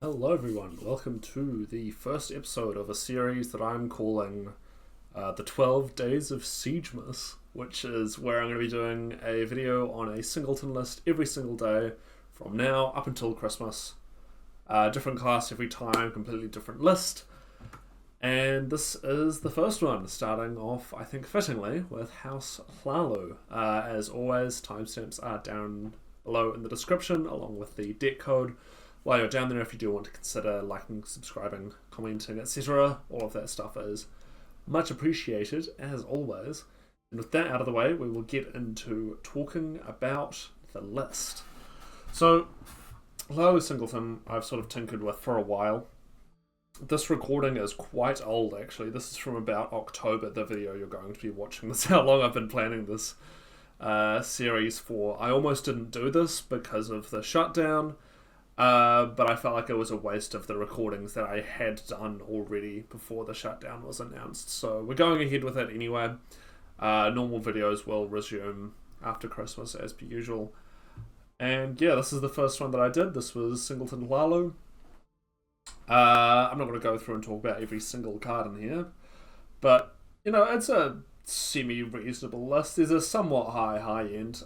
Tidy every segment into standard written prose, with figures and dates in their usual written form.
Hello everyone, welcome to the first episode of a series that I'm calling the 12 Days of Siegemas, which is where I'm going to be doing a video on a Singleton list every single day from now up until Christmas. Different class every time, completely different list. And this is the first one, starting off, I think fittingly, with House Hlaalu. As always, timestamps are down below in the description, along with the deck code. While you're down there, if you do want to consider liking, subscribing, commenting, etc., all of that stuff is much appreciated, as always. And with that out of the way, we will get into talking about the list. So, Hlaalu Singleton, I've sort of tinkered with for a while. This recording is quite old, actually. This is from about October, the video you're going to be watching. This is how long I've been planning this series for. I almost didn't do this because of the shutdown. But I felt like it was a waste of the recordings that I had done already before the shutdown was announced. So we're going ahead with it anyway. Normal videos will resume after Christmas as per usual. And yeah, this is the first one that I did. This was Singleton Hlaalu. I'm not going to go through and talk about every single card in here. But, you know, it's a semi-reasonable list. There's a somewhat high end.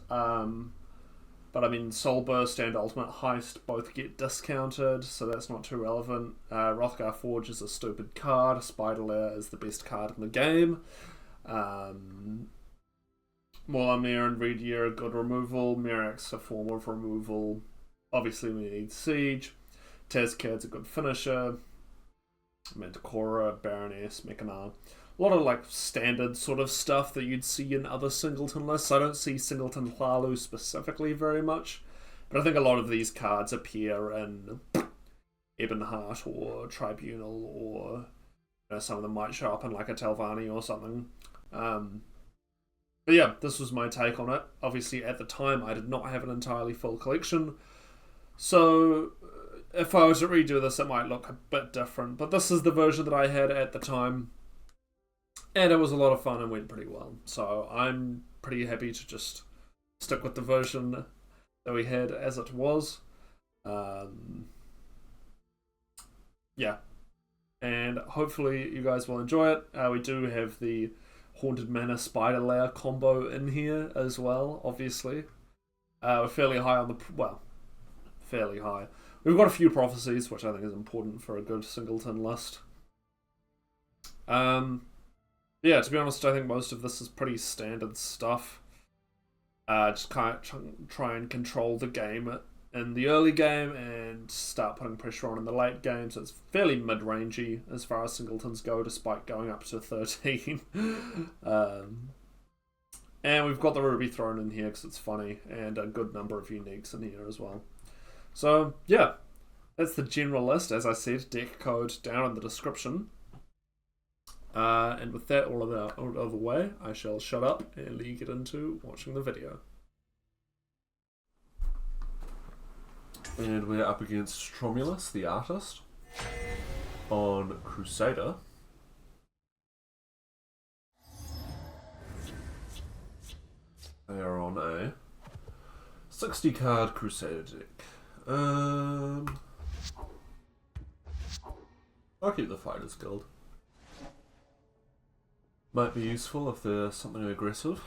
But I mean, Soul Burst and Ultimate Heist both get discounted, so that's not too relevant. Hrothgar Forge is a stupid card. Spider Lair is the best card in the game. Molamir and Redir are good removal. Mirax a form of removal. Obviously we need Siege. Tezcad's a good finisher. Manticora, Baroness, Mechana. A lot of like standard sort of stuff that you'd see in other Singleton lists. I don't see Singleton Hlaalu specifically very much, but I think a lot of these cards appear in Ebonheart or Tribunal, or you know, some of them might show up in like a Telvanni or something. But yeah, this was my take on it. Obviously at the time I did not have an entirely full collection, so if I was to redo this it might look a bit different, but this is the version that I had at the time. And it was a lot of fun and went pretty well. So I'm pretty happy to just stick with the version that we had as it was. Yeah. And hopefully you guys will enjoy it. We do have the Haunted Manor Spider Lair combo in here as well, obviously. We're fairly high on the... well, fairly high. We've got a few prophecies, which I think is important for a good Singleton list. Yeah, to be honest, I think most of this is pretty standard stuff. Just kind of try and control the game in the early game and start putting pressure on in the late game. So it's fairly mid-rangey as far as Singletons go, despite going up to 13. And we've got the Ruby thrown in here because it's funny, and a good number of uniques in here as well. So yeah, that's the general list. As I said, deck code down in the description. And with that all out of the way, I shall shut up and let you get into watching the video. And we're up against Tromulus, the artist, on Crusader. They are on a 60 card Crusader deck. I'll keep the Fighters Guild. Might be useful if there's something aggressive.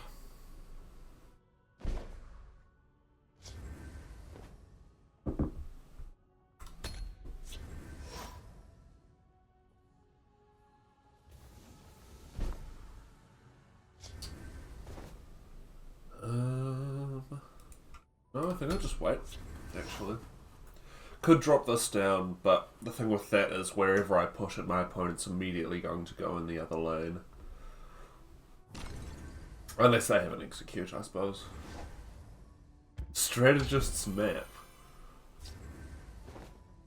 No, I think I'll just wait, actually. Could drop this down, but the thing with that is wherever I push it, my opponent's immediately going to go in the other lane. Unless they have an execute, I suppose. Strategist's map.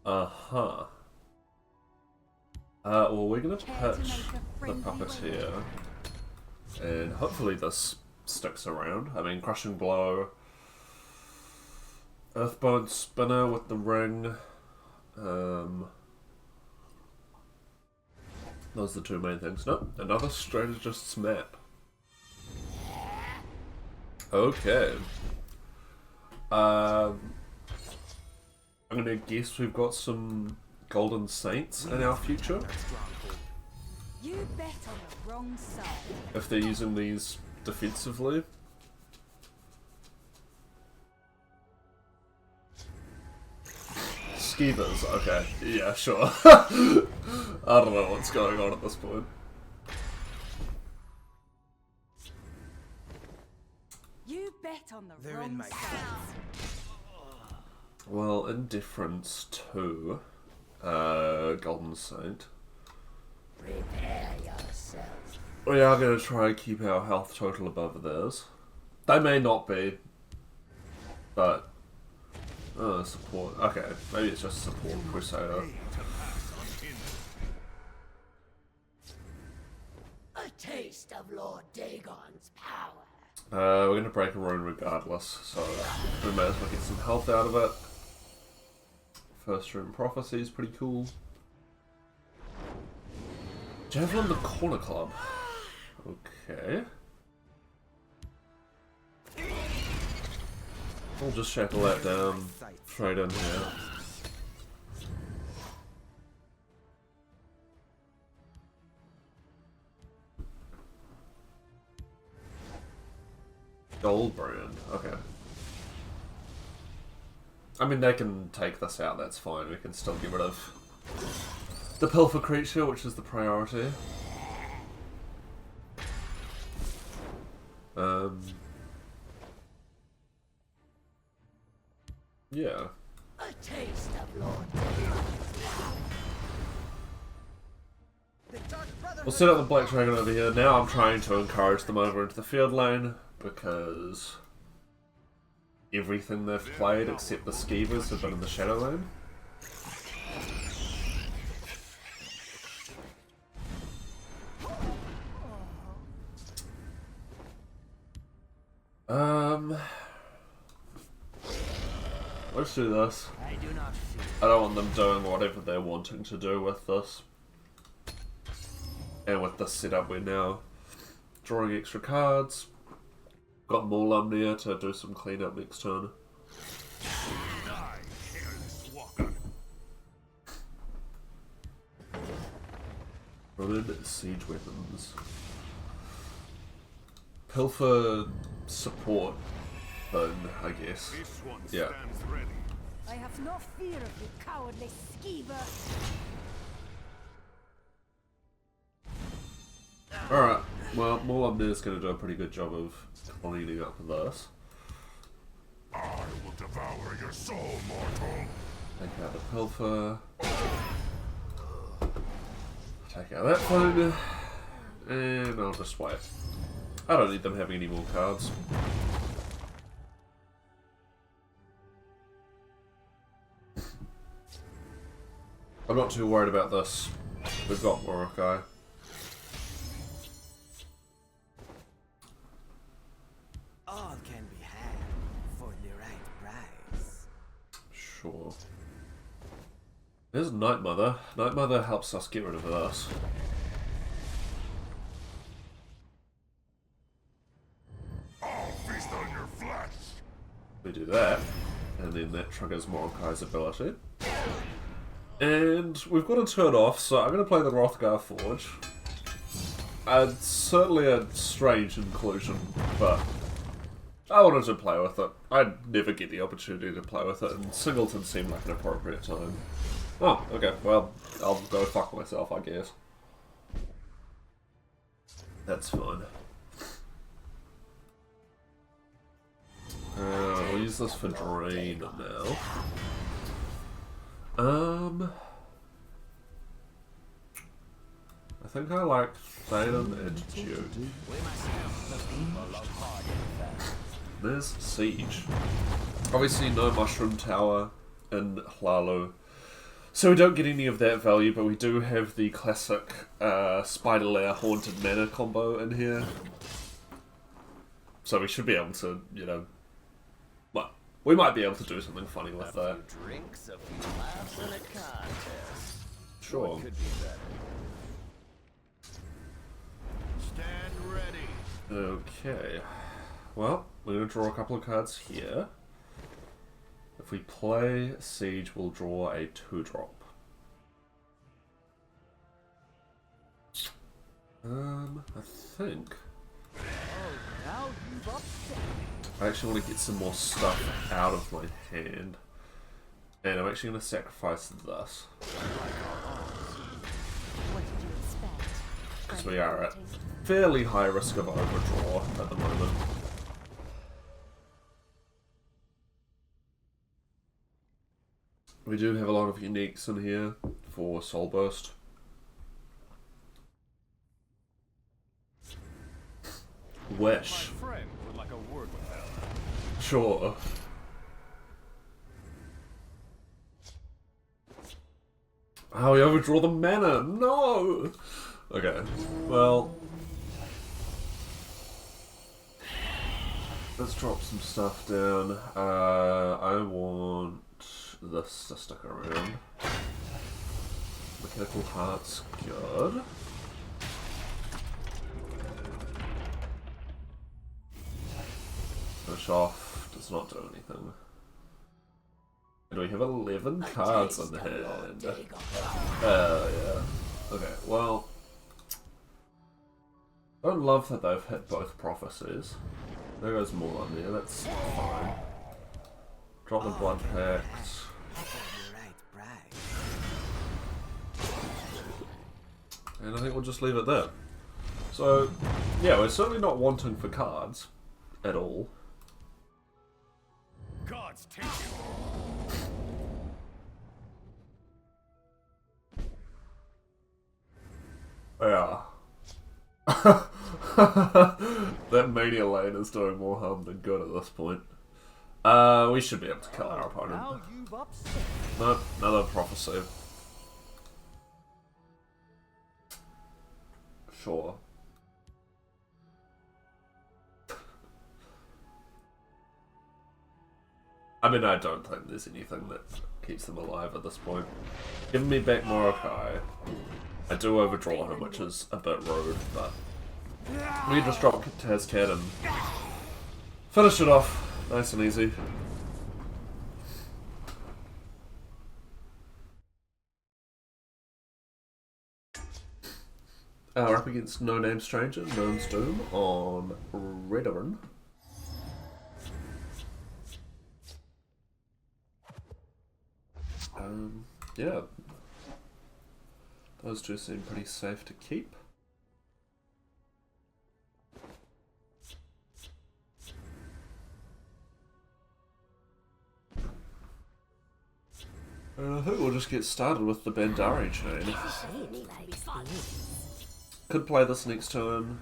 Uh-huh. Well, we're going to pitch the Puppeteer. And hopefully this sticks around. I mean, Crushing Blow. Earthbone Spinner with the ring. Those are the two main things. Nope, another Strategist's map. Okay. I'm gonna guess we've got some Golden Saints in our future. You bet on the wrong side. If they're using these defensively. Siegemas, okay. Yeah, sure. I don't know what's going on at this point. You bet on the wrong side. Well, indifference to Golden Saint. Prepare yourself. We are going to try and keep our health total above theirs. They may not be, but support. Okay, maybe it's just support Crusader. A taste of Lord Dagon's power. We're going to break a rune regardless, so we may as well get some health out of it. First rune prophecy is pretty cool. Javelin the Corner Club. Okay. We'll just shackle that down straight in here. Gold brand. Okay. I mean, they can take this out, that's fine. We can still get rid of the Pilfer creature, which is the priority. Yeah. A taste of Lord Dagon's power. We'll set up the Black Dragon over here. Now I'm trying to encourage them over into the field lane, because everything they've played except the Siegemas have been in the Shadow Lane. Let's do this. I don't want them doing whatever they're wanting to do with this. And with this setup, we're now drawing extra cards. Got more Lumnia to do some cleanup next turn. Running siege weapons. Pilfer support thing, I guess. Yeah. I have no fear of you, cowardly skeever. Alright, well, Morlumnir is going to do a pretty good job of cleaning up this. I will devour your soul, mortal. Take out the Pilfer. Take out that thing. And I'll just wait. I don't need them having any more cards. I'm not too worried about this. We've got Morokai. All can be had for the right price. Sure. There's Night Mother. Night Mother helps us get rid of this. I'll feast on your flesh. We do that, and then that triggers Morokai's ability. And we've got a turn off, so I'm going to play the Hrothgar Forge. It's certainly a strange inclusion, but I wanted to play with it. I'd never get the opportunity to play with it, and Singleton seemed like an appropriate time. Oh, okay, well, I'll go fuck myself, I guess. That's fine. We'll use this for Drain now. I think I like Thaden and Jude. There's Siege. Obviously no Mushroom Tower in Hlaalu, so we don't get any of that value, but we do have the classic Spider Lair Haunted Mana combo in here. So we should be able to, you know, well, we might be able to do something funny with that. Drinks, a few laughs, and a contest. Sure. What could be better? Stand ready. Okay. Well, we're going to draw a couple of cards here. If we play Siege, we'll draw a 2-drop. I think Oh, now you've upset me. I actually want to get some more stuff out of my hand. And I'm actually going to sacrifice this. What did you expect? Because we are at fairly high risk of overdraw at the moment. We do have a lot of uniques in here for Soul Burst. Wish. My friend would like a word with that. Sure. Oh, we overdraw the mana! No! Okay, well... let's drop some stuff down. I want this to stick around. Mechanical Heart's good. Push off does not do anything. And we have 11 cards in hand. Yeah. Okay, well... I don't love that they've hit both prophecies. There goes more on there, that's fine. Drop the blood packs. And I think we'll just leave it there. So, yeah, we're certainly not wanting for cards. At all. Gods take you. Yeah. That Mania lane is doing more harm than good at this point. We should be able to kill our opponent. Now you've upset. Nope, another prophecy. Sure. I mean, I don't think there's anything that keeps them alive at this point. Give me back Morokai. I do overdraw him, which is a bit rude, but we just drop Tazcat and finish it off nice and easy. We're up against No Name Stranger, Gnome's Doom on Redoran. Yeah. Those two seem pretty safe to keep. And I think we'll just get started with the Bandari chain. Could play this next turn.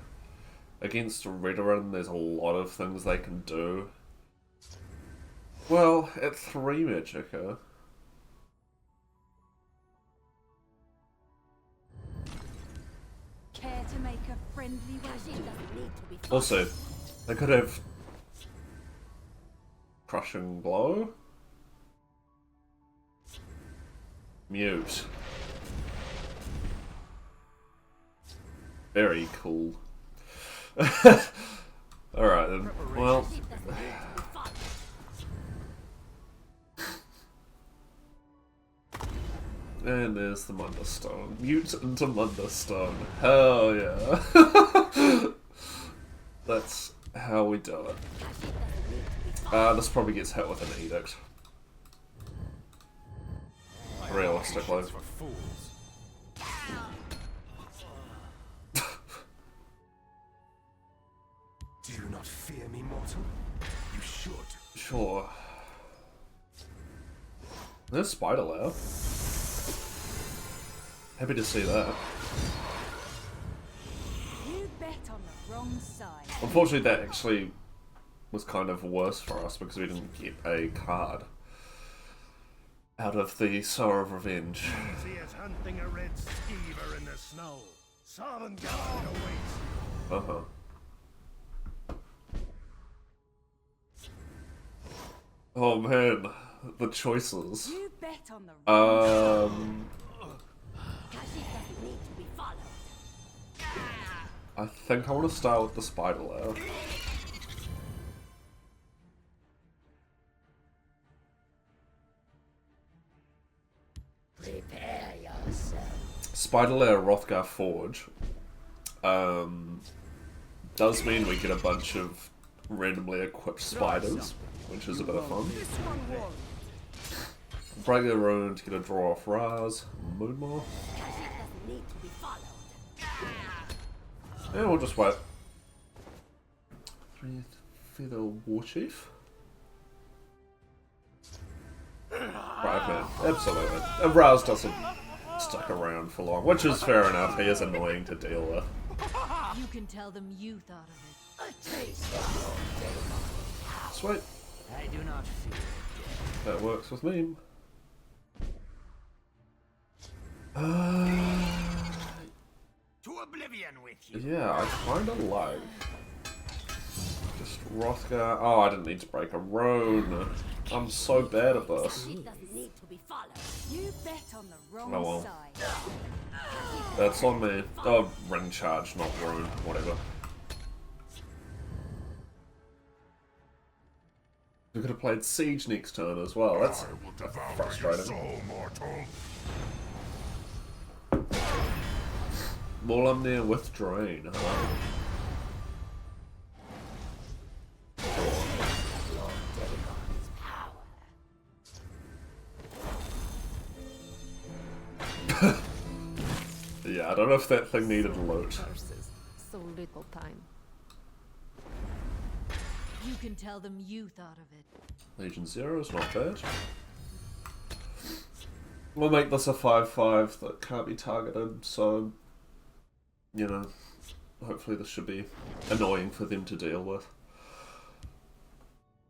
Against Redoran, there's a lot of things they can do. Well, at 3 Magicka. Care to make a friendly Also, they could have Crushing Blow. Mute. Very cool. Alright then. Well. And there's the Munderstone. Mute into Munderstone. Hell yeah. That's how we do it. This probably gets hit with an Edict. Realistically. For fools. Do you not fear me, mortal? You should. Sure. There's Spider Lair. Happy to see that. You bet on the wrong side. Unfortunately, that actually was kind of worse for us because we didn't get a card out of the Sower of Revenge. Easy as hunting a red skeever in the snow. Sovngarde awaits. Oh man, the choices. You bet on the wrong I think I want to start with the Spider Lair. Prepare yourself. Spider Lair Rothgar Forge. does mean we get a bunch of randomly equipped spiders, which is a bit of fun. Break the rune to get a draw off Raz, Moonmore. And we'll just wait. Feather Warchief. Right, man. Absolutely. And Raz doesn't stick around for long, which is fair enough. He is annoying to deal with. You can tell them you thought of it. Sweet. I do not fear death. That works with me. To oblivion with you. Yeah, I kinda like. Just Rothgar. Oh, I didn't need to break a rune. I'm so bad at this. It doesn't need to be followed. You bet on the wrong Oh well. side. That's on me. Oh, ring charge, not rune. Whatever. We could have played Siege next turn as well. That's frustrating. Molamnir with Drain, huh? Yeah, I don't know if that thing needed loot. So little time. You can tell them you thought of it. Legion 0 is not bad. We'll make this a 5/5 that can't be targeted, so, you know, hopefully this should be annoying for them to deal with.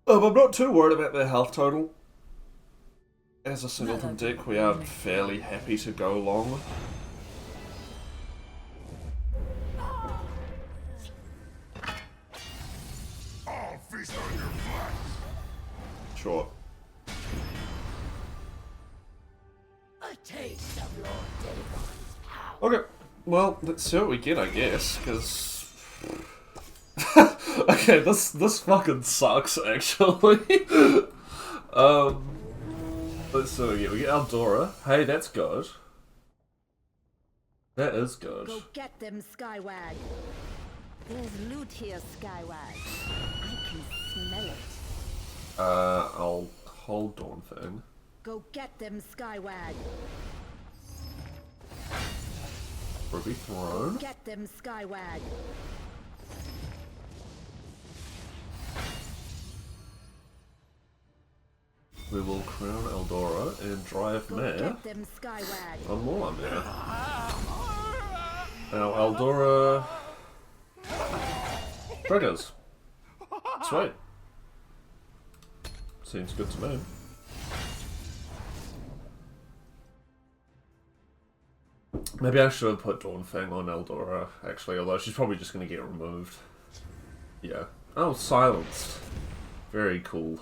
I'm not too worried about their health total. As a Singleton deck, we are fairly happy to go long. I'll feast on your flesh. Sure. A taste of Lord Dagon's power. Okay, well, let's see what we get, I guess, because... okay, this fucking sucks, actually. Let's see what we get. We get Eldora. Hey, that's good. That is good. Go get them, Skywag. There's loot here, Skywag. I can smell it. I'll hold Dawnfang. Go get them, Skywag. Ruby Throne. Get them, Skywag. We will crown Eldora and drive Go Mare get them, Skywag. on Molamnir. Now Eldora triggers. Sweet. Seems good to me. Maybe I should have put Dawnfang on Eldora, actually, although she's probably just going to get removed. Yeah. Oh, silenced. Very cool.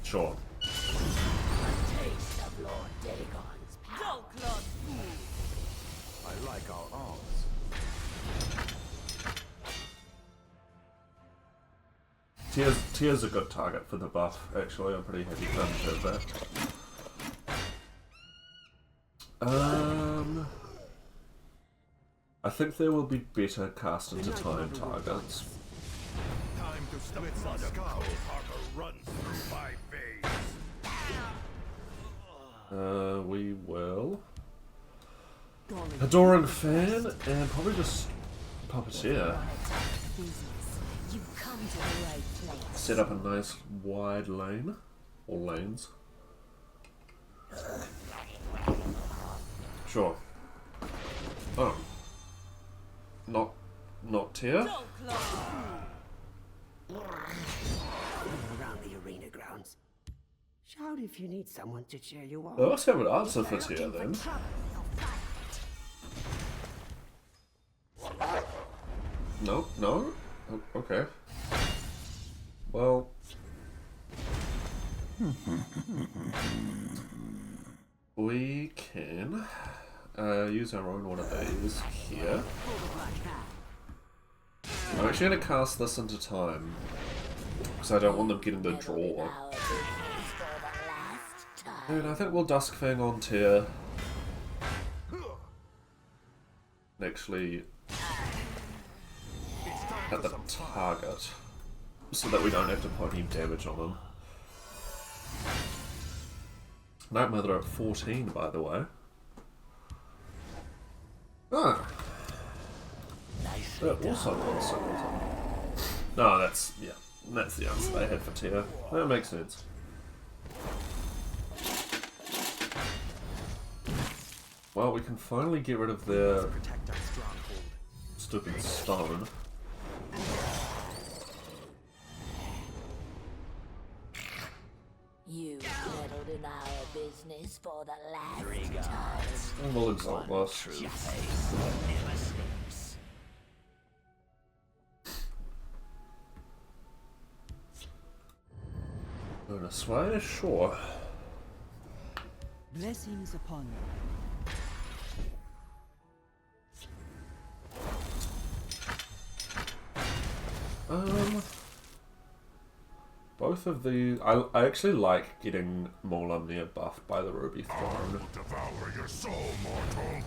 Sure. A taste of Lord Dagon's power. I like our arms. Tier's a good target for the buff, actually. I'm pretty happy to have that. I think there will be better cast into time targets. Time to step with my skull. Harper runs through my veins. We will. Redoran fan and probably just Puppeteer. You come to the right place. Set up a nice wide lane. Or lanes. Sure. Oh. Not Tier? Around the arena grounds. Shout if you need someone to cheer you on. I must have an answer for Tier then. No? No? Oh, okay. Well... we can use our own one of these here. I'm actually going to cast this into time, because I don't want them getting the draw. And I think we'll Duskfang on Tier. actually at the target so that we don't have to put any damage on them. Night Mother at 14, by the way. Ah. That also on Singleton. No, that's the answer they had for tier. That makes sense. Well, we can finally get rid of their Protect our stronghold. stupid stone. You meddled in our business for the last time. And we'll exalt this. Bonus way, sure. Blessings upon you. Both of these, I actually like getting Molamnir buffed by the Ruby Throne. Devour your soul, mortal.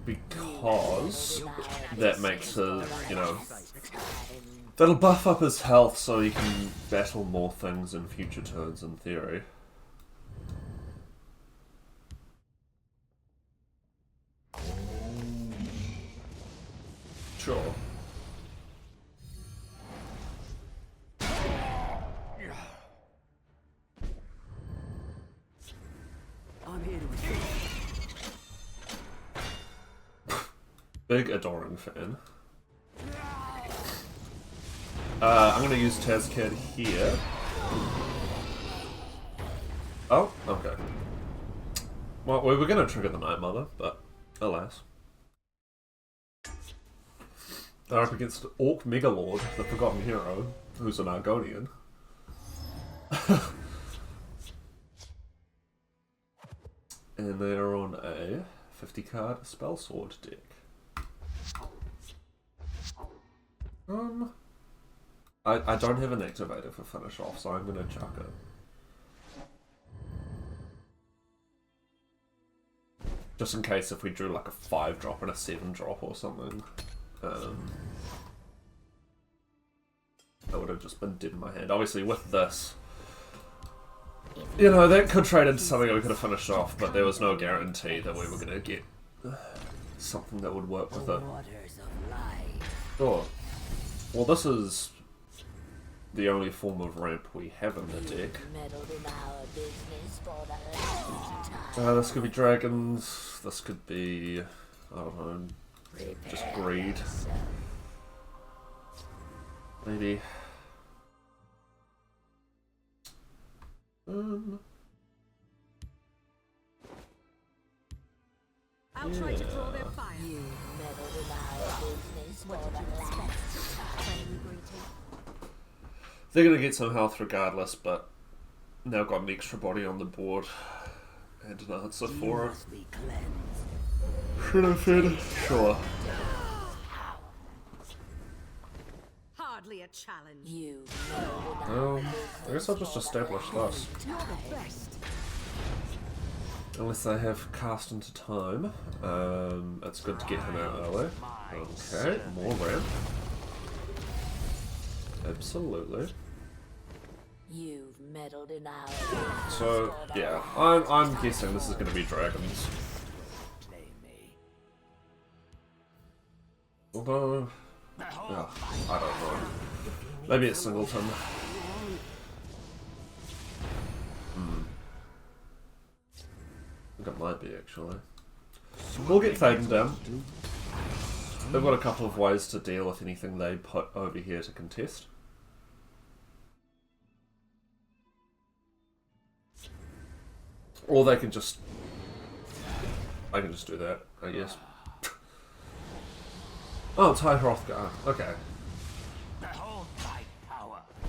Because that makes his, you know, that'll buff up his health so he can battle more things in future turns in theory. Sure. I'm here to assist. Big Redoran fan. I'm gonna use Tazcad here. Oh, okay. Well, we were gonna trigger the Night Mother, but alas. They're up against Orc Megalord, the Forgotten Hero, who's an Argonian. And they're on a 50-card Spellsword deck. I don't have an activator for finish off, so I'm gonna chuck it. Just in case if we drew like a 5-drop and a 7-drop or something. That would have just been dead in my hand. Obviously with this, you know, that could trade into something that we could have finished off, but there was no guarantee that we were going to get something that would work with it. Sure. Well, this is the only form of ramp we have in the deck. This could be dragons, this could be, I don't know, just greed. Maybe. I'll try to draw their fire. You meddled in our business for the last time. They're gonna get some health regardless, but now got an extra body on the board and an answer for it. Should have said sure. Hardly a challenge. You. I guess I'll just establish this. Unless they have cast into time. It's good to get him out early. Okay, more ramp. Absolutely. You've meddled in our. So yeah, I'm guessing this is going to be dragons. Although, I don't know. Maybe it's Singleton. I think it might be actually. We'll get Thaden down. They've got a couple of ways to deal with anything they put over here to contest. Or they can just... I can just do that, I guess. Oh, it's High Hrothgar. Okay.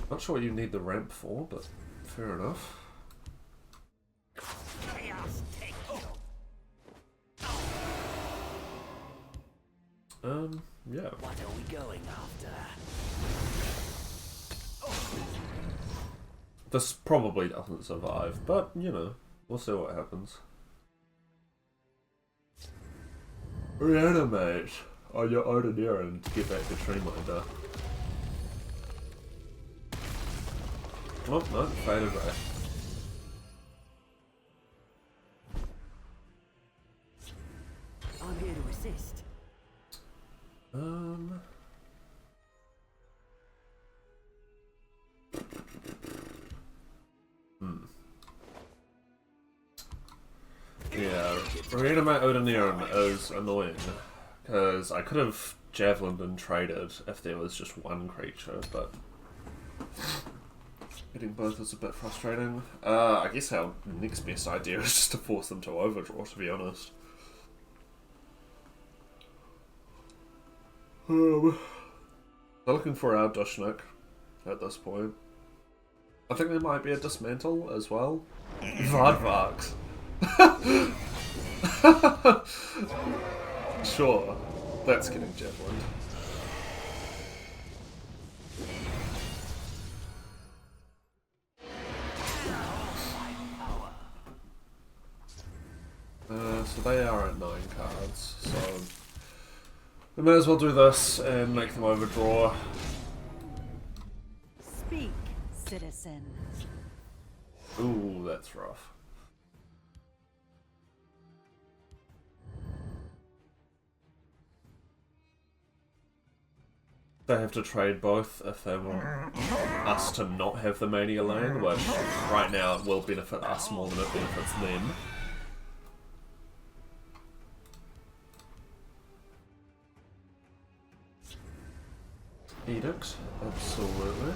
Not sure what you need the ramp for, but fair enough. Yeah. What are we going after? This probably doesn't survive, but, you know, we'll see what happens. Reanimate on your own errand to get back to Treminder. Oh, no, faded away. I'm here to assist. Yeah, Reanimate Odiniran is annoying, because I could have javelined and traded if there was just one creature, but getting both is a bit frustrating. I guess our next best idea is just to force them to overdraw, to be honest. They're looking for our Dushnik at this point. I think there might be a Dismantle as well. Vardvarks. Sure, that's getting javelined. So they are at 9 cards, so we may as well do this and make them overdraw. Speak, citizen. Ooh, that's rough. They have to trade both if they want us to not have the Mania land, which right now it will benefit us more than it benefits them. Edict, absolutely.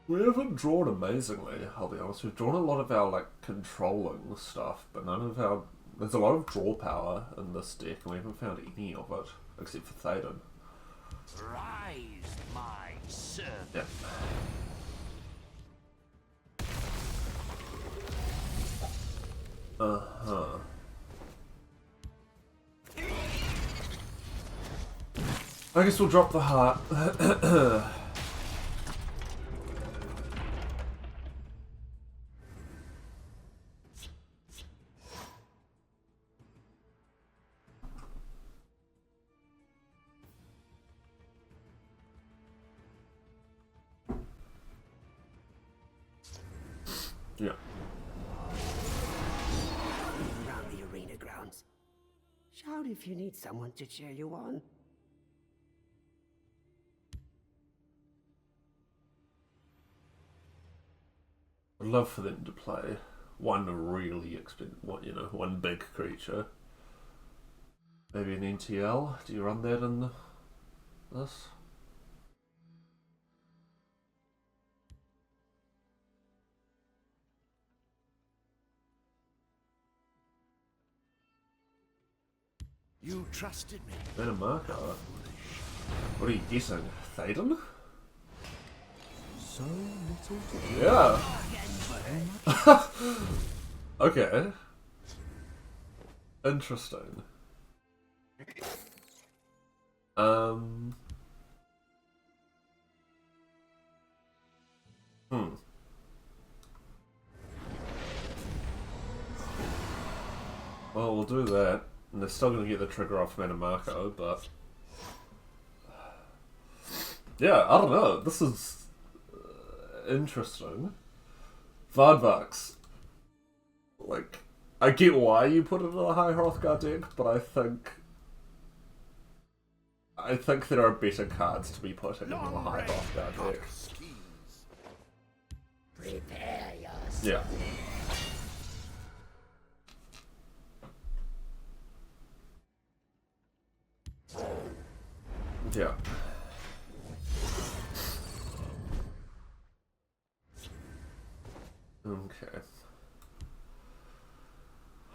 We haven't drawn amazingly, I'll be honest. We've drawn a lot of our, like, controlling stuff, but none of our... There's a lot of draw power in this deck, and we haven't found any of it, except for Thaden. Rise, my servant. Yep. Uh-huh. I guess we'll drop the heart. Yeah. Around the arena grounds. Shout if you need someone to cheer you on. I'd love for them to play one really expensive, one big creature. Maybe an NTL. Do you run that in this? You trusted me. Mana marker. What are you guessing? Thaden? So little to do. Yeah. Okay. Interesting. Well, we'll do that. And they're still going to get the trigger off Mana Marco, but... Yeah, I don't know. This is... interesting. Vardvarks. Like, I get why you put it in a high Hrothgar deck, but I think there are better cards to be put in a high Hrothgar deck. Prepare yourself. Yeah. Yeah. Okay.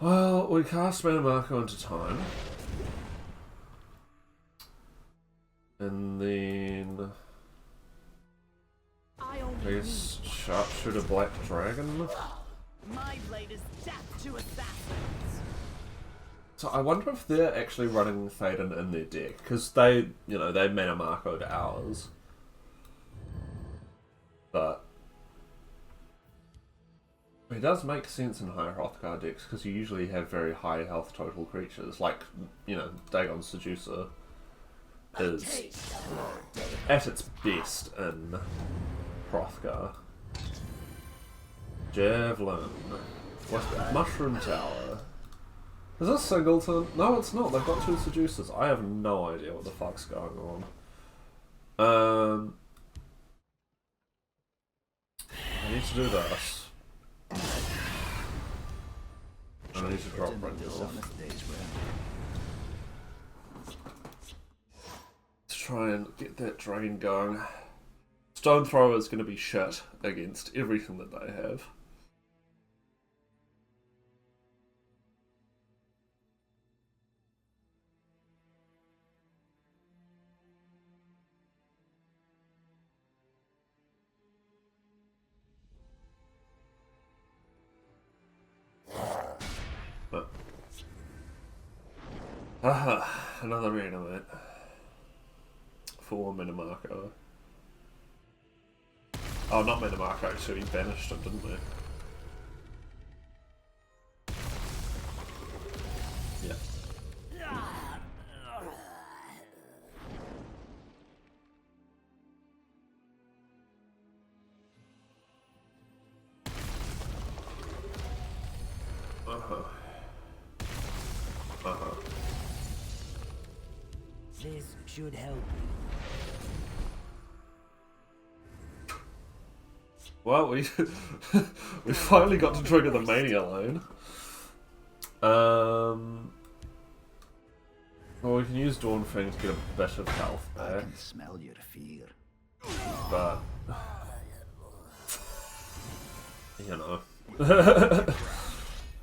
Well, we cast Mana Marco into time. And then... I I guess Sharpshooter Black Dragon? My blade is death to assassins. So I wonder if they're actually running Théoden in their deck, because they, you know, they mana Marco'd ours. But it does make sense in high Hrothgar decks, because you usually have very high health total creatures, like, you know, Dagon's Seducer is at its best in Hrothgar. Javelin with Mushroom Tower. Is this Singleton? No, it's not. They've got two Seducers. I have no idea what the fuck's going on. I need to do this. I need to drop Redoran. To try and get that drain going. Stone Thrower is going to be shit against everything that they have. Another reanimate. 4 mana Marco. Oh, not mana Marco, so he banished him, didn't we? Yeah. This should help. Well, we finally got to trigger the Mania line. Well, we can use Dawnfang to get a bit of health I back, can smell your fear. but you know,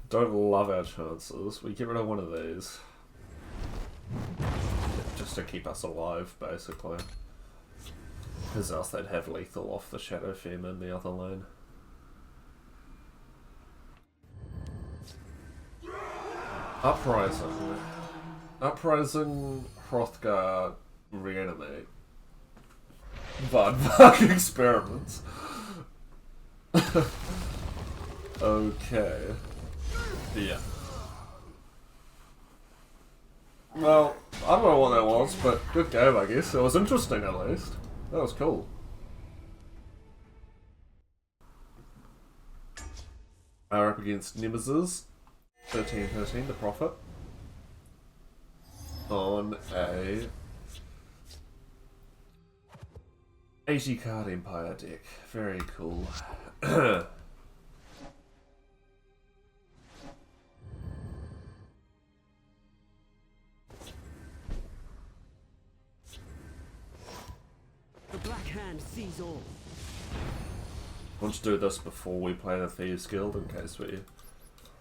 don't love our chances. We get rid of one of these just to keep us alive, basically. Because else they'd have lethal off the Shadow Femme in the other lane. Uprising. Uprising, Hrothgar, Reanimate. Vvardenfell experiments. Okay. Yeah. Well, I don't know what that was, but good game, I guess. It was interesting, at least. That was cool. We're up against Nemesis. 13, the Prophet. On a 80 card Empire deck. Very cool. The Black Hand sees all. I want to do this before we play the Thieves Guild in case we...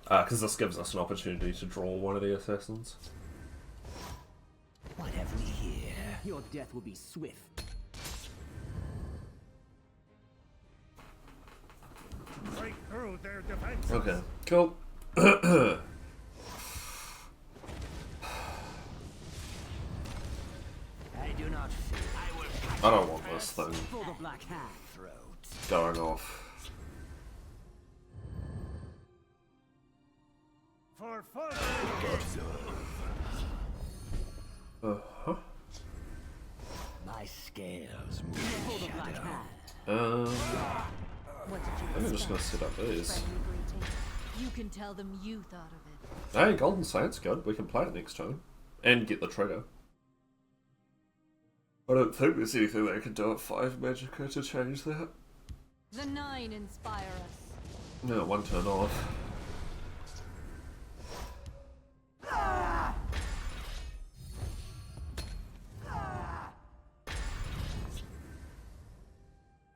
because this gives us an opportunity to draw one of the assassins. What have we here? Your death will be swift. Break through their defenses. Okay, cool. I do not fear. I don't want this thing For the Black Hand. going off. For fun. Uh-huh. My scales move For the in Black shadow. Hand. What did you I'm just gonna set up these. Friendly greeting. You can tell them you thought of it. Hey, Golden Saint's good. We can play it next time. And get the trigger. I don't think there's anything they can do at 5 Magicka to change that. The 9 inspire us. No, one turn off.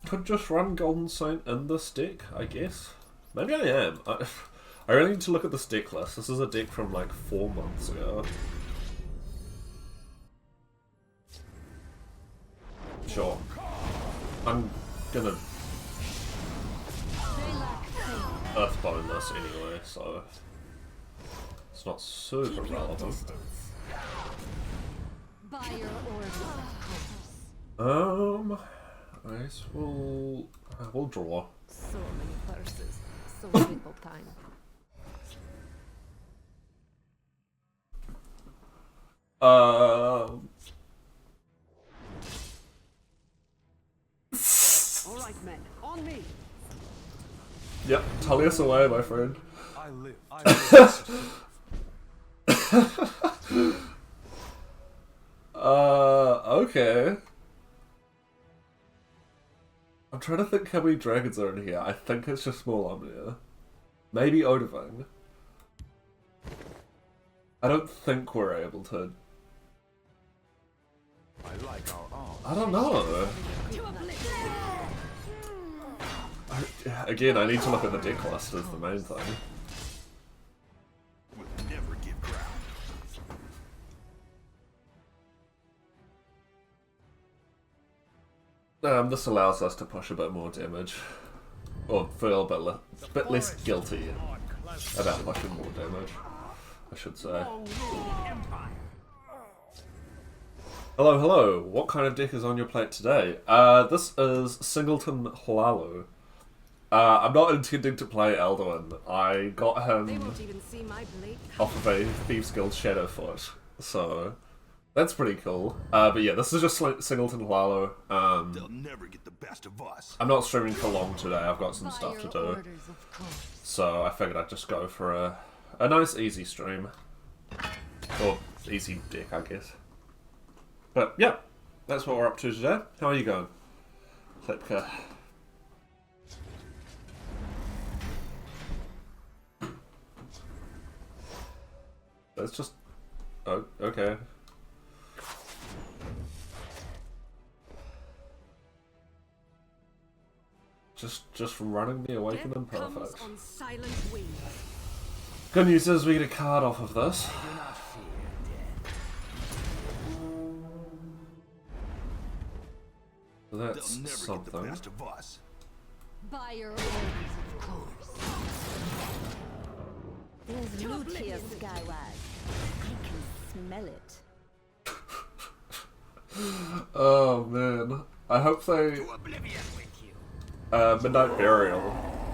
Could just run Golden Saint in this deck, I guess. Maybe I am. I really need to look at this deck list. This is a deck from like 4 months ago. Sure. I'm gonna They lack faith. Earthbone this anyway, so let's it's not super Keep your relevant. distance. By your orders, of course. I guess we'll draw. So many purses, so little time. All right, men, on me. Yep, tully us away, my friend. I live. Okay. I'm trying to think how many dragons are in here. I think it's just small Omnia. Maybe Odovang. I don't think we're able to. I like our arms. I don't know. Again, I need to look at the deck list as the main thing. We'll never give ground. This allows us to push a bit more damage. Or feel a bit less guilty about pushing more damage, I should say. Hello, hello. What kind of deck is on your plate today? This is Singleton Hlaalu. I'm not intending to play Alduin. I got him Even see my blade. off of a Thieves Guild Shadowfoot, so that's pretty cool. But yeah, this is just Singleton Hlaalu. They'll never get the best of us. I'm not streaming for long today. I've got some By stuff to your do, orders, of course. so I figured I'd just go for a nice easy stream, or easy deck, I guess. But yeah, that's what we're up to today. How are you going, Klipka? That's just... oh, okay. Just running me away from them, perfect. On silent wings. Good news is we get a card off of this. So They'll that's never get the something. best of us. By your orders, of course. There's loot here, Skywag. I can smell it. Oh man, I hope they... Oblivion with you. Midnight Burial.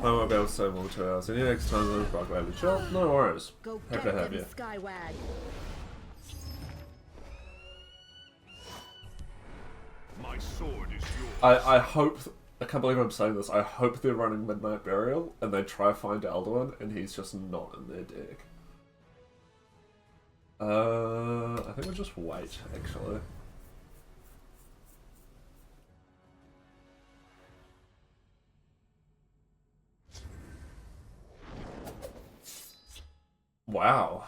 I won't be able to say more 2 hours. Any next time there's a bug chill? No worries. Go Happy get to have them, you. Skywag. My sword is yours. I hope... I can't believe I'm saying this. I hope they're running Midnight Burial and they try to find Alduin and he's just not in their deck. I think we'll just wait, actually. Wow.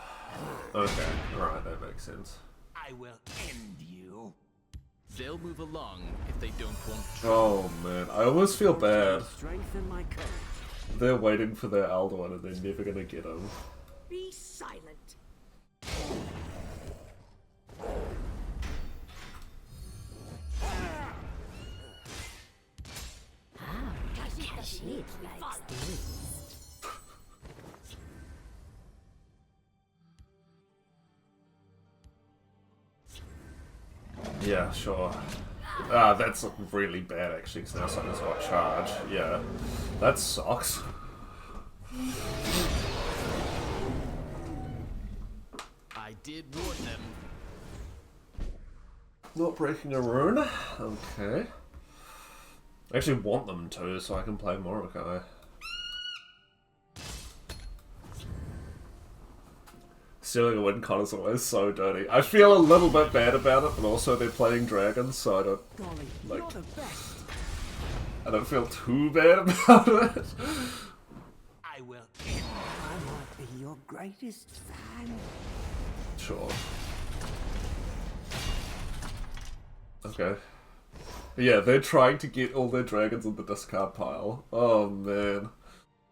Okay, alright, that makes sense. I will end you. They'll move along if they don't want Oh man, I almost feel bad. Strengthen my courage. They're waiting for their Alduin and they're never gonna get him. Be silent. Yeah, sure. That's really bad actually, because now something's got charge. Yeah, that sucks. I did warn them. Not breaking a rune? Okay. I actually want them to, so I can play Morokai. Stealing a win con is always so dirty. I feel a little bit bad about it, but also they're playing dragons, so I don't Golly, like. you're the best. I don't feel too bad about it. I will end. I might be your greatest fan. Sure. Okay. Yeah, they're trying to get all their dragons in the discard pile. Oh man.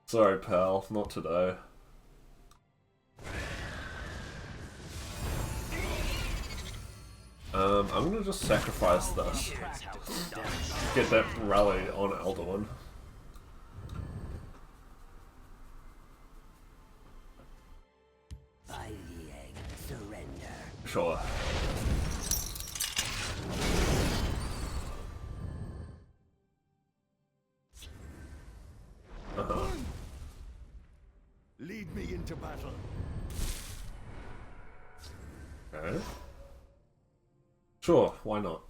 Sorry, pal, not today. I'm gonna just sacrifice this. Get that rally on Alduin. I Sure. Lead me into battle. Okay. Sure, why not?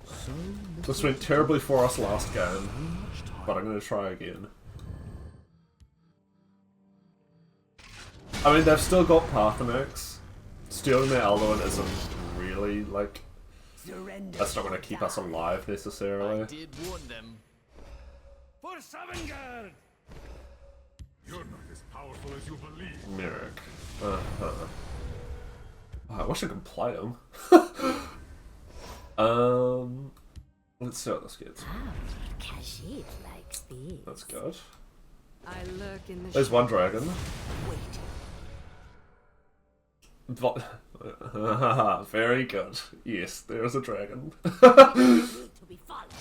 This went terribly for us last game, but I'm gonna try again. I mean, they've still got Pathanax. Stealing their Alduin isn't really, like... That's not gonna keep us alive, necessarily. I did warn them. For Sovngarde! You're not as powerful as you believe. Merrick. I wish I could play him. Let's see what this gets. Khajiit likes these. That's good. I lurk in the There's one dragon. Very good. Yes, there is a dragon. I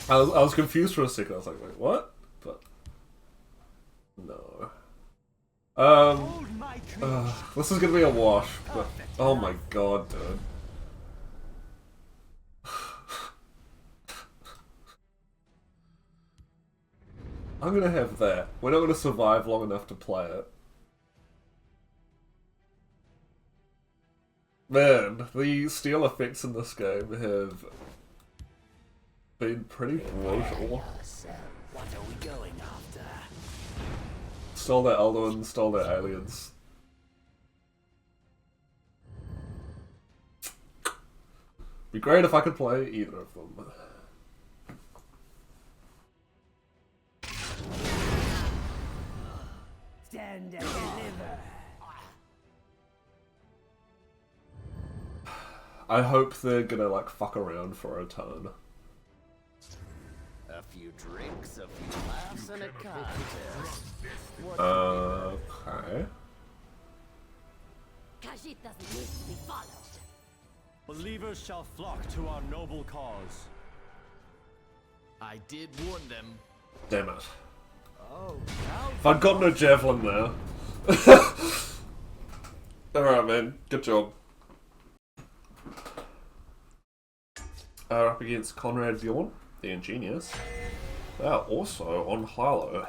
was confused for a second. I was like, wait, what? But no. This is gonna be a wash. But oh my god, dude. I'm gonna have that. We're not gonna survive long enough to play it. Man, the steal effects in this game have been pretty brutal. What are we going after? Stole their Alduin, stole their aliens. Be great if I could play either of them. Stand and deliver. I hope they're gonna like fuck around for a turn. A few drinks, a few laughs, and a contest. Okay. Khajiit doesn't need to be followed. Believers shall flock to our noble cause. I did warn them. Damn it. Oh, If I'd gotten a javelin there. Alright, man. Good job. Up against Conrad Bjorn, the Ingenious. They are also on Hlaalu.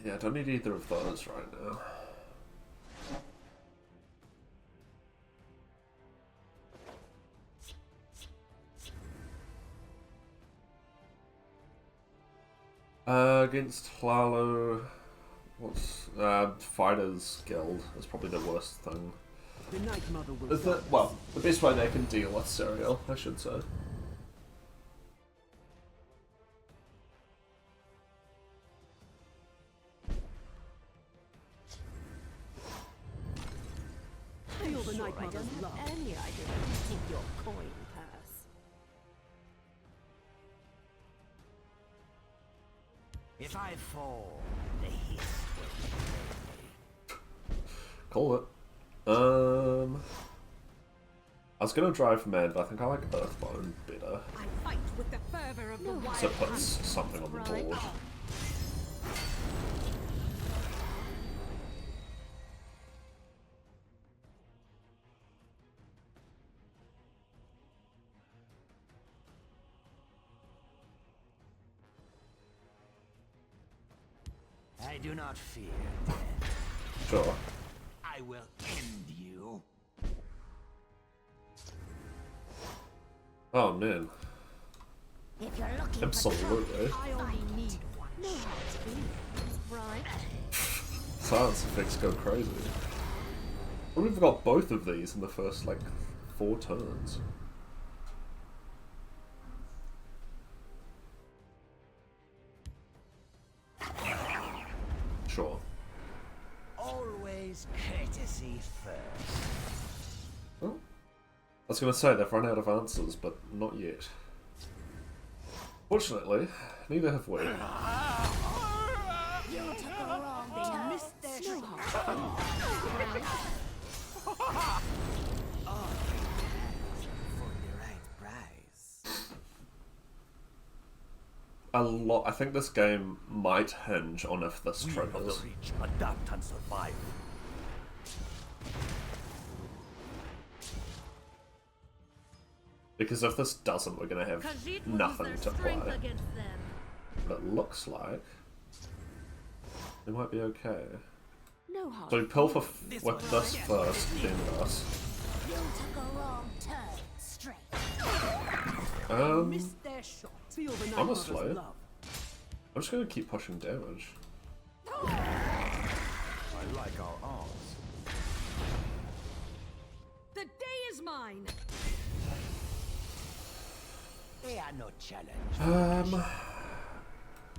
Yeah, I don't need either of those right now. Against Hlaalu, what's Fighters Guild is probably the worst thing. The Night Mother will Is that well, the best way they can deal with cereal, I should say. Feel the Night Mother's love. Any idea to keep your coin purse. If I fall, the hiss will Call it. I was gonna drive man, but I think I like Earthbone better. I fight with the fervor of the wild. So it puts something on the board. I do not fear death. Sure. I will end you. Oh man. If you're looking Absolutely. I only need one. No, right? Silence effects go crazy. We've got both of these in the first like 4 turns. Sure. Always courtesy first. Oh. I was gonna say they've run out of answers, but not yet. Fortunately, neither have we. You took a wrong. They missed their shot. for the right price. a lot. I think this game might hinge on if this We of triggers. the Reach adapt and survive. Because if this doesn't, we're gonna have nothing to play. But it looks like it might be okay. No hard. So pilfer with this first, then this. You took a wrong turn. Straight. Missed their shot. Feel the night Honestly, mother's love. I'm just gonna keep pushing damage. I like our odds. The day is mine. They are no challenge.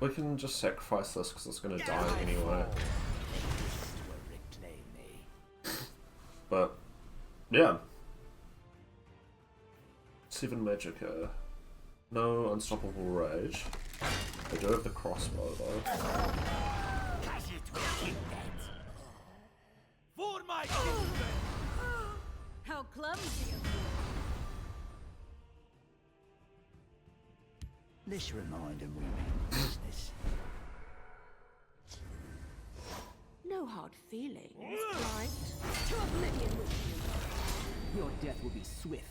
We can just sacrifice this because it's gonna die anyway. Reclaim me. But yeah, 7 Magicka, no unstoppable rage. I do have the crossbow though. For my How clumsy of you. This reminder we mean business. No hard feelings, right? To oblivion with you. Your death will be swift.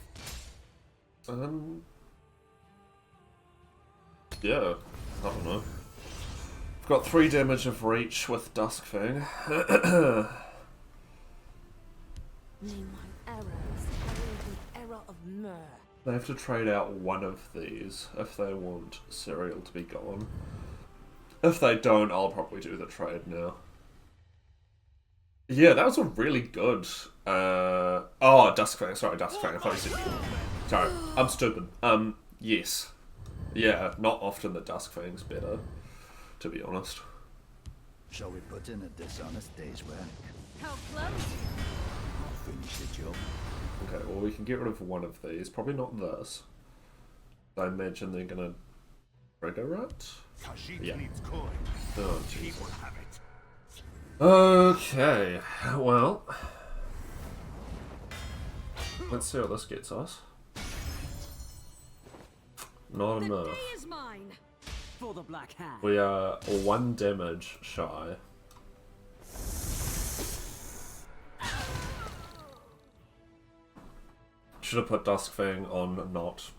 Yeah, I don't know. I've got 3 damage of reach with Duskfang. May my arrows carry the error of myrrh. They have to trade out one of these if they want cereal to be gone. If they don't, I'll probably do the trade now. Yeah, that was a really good. Oh, Duskfang. Sorry, Duskfang. I thought you said. Sorry, I'm stupid. Yes. Yeah, not often the Duskfang's better, to be honest. Shall we put in a dishonest day's work? How clumsy. I'll finish the job. Okay, well we can get rid of one of these. Probably not this. I imagine they're gonna Redoran? Khajiit Yeah. needs coin. Oh, He jeez. will have it. Okay, well, let's see what this gets us. Not The enough. day is mine. For the Black Hand. We are 1 damage shy. Should have put Duskfang on not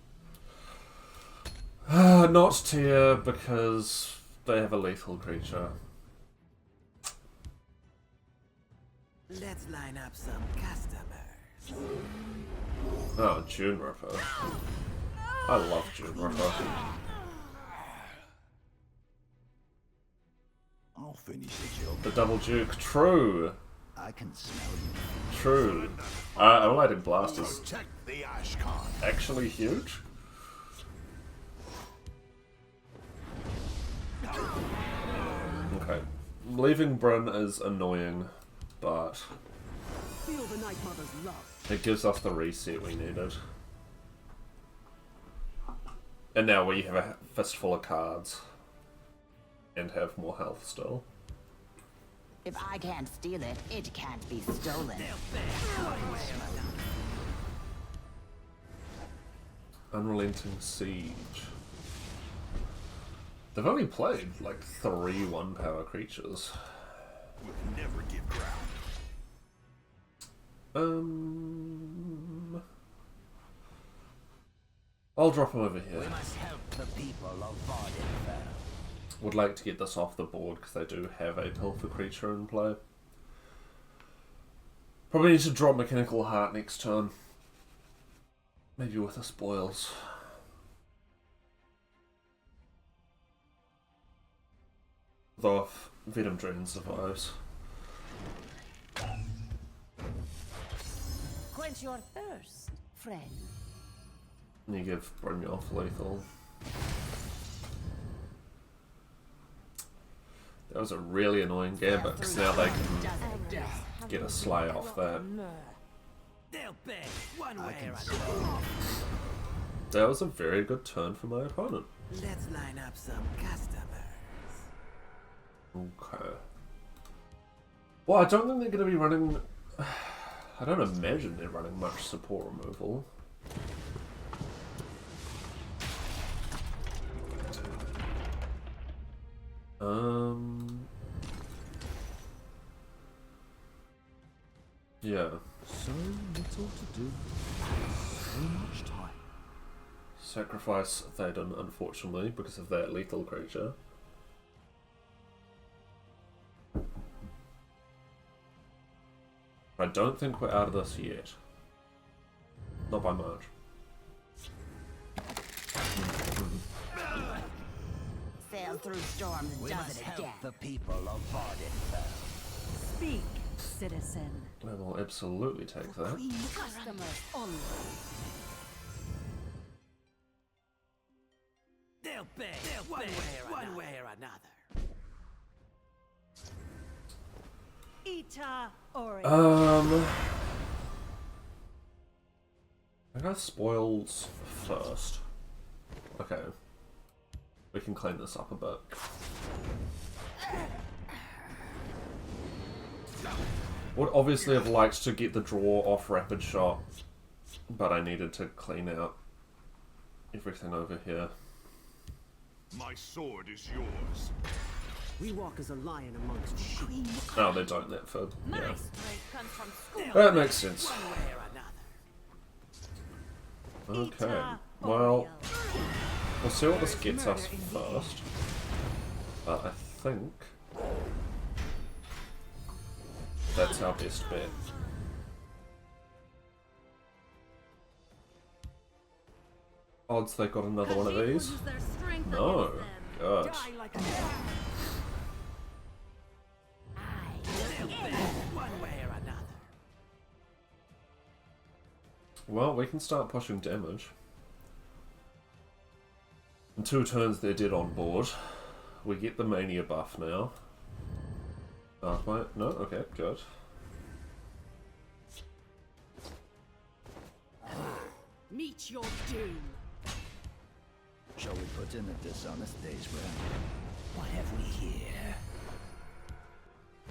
tier because they have a lethal creature. Let's line up some customers. Oh, June Ripper. I love June Ripper. I'll finish the job. The Double Duke, true. I can smell you. True. Allied Blast is Protect the Ashkan. actually huge. Okay. Leaving Bryn is annoying, but Feel the Night Mother's love. it gives us the reset we needed. And now we have a fistful of cards. And have more health still. If I can't steal it, it can't be stolen. Unrelenting Siege. They've only played like 3 1-power creatures. Will never give ground. I'll drop him over here. We must help the people of Vvardenfell. Would like to get this off the board because they do have a pilfer creature in play. Probably need to drop Mechanical Heart next turn. Maybe with the spoils. Though if Venom Drain survives. Quench your thirst, friend. And you give Brynjolf lethal. That was a really annoying gambit because now they can get a slay off that. They'll beg one way or another. That was a very good turn for my opponent. Let's line up some customers. Okay. Well, I don't think they're going to be running... I don't imagine they're running much support removal. Yeah. So little to do. So much time. Sacrifice Thaden, unfortunately, because of that lethal creature. I don't think we're out of this yet. Not by much. Sail through storms and We does must it help again. the people of Vvardenfell. Speak, citizen. I will absolutely take that. Customers only. They'll pay one way or another. Ita Ori. I got spoils first. Okay. We can clean this up a bit. Would obviously have liked to get the draw off Rapid Shot, but I needed to clean out everything over here. My sword is yours. We walk as a lion amongst sheep. Oh, they don't that for... My Yeah. strength comes from school. That makes sense. One way or another. Okay. Well, we'll see what this gets us first. But I think... that's our best bet. Odds they got another one of these? No. Good. One way or another. Well, we can start pushing damage. In 2 turns they're dead on board. We get the Mania buff now. Oh, wait, no? Okay, good. Meet your doom. Shall we put in a dishonest day's rent? What have we here?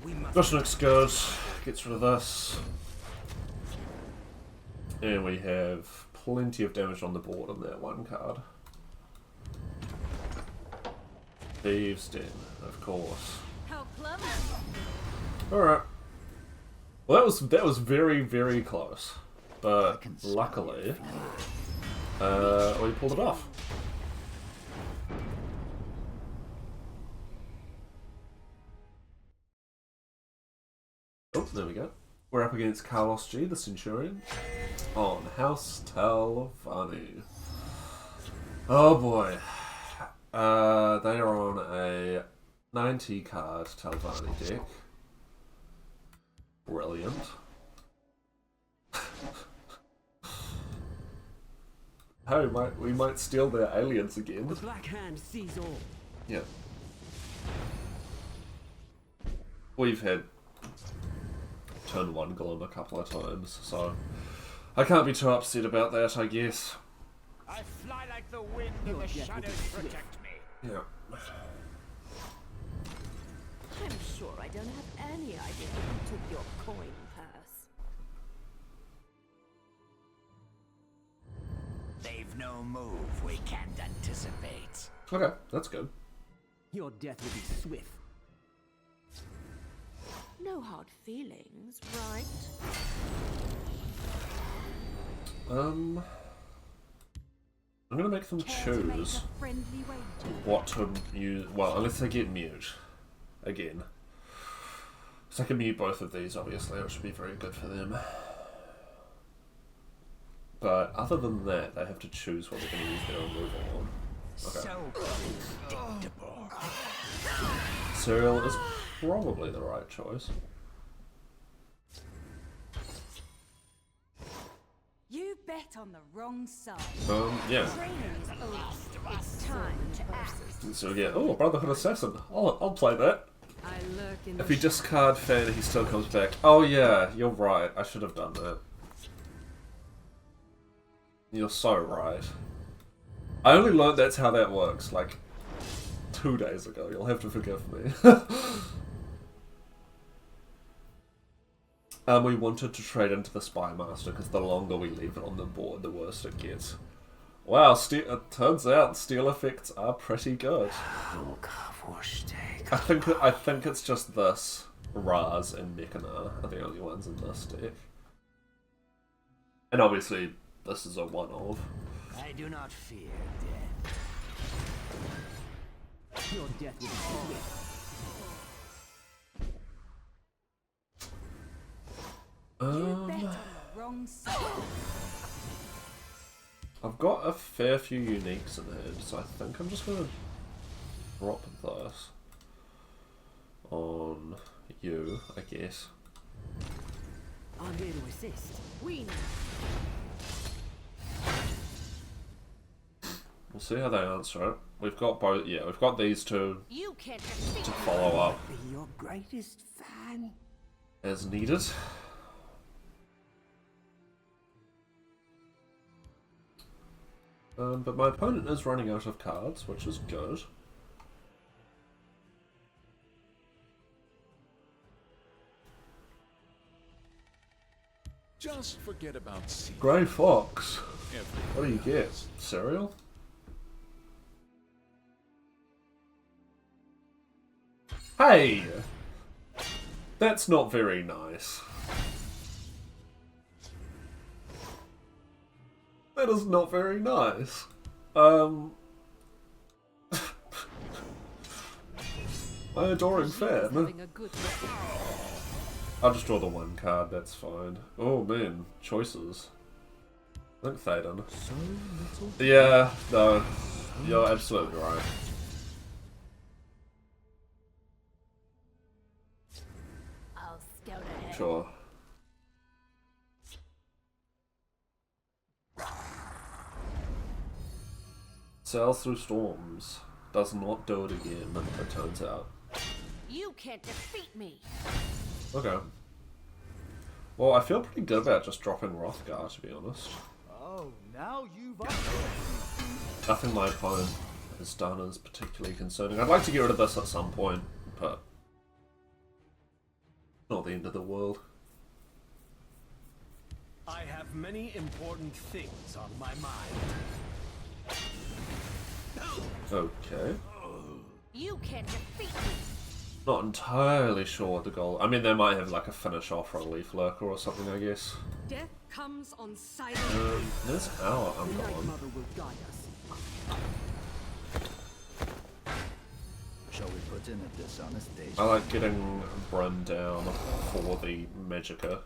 We must. This looks good. Gets rid of this. And we have plenty of damage on the board on that one card. Thieves' Den, of course. How clever. Alright. Well, that was very, very close. But luckily, we pulled it off. Oh, there we go. We're up against Carlos G, the Centurion, on House Telvanni. Oh boy. They are on a 90 card Telvanni deck. Brilliant. Hey, we might steal their aliens again. The Black Hand sees all. Yeah. We've had turn 1 Gloom a couple of times, so I can't be too upset about that, I guess. I fly like the wind and the shadows protect me. Yeah. I'm sure I don't have any idea who took your coin purse. They've no move we can't anticipate. Okay, that's good. Your death will be swift. No hard feelings, right? I'm gonna make them choose Friendly wager. what to use. Well, unless they get mute again. So I can mute both of these, obviously, which would be very good for them. But other than that, they have to choose what they're going to use their removal on. Okay. So predictable. Cereal is probably the right choice. You bet on the wrong side. Yeah. Training is over. It's time to act. So yeah, oh, Brotherhood Assassin. I'll play that. I lurk in If the you discard Fan, he still comes back. Oh yeah, you're right. I should have done that. You're so right. I only learned that's how that works, like, 2 days ago. You'll have to forgive me. We wanted to trade into the Spy Master, because the longer we leave it on the board, the worse it gets. Wow, it turns out steel effects are pretty good. I think it's just this. Raz and Mechana are the only ones in this deck. And obviously, this is a one-of. I do not fear death. Your death will be swift. I've got a fair few uniques in hand, so I think I'm just gonna drop this on you, I guess. I'm here to assist. Win. We'll see how they answer it. We've got both. Yeah, we've got these two You can't defeat to follow up Be your greatest fan. as needed. But my opponent is running out of cards, which is good. Just forget about sea. Grey Fox. What do you get? Cereal? Hey! That's not very nice. That is not very nice. My adoring fan. I'll just draw the one card, that's fine. Oh man, choices. I think Thaden. Yeah, no, you're absolutely right. I'll scout ahead. Sure. Sails through storms. Does not do it again, it turns out. You can't defeat me. Okay. Well, I feel pretty good about just dropping Rothgar, to be honest. Oh, now you've Nothing my opponent has done is particularly concerning. I'd like to get rid of this at some point, but not the end of the world. I have many important things on my mind. Okay. You can't defeat me. Not entirely sure what the goal... I mean, they might have like a finish off or a leaf lurker or something, I guess. Death comes on sight. There's our The Night Uncommon. Mother will guide us. Shall we put in a dishonest day? I like getting Bryn down for the Magicka.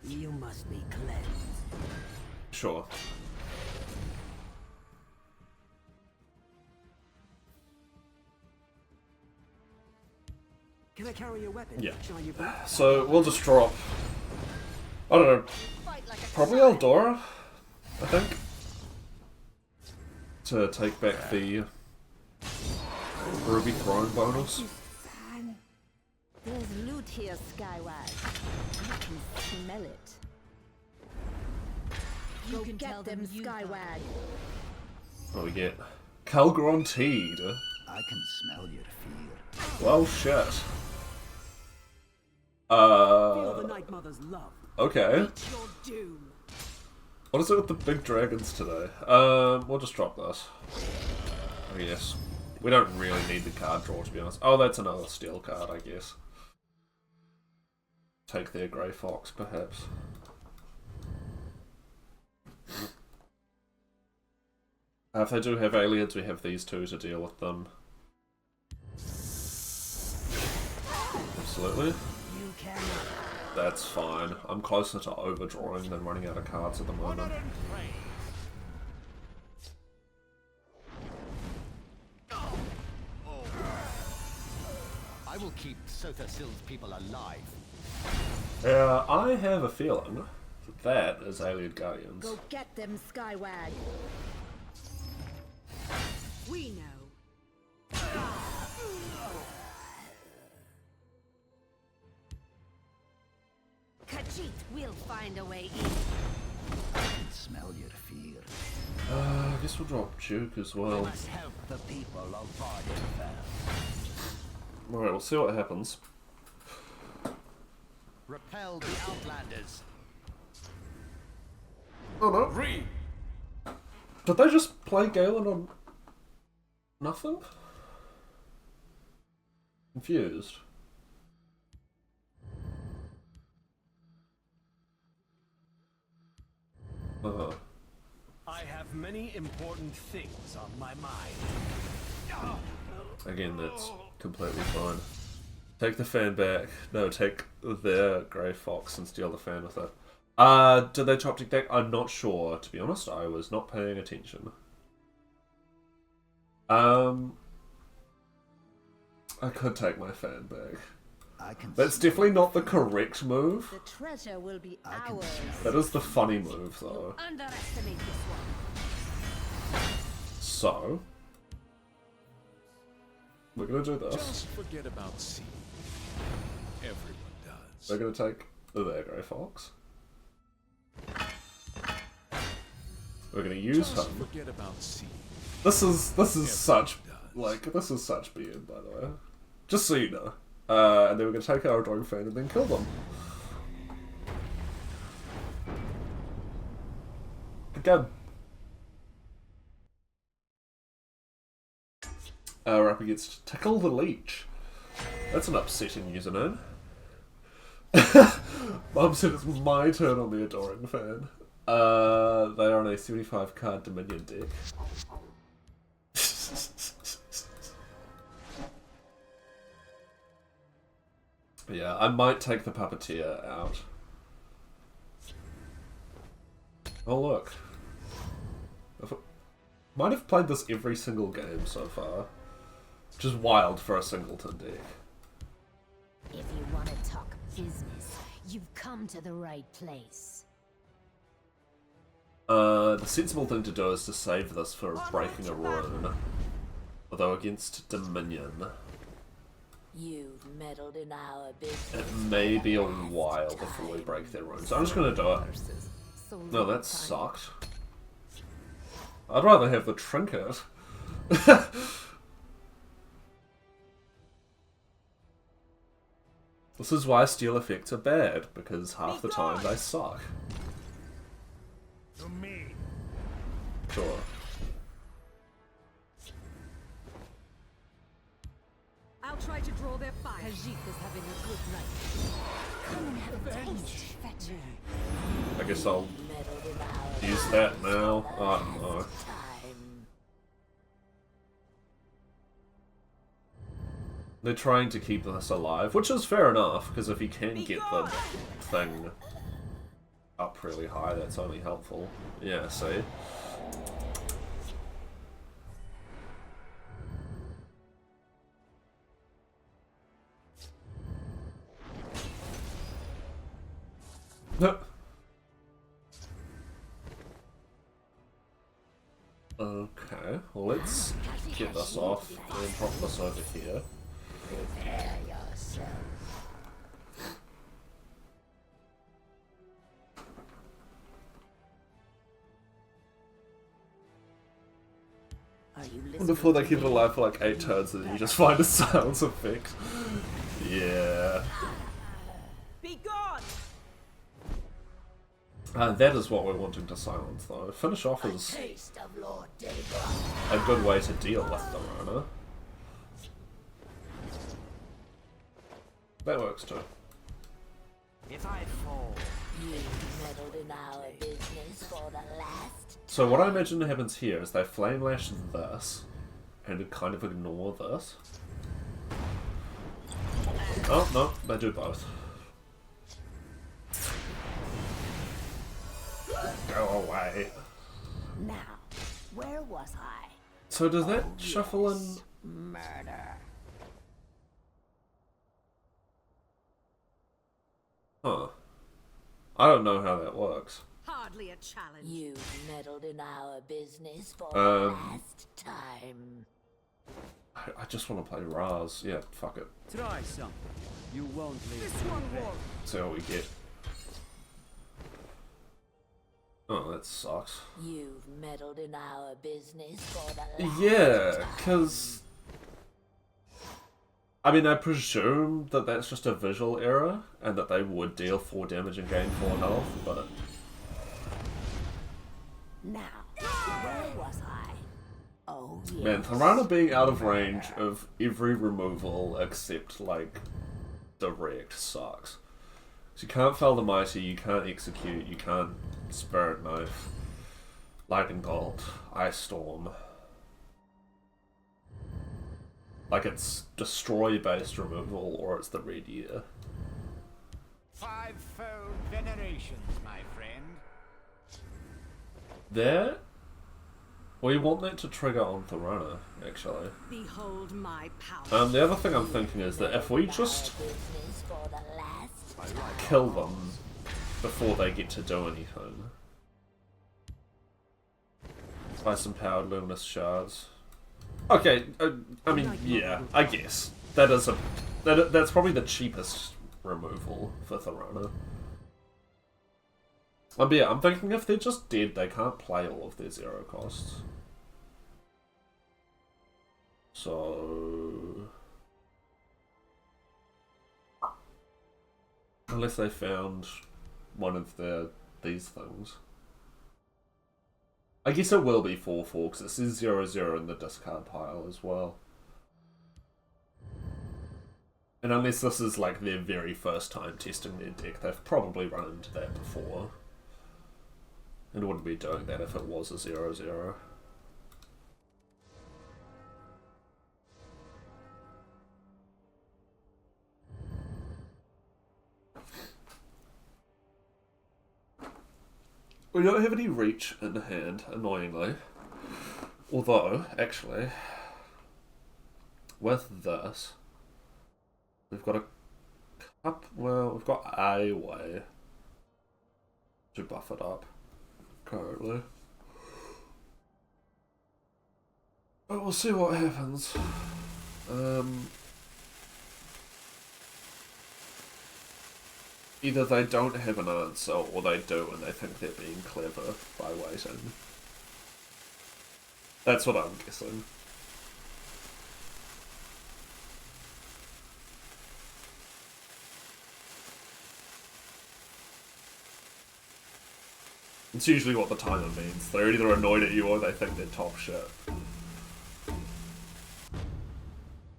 You must be cleansed. Sure. Can I carry your weapon? Yeah. Shall you boot? So, we'll just drop... I don't know. Fight like a Probably Eldora, I think. To take back the Ruby Throne bonus. Fan. There's loot here, Skywag. I can smell it. You Go can get tell them, them you Skywag. What do we get? Calgron Teed. I can smell your fear. Well, shit. Feel the Night Mother's love. Okay. Meet your doom. What is it with the big dragons today? We'll just drop this. I guess. We don't really need the card draw, to be honest. Oh, that's another steel card, I guess. Take their Grey Fox, perhaps. If they do have aliens, we have these two to deal with them. Absolutely. You cannot. That's fine. I'm closer to overdrawing than running out of cards at the moment. I will keep Sothasil's people alive. Yeah, I have a feeling that is Alien Guardians. Go get them, Skywag. We know. Khajiit will find a way in. I can smell your fear. I guess we'll drop Duke as We well. must help the people of Vvardenfell. Alright, we'll see what happens. Repel the Outlanders. Oh no. Read. Did they just play Galen on nothing? Confused. I have many important things on my mind. Again, that's completely fine. Take the fan back. No, take their Grey Fox and steal the fan with it. Did they top deck? I'm not sure, to be honest. I was not paying attention. I could take my fan back. That's definitely not the correct move. The treasure will be ours. That is the funny move, though. Underestimate this one. So, we're gonna do this. Just forget about sea. Everyone does. We're gonna take their Grey Fox. We're gonna use Just him. forget about sea. This is such this is such BN, by the way. Just so you know. And then we're gonna take our Dog Fan and then kill them. Again. We're up against Tickle the Leech. That's an upsetting username. Mom said it's my turn on the Adoring Fan. They are on a 75 card Dominion deck. Yeah, I might take the Puppeteer out. Oh look. Might have played this every single game so far. Which is wild for a Singleton deck. If you want to talk business, you've come to the right place. The sensible thing to do is to save this for breaking a rune. Although against Dominion, You've meddled in our business. it may be a while before we break their rune. So I'm just gonna do it. No, that sucked. I'd rather have the trinket. This is why steal effects are bad, because half the time they suck. To me. Sure. I'll try to draw their fire. Khajiit is having a good night. Come and have a taste, fetcher. I guess I'll Meddled in our use that now. Oh no. time. They're trying to keep this alive, which is fair enough, because if you can get the thing up really high, that's only helpful. Yeah, see? Okay, well let's get this off and drop this over here. Prepare yourself. Are you listening? Before they keep it alive for like 8 turns and then you just find a silence effect. Yeah. Be gone! That is what we're wanting to silence though. Finish off is Taste of Lord Dagoth. a good way to deal with the Rona. That works too. If I fall, You meddled in our business for the last. So what I imagine happens here is they flame lash this and kind of ignore this. Oh no, they do both. Go away. Now, where was I? So does that shuffle in? Murder. Huh. I don't know how that works. Hardly a challenge. You meddled in our business for Um, the last time. I just want to play Raz. Yeah, fuck it. Try something. You won't leave. This one won't. See what we get. Oh, that sucks. You've meddled in our business for the last Yeah, time. because I mean, I presume that that's just a visual error, and that they would deal 4 damage and gain 4 health, but... Now, where was I? Oh, yes. Man, Thirteenth being out of range of every removal except, like, direct sucks. So you can't Fell the Mighty, you can't Execute, you can't Spirit Knife, Lightning Bolt, Ice Storm. Like, it's destroy-based removal, or it's the red year. 5-fold venerations, my friend. There? We want that to trigger on Thirteenth, actually. Behold my power. The other thing I'm thinking is that if we just kill them before they get to do anything. Buy some powered luminous shards. Okay, I mean, yeah, I guess. That's probably the cheapest removal for Thirteenth. But yeah, I'm thinking if they're just dead, they can't play all of their 0 costs. So... unless they found one of these things. I guess it will be 4/4 because it says 0/0 in the discard pile as well. And unless this is like their very first time testing their deck, they've probably run into that before. And wouldn't be doing that if it was a 0/0. We don't have any reach in hand, annoyingly. Although, actually, with this, we've got we've got a way to buff it up, currently. But we'll see what happens. Either they don't have an answer, or they do and they think they're being clever by waiting. That's what I'm guessing. It's usually what the timer means. They're either annoyed at you or they think they're top shit.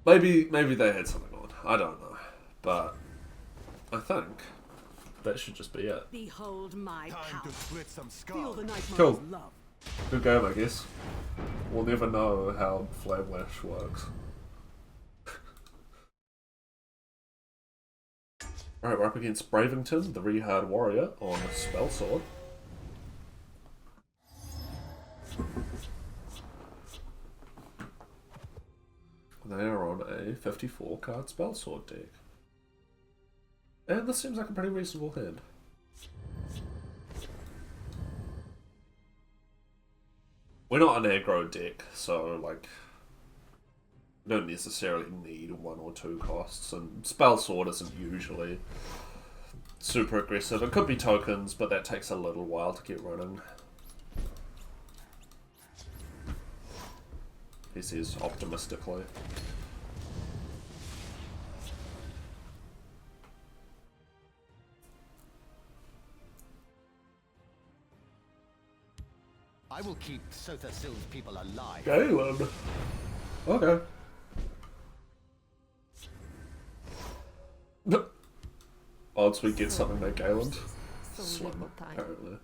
Maybe they had something on. I don't know. But I think that should just be it. Behold my Time power. to split some Feel the skulls. nightmare's Cool. love. Good game, I guess. We'll never know how Flame Lash works. Alright, we're up against Bravington, the Rehard Warrior, on Spellsword. They are on a 54 card Spellsword deck. And this seems like a pretty reasonable hand. We're not an aggro deck, so like we don't necessarily need 1 or 2 costs, and Spellsword isn't usually super aggressive. It could be tokens, but that takes a little while to get running. He says optimistically. I will keep Sotha Sil's people alive. Galen. Okay. Odds we get something like Galen. Slim, apparently.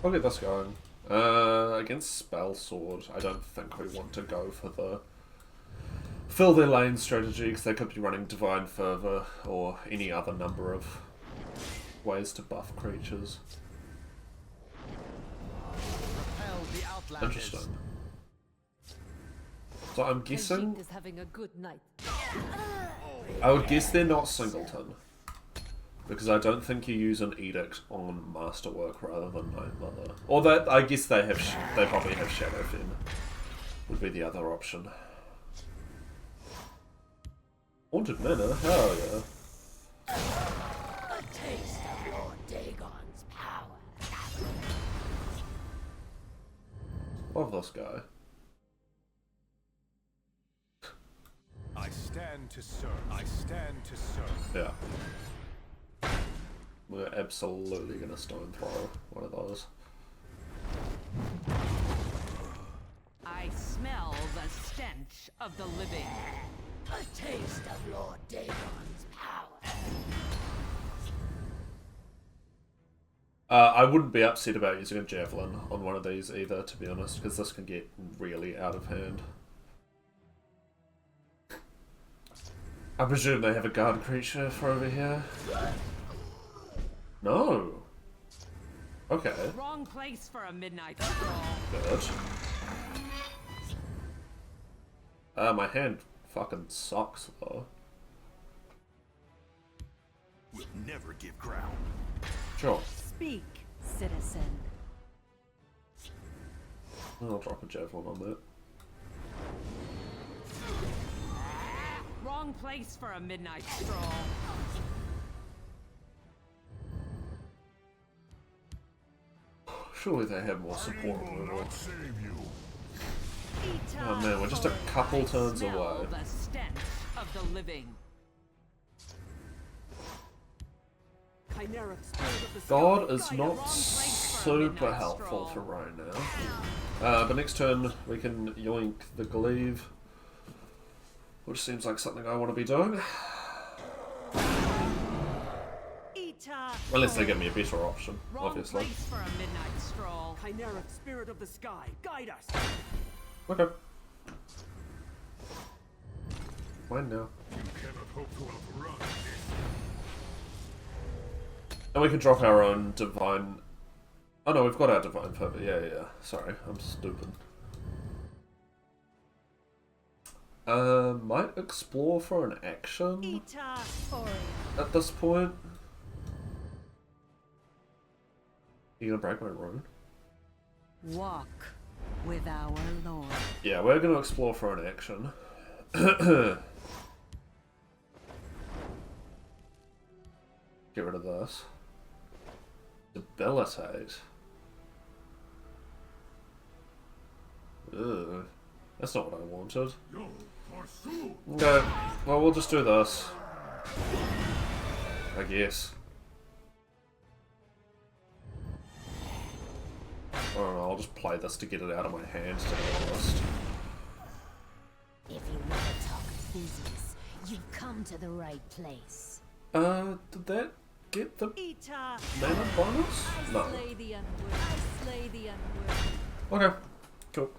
I'll get this going. Against Spellsword, I don't think we want to go for the fill their lane strategy, because they could be running Divine Fervor or any other number of ways to buff creatures. Repel the outlanders. Interesting. So I'm guessing... is having a good night. I would guess they're not Singleton. Because I don't think you use an Edict on Masterwork rather than Night Mother. Or that, I guess they have, they probably have Shadowfen. Would be the other option. Haunted Manor? Hell yeah. A taste of Lord Dagon's power. Love this guy. I stand to serve. I stand to serve. Yeah. We're absolutely gonna stone throw one of those. I smell the stench of the living. A taste of Lord Dagon's power. I wouldn't be upset about using a javelin on one of these either, to be honest, because this can get really out of hand. I presume they have a guard creature for over here. No. Okay. Wrong place for a midnight stroll. Good. My hand fucking sucks though. We'll never give ground. Sure. Speak, citizen. I'll drop a javelin on that. Wrong place for a midnight stroll. Surely they have more support removal. Save you. Oh man, we're just a couple turns away. The stench of the living. God is not super helpful for right now. But next turn we can yoink the glaive, which seems like something I want to be doing. Unless they give me a better option, obviously. For a midnight stroll. Chimera, spirit of the sky, guide us. Okay. Fine now. You cannot hope to outrun this. And we can drop our own divine... Oh no, we've got our divine pivot. Yeah. Sorry, I'm stupid. Might explore for an action at this point. You gonna break my rune? Walk with our Lord. Yeah, we're gonna explore for an action. Get rid of this. Debilitate. Ugh. That's not what I wanted. Okay, well we'll just do this. I guess. I don't know, I'll just play this to get it out of my hands, to be honest. If you want to talk business, you've come to the right place. Did that get the mana bonus? No. I slay the unworthy. Okay, cool.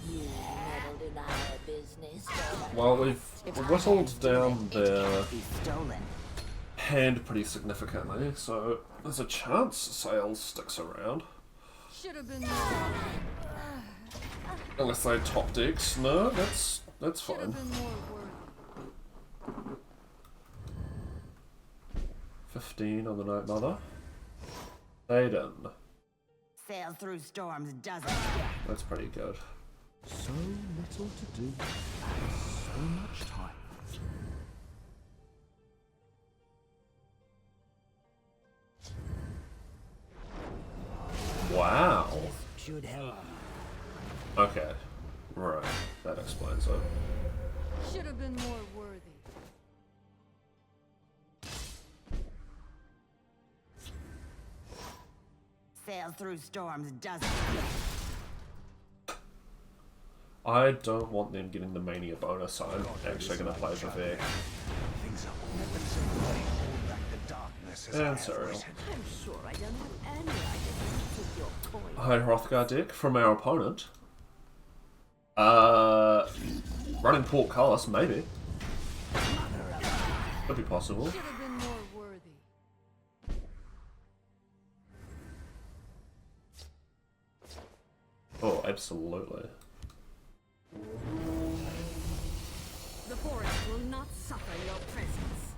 You meddled in our business. Well, we've whittled down their Be stolen. hand pretty significantly, so there's a chance Sales sticks around. Should have been Unless they top decks. No, that's fine. more work. 15 on the Night Mother. Aiden. Sail through storms doesn't. That's pretty good. So little to do, so much time. Wow. Should help. Okay. Right. That explains it. Should have been more worthy. Sail through storms doesn't. I don't want them getting the Mania bonus, so I'm actually going to play Vivek. And Serial. I'm sure I don't have any idea to take your point. High Hrothgar deck from our opponent. Running Port Cullis, maybe. Could be possible. Should have been more worthy. Oh, absolutely. The forest will not suffer your presence.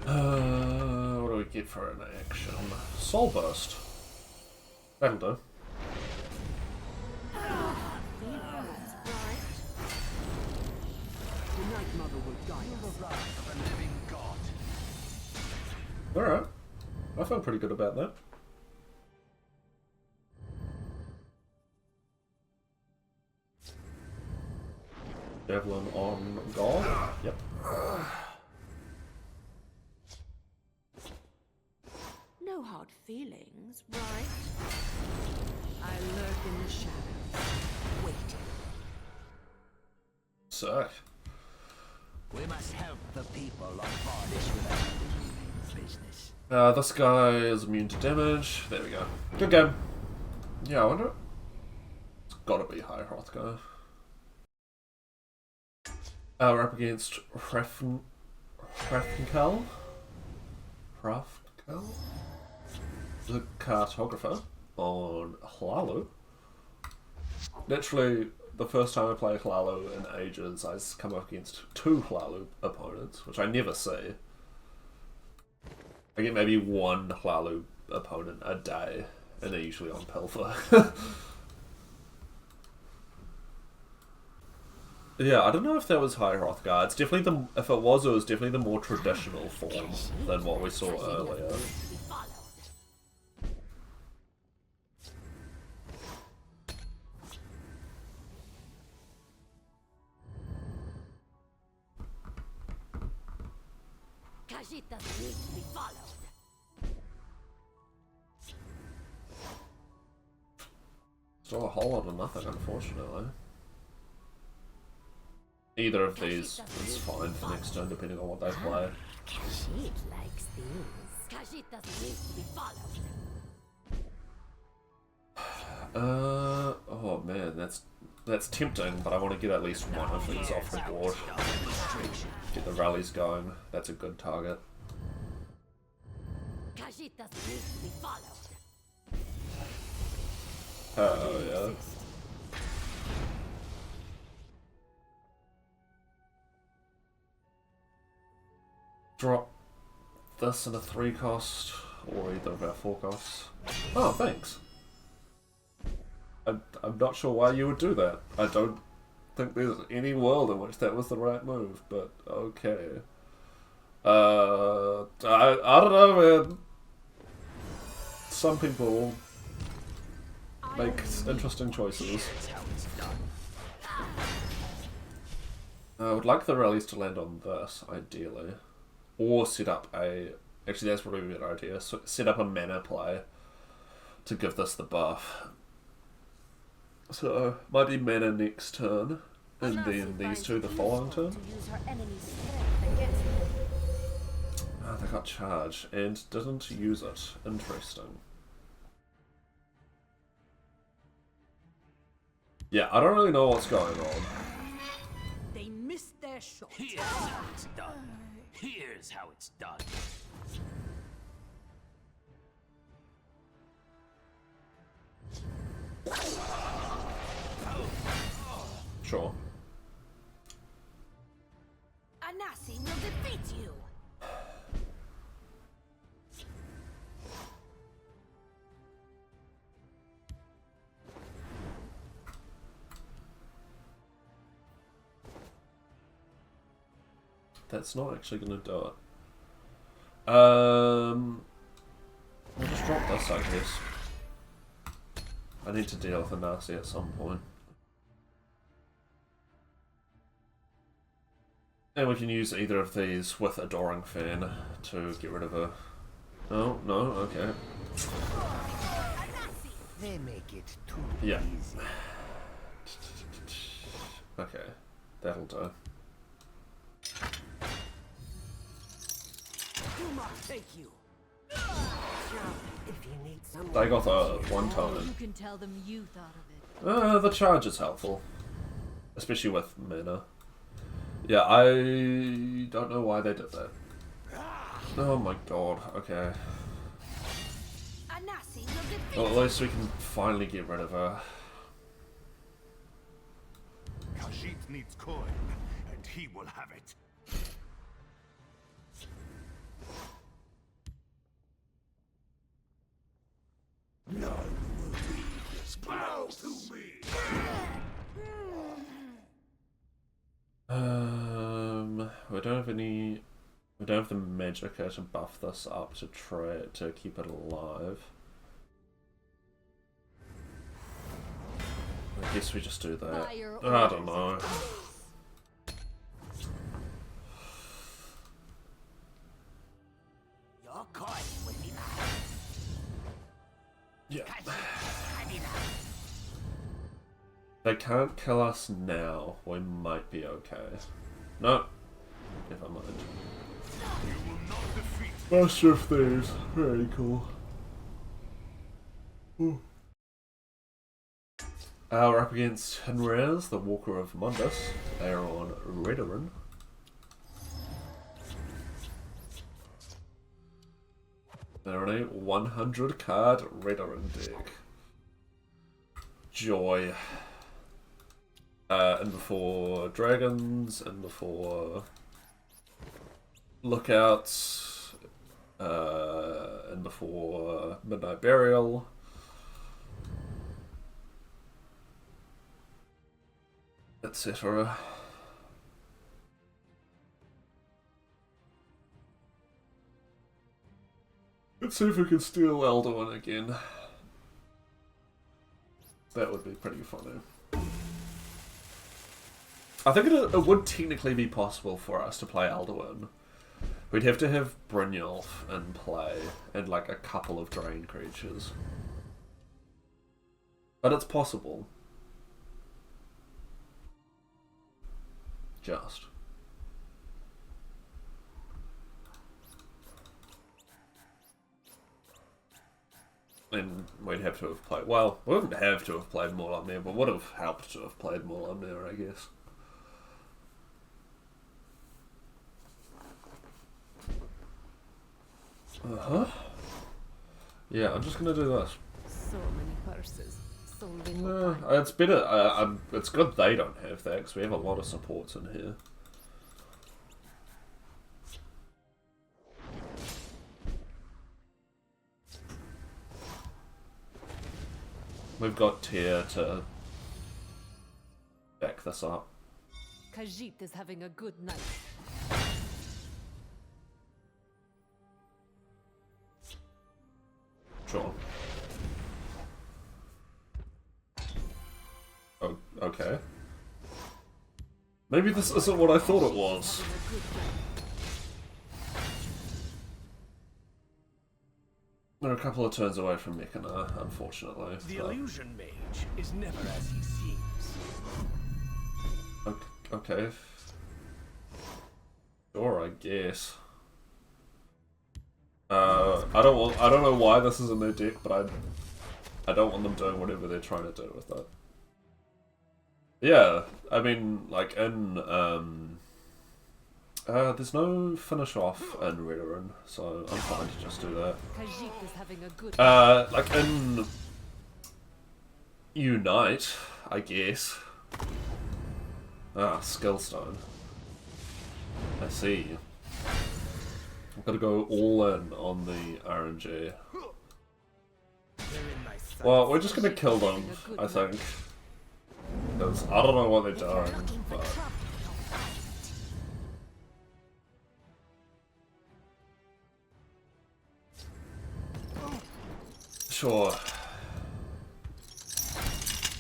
What do we get for an action? Soul Burst. That'll do. Alright. I feel pretty good about that. Javelin on God. Yep. No hard feelings, right? I lurk in the shadows. Wait. Sick. We must help the people of Vardish with our business. This guy is immune to damage. There we go. Good game. Yeah, I wonder. It's gotta be High Hrothgar. We're up against Hrafnkel? The cartographer on Hlaalu. Literally, the first time I play Hlaalu in ages, I come up against 2 Hlaalu opponents, which I never see. I get maybe 1 Hlaalu opponent a day, and they're usually on Pilfer. Yeah, I don't know if that was High Hrothgar. It's definitely the, if it was definitely the more traditional form than what we saw earlier. Khajiit doesn't need to be followed. Still a whole lot of nothing, unfortunately. Either of these is fine for next turn, depending on what they play. Khajiit likes these. Khajiit doesn't need to be followed. Oh man, that's tempting, but I want to get at least one of these off the board. Get the rallies going. That's a good target. Khajiit doesn't need to be followed. Oh yeah. Drop this in a 3 cost, or either of our 4 costs. Oh, thanks. I'm not sure why you would do that. I don't think there's any world in which that was the right move, but okay. I don't know, man. Some people make interesting choices. I would like the rallies to land on this, ideally. Or set up a... Actually, that's probably a better idea. So set up a mana play to give this the buff. So, might be mana next turn, and then these 2 the following turn. Ah, they got charge, and didn't use it. Interesting. Yeah, I don't really know what's going on. They missed their shot. Here's how it's done. Here's how it's done. Sure. Anasi will defeat you. That's not actually going to do it. I'll just drop this, I guess. I need to deal with a Nasi at some point. And we can use either of these with Adoring Fan to get rid of her. Oh, no, okay. They make it too Yeah. easy. Okay, that'll do. Thank you. If you need someone, Dagoth one time. You can tell them you thought of it. The charge is helpful. Especially with mana. Yeah, I don't know why they did that. Oh my god, okay. Anasi will defeat Well, at least we can finally get rid of her. Khajiit needs coin, and he will have it. None will leave this bow to me. We don't have any We don't have the magicka to buff this up to try to keep it alive. I guess we just do that. I don't know. Your coin will be mine. Yeah. They can't kill us now. We might be okay. No. Never mind. You will not defeat. Master of Thieves. Very cool. Ooh. We're up against Henriez, the Walker of Mundus. They are on Redoran. They're on a 100 card Redoran deck. Joy. And before dragons, and before lookouts, and before Midnight Burial. Etc. Let's see if we can steal Alduin again. That would be pretty funny. I think it would technically be possible for us to play Alduin. We'd have to have Brynjolf in play, and like a couple of drain creatures. But it's possible. Just. And we'd have to have played... Well, we wouldn't have to have played Morlamir, but would have helped to have played Morlamir, I guess. Uh-huh. Yeah, I'm just gonna do this. So many purses. So little time. It's better. It's good they don't have that, because we have a lot of supports in here. We've got Tyr to back this up. Khajiit is having a good night. Sure. Oh, okay. Maybe this isn't what I thought it was. We're a couple of turns away from Mechana, unfortunately. The illusion mage is never as he seems. Okay. Sure, I guess. I don't know why this is in their deck, but I don't want them doing whatever they're trying to do with it. Yeah, I mean, like in there's no finish off in Redoran, so I'm fine to just do that. Khajiit is having a good Like in Unite, I guess. Ah, Skillstone. I see. I've got to go all in on the RNG. Well, we're just gonna kill them, I think. Because I don't know what they're doing, but... Sure.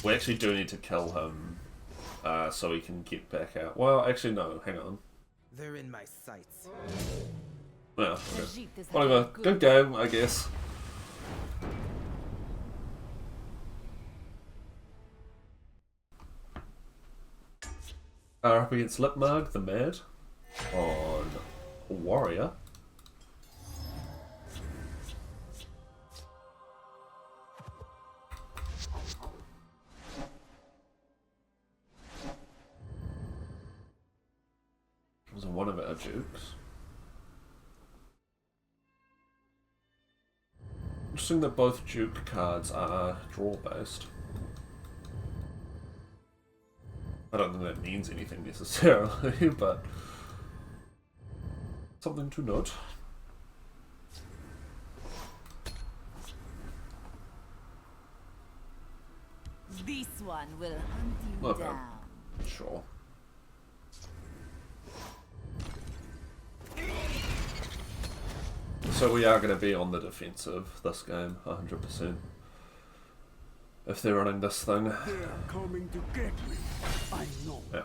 We actually do need to kill him, so he can get back out. Well, actually no, hang on. They're in my sights. Yeah, okay. Whatever. Good game, I guess. Up against Lipmarg, the Mad, on Warrior. It was one of our dukes. Interesting that both Duke cards are draw-based. I don't think that means anything necessarily, but something to note. This one will hunt you Okay. down. Sure. So we are going to be on the defensive this game, 100%. If they're running this thing. They're coming to get me. I know. Yeah.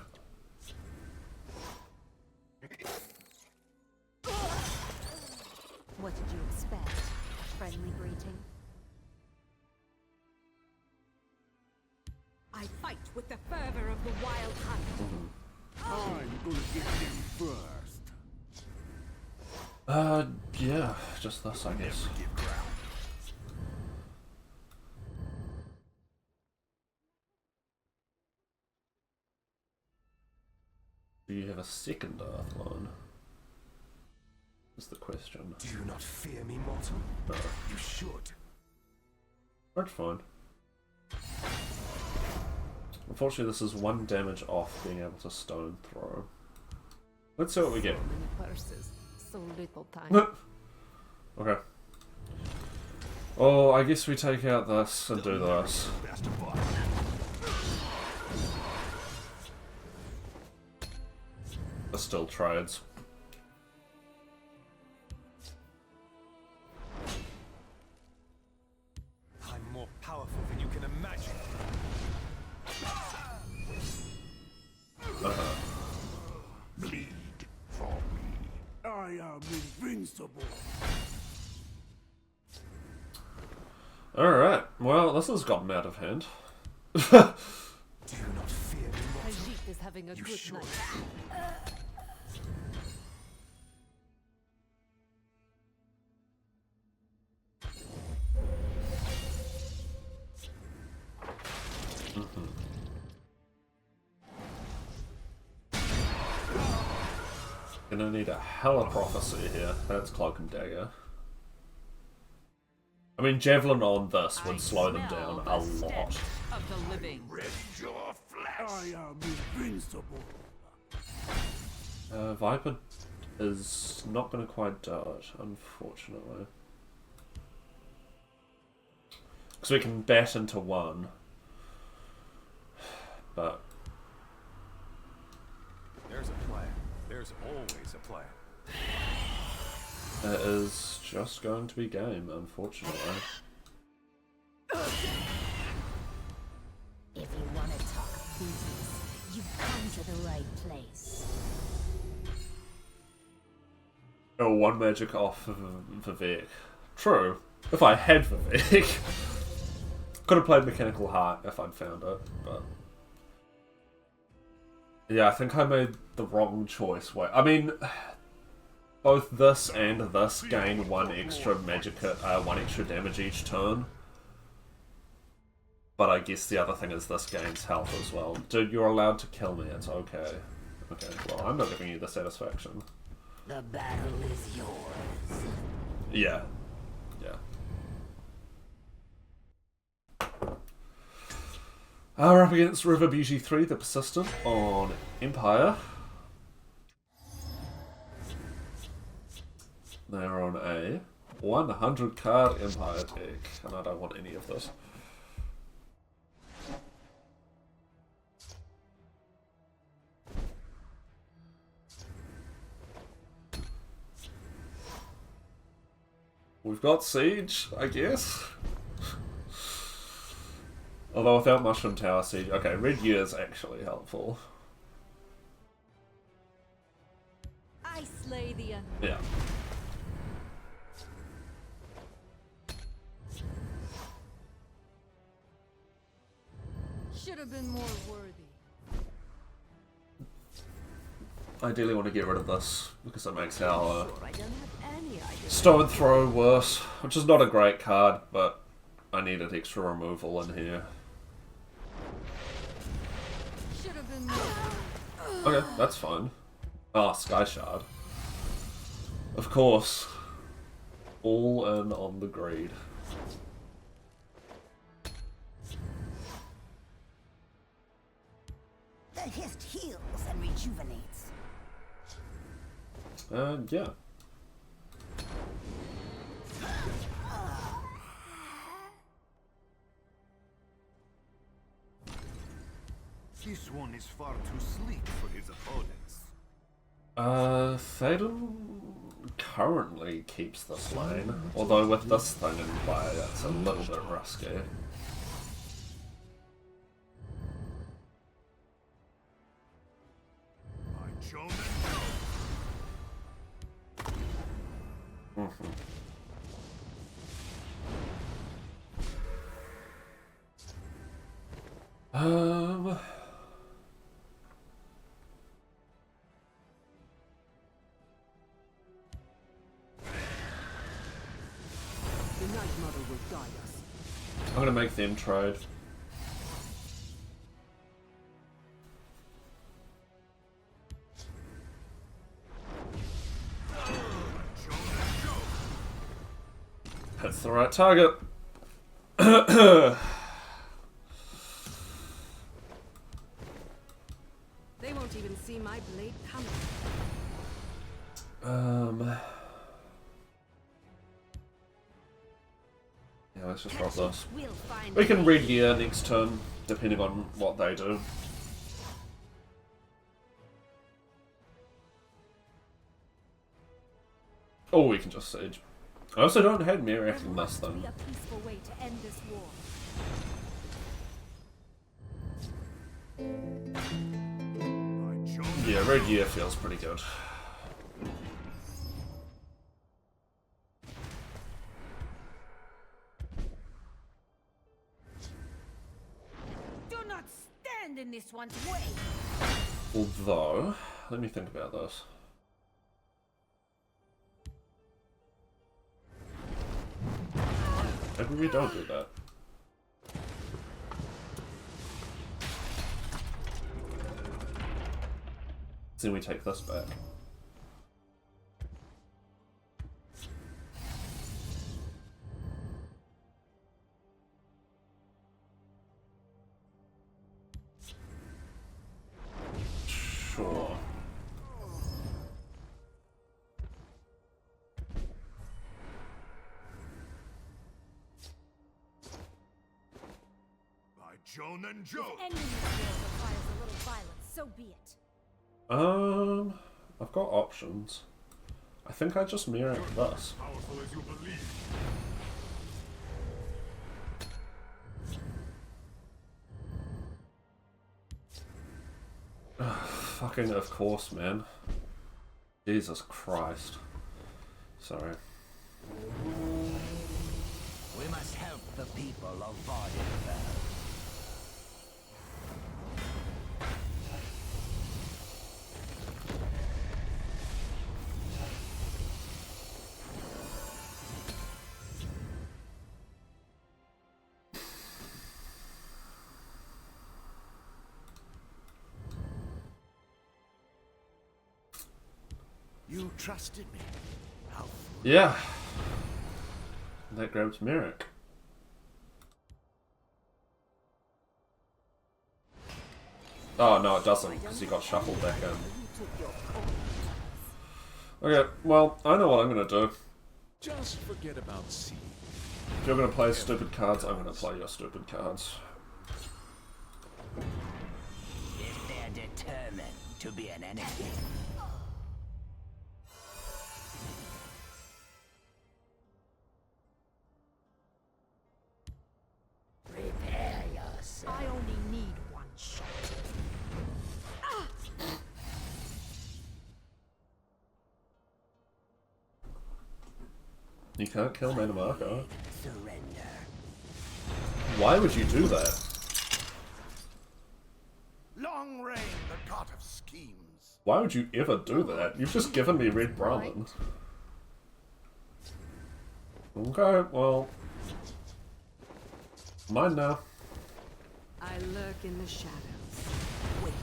What did you expect? A friendly greeting? I fight with the fervor of the wild hunt. I'm gonna get them first. Yeah, just this, I guess. Never give ground. Do you have a second Earthline? Is the question. Do you not fear me, mortal? No. You should. That's fine. Unfortunately, this is 1 damage off being able to stone throw. Let's see what we get. So many purses, so little time. Okay. Oh, I guess we take out this and do this. It still trades. I'm more powerful than you can imagine. Bleed for me. I am invincible. Alright, well, this has gotten out of hand. Do you not fear me, mortal? Ajit is having a You good should. night. Gonna need a hella prophecy here. That's Cloak and Dagger. I mean, Javelin on this would slow them down a lot. Of the living. Rend your flesh. I am invincible. Viper is not gonna quite do it, unfortunately. Because we can bat into 1. But There's a plan. There's always a plan. it is just going to be game, unfortunately. If you want to talk business, you've come to the right place. Oh, 1 magic off of Vivek. True. If I had Vivek. Could have played Mechanical Heart if I'd found it, but... Yeah, I think I made the wrong choice. I mean, both this and this gain 1 extra magic, 1 extra damage each turn. But I guess the other thing is this gains health as well. Dude, you're allowed to kill me, it's okay. Okay, well, I'm not giving you the satisfaction. The battle is yours. Yeah. Yeah. We're up against River Beauty 3, the Persistent, on Empire. They're on a 100 card Empire deck, and I don't want any of this. We've got Siege, I guess. Although without Mushroom Tower Siege... Okay, Red Year is actually helpful. I slay the enemy. Yeah. Should have been more worthy. Ideally want to get rid of this, because it makes our Sure, I don't have any idea. Stone Throw worse, which is not a great card, but I needed extra removal in here. Should have been more. Okay, that's fine. Ah, Sky Shard. Of course. All in on the greed. The hist heals and rejuvenates. Yeah. This one is far too sleek for his opponents. Thaden currently keeps this lane, although with this thing in play, it's a little bit risky. I'm gonna make them trade. Hits the right target. They won't even see my blade coming. Yeah, let's just drop this. We can read gear next turn, depending on what they do. Or we can just siege. I also don't have Merrick in this thing. A peaceful way to end this war. Yeah, red gear feels pretty good. Do not stand in this one's way. Although, let me think about this. Maybe we don't do that. Then we take this back. Sure. By Joan and Joe. If any requires a little violence, so be it. I've got options. I think I just mirror this. Powerful as you believe. Fucking of course, man. Jesus Christ. Sorry. We must help the people of Vvardenfell. You trusted me. How Yeah. That grabs Merrick. Oh no, it doesn't, because he got shuffled back in. Okay, well, I know what I'm gonna do. Just forget about C. If you're gonna play stupid cards, I'm gonna play your stupid cards. If they're determined to be an enemy. Prepare yourself. I only need one shot. You can't kill Manamaka. Surrender. Why would you do that? long reign the god of schemes. Why would you ever do that? You've just given me Red Brahmin. Okay, well. Mine now. I lurk in the shadows. Wait.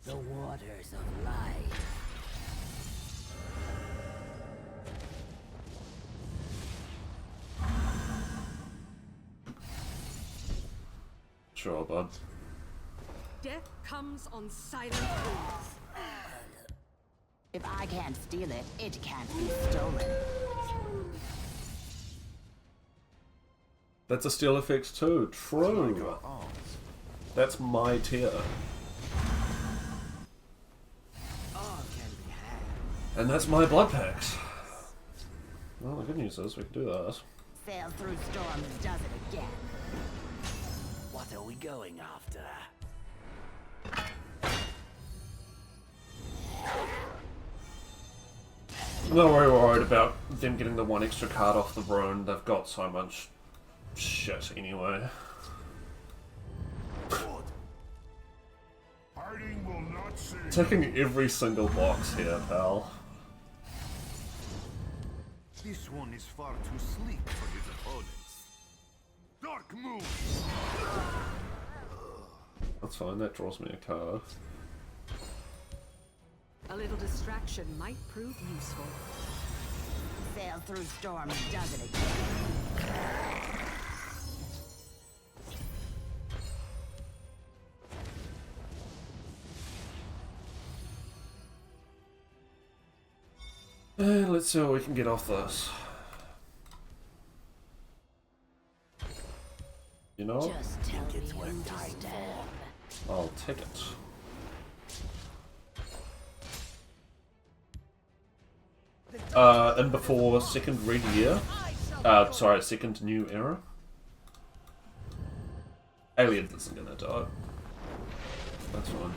The waters of life. Sure, bud. Death comes on silent wings. If I can't steal it, it can't be stolen. That's a steel effect too. True. That's my tier. And that's my blood packs. Well, the good news is we can do that. Sail through storms does it again. What are we going after? I'm not very worried about them getting the one extra card off the Rune. They've got so much shit anyway. Hiding will not save. Ticking every single box here, pal. This one is far too sleek for his opponents. Dark moves. That's fine, that draws me a card. A little distraction might prove useful. Sail through storms does it again. And let's see what we can get off this. You know what? Just tell me it's worth dying for. I'll take it. And before second red year, sorry, second new era. Aliens isn't gonna die. That's fine.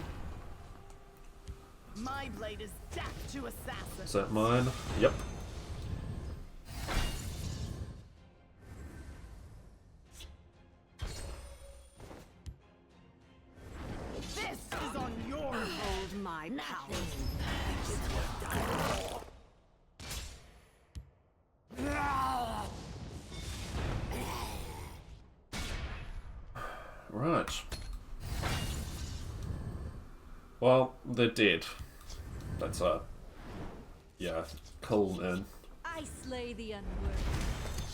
My blade is death to assassins. Is that mine? Yep. This is on your hold, my power. Right. Well, they're dead. That's yeah, cool, man. I slay the unworthy.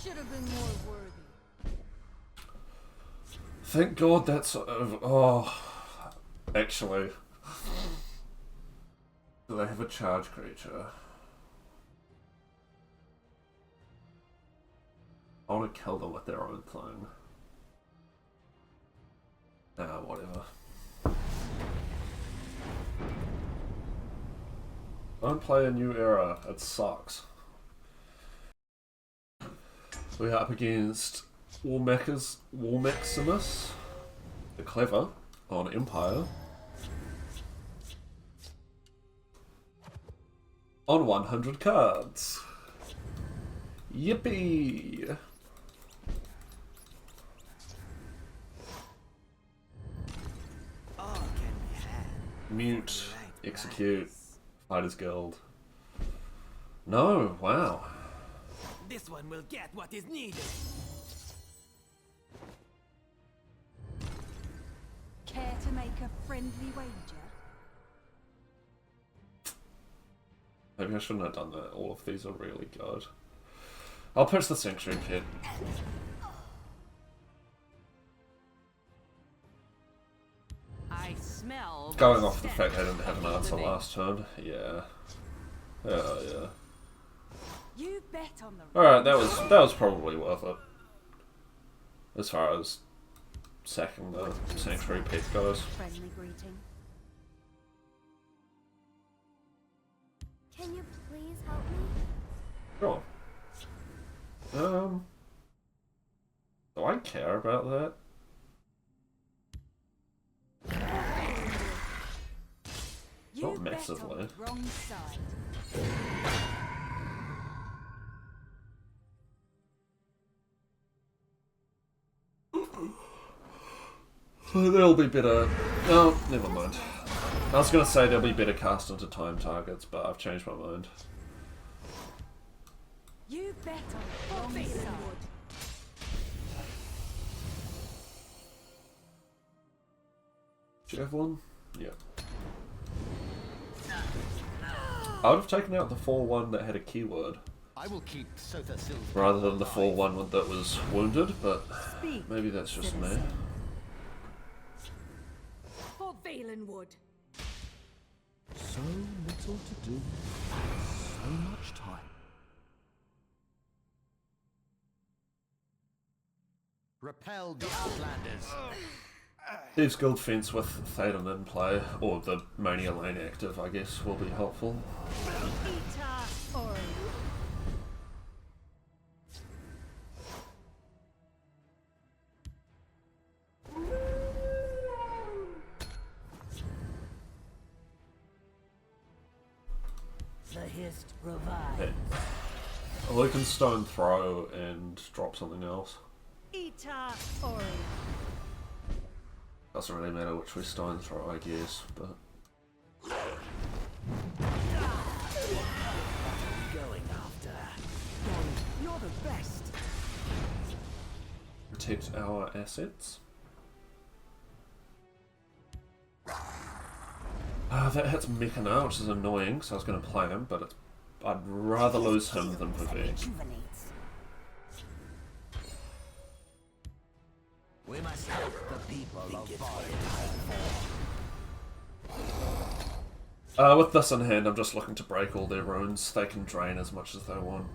Should have been more worthy. Thank God that's oh, actually, do they have a charge creature? I want to kill them with their own thing. Nah, whatever. Don't play a new era, it sucks. We're up against Warmaximus, the Clever, on Empire. On 100 cards. Yippee! Mute, execute, Fighters Guild. No, wow. This one will get what is needed. Care to make a friendly wager? Maybe I shouldn't have done that. All of these are really good. I'll push the Sanctuary Pit. I smell. Going off the fact I didn't have an answer last turn. Yeah. Yeah. You bet on the Alright, that was probably worth it. As far as sacking the Sanctuary Pit goes. friendly greeting. Can you please help me? Sure. Do I care about that? You Not bet massively. on the wrong side. There'll be better... Oh, never mind. I was going to say there'll be better cast into time targets, but I've changed my mind. You bet on the wrong side. Do you have one? Yeah. I would have taken out the 4-1 that had a keyword. I will keep Sotha Silver Rather than the 4-1 that was wounded, but Speak, maybe that's just me. citizen. For Valenwood. So little to do, so much time. Repel the Outlanders. Thieves Guild fence with Theoden in play, or the Mania lane active, I guess, will be helpful. The hist revives. Hey. Well, we can stone throw and drop something else. Doesn't really matter which we stone throw, I guess, but... Going after. You're the best. Protect our assets. That hits Mechana, which is annoying, because I was going to play him, but I'd rather lose him than Vivek. We must help the people of Vvardenfell. With this in hand, I'm just looking to break all their runes. They can drain as much as they want.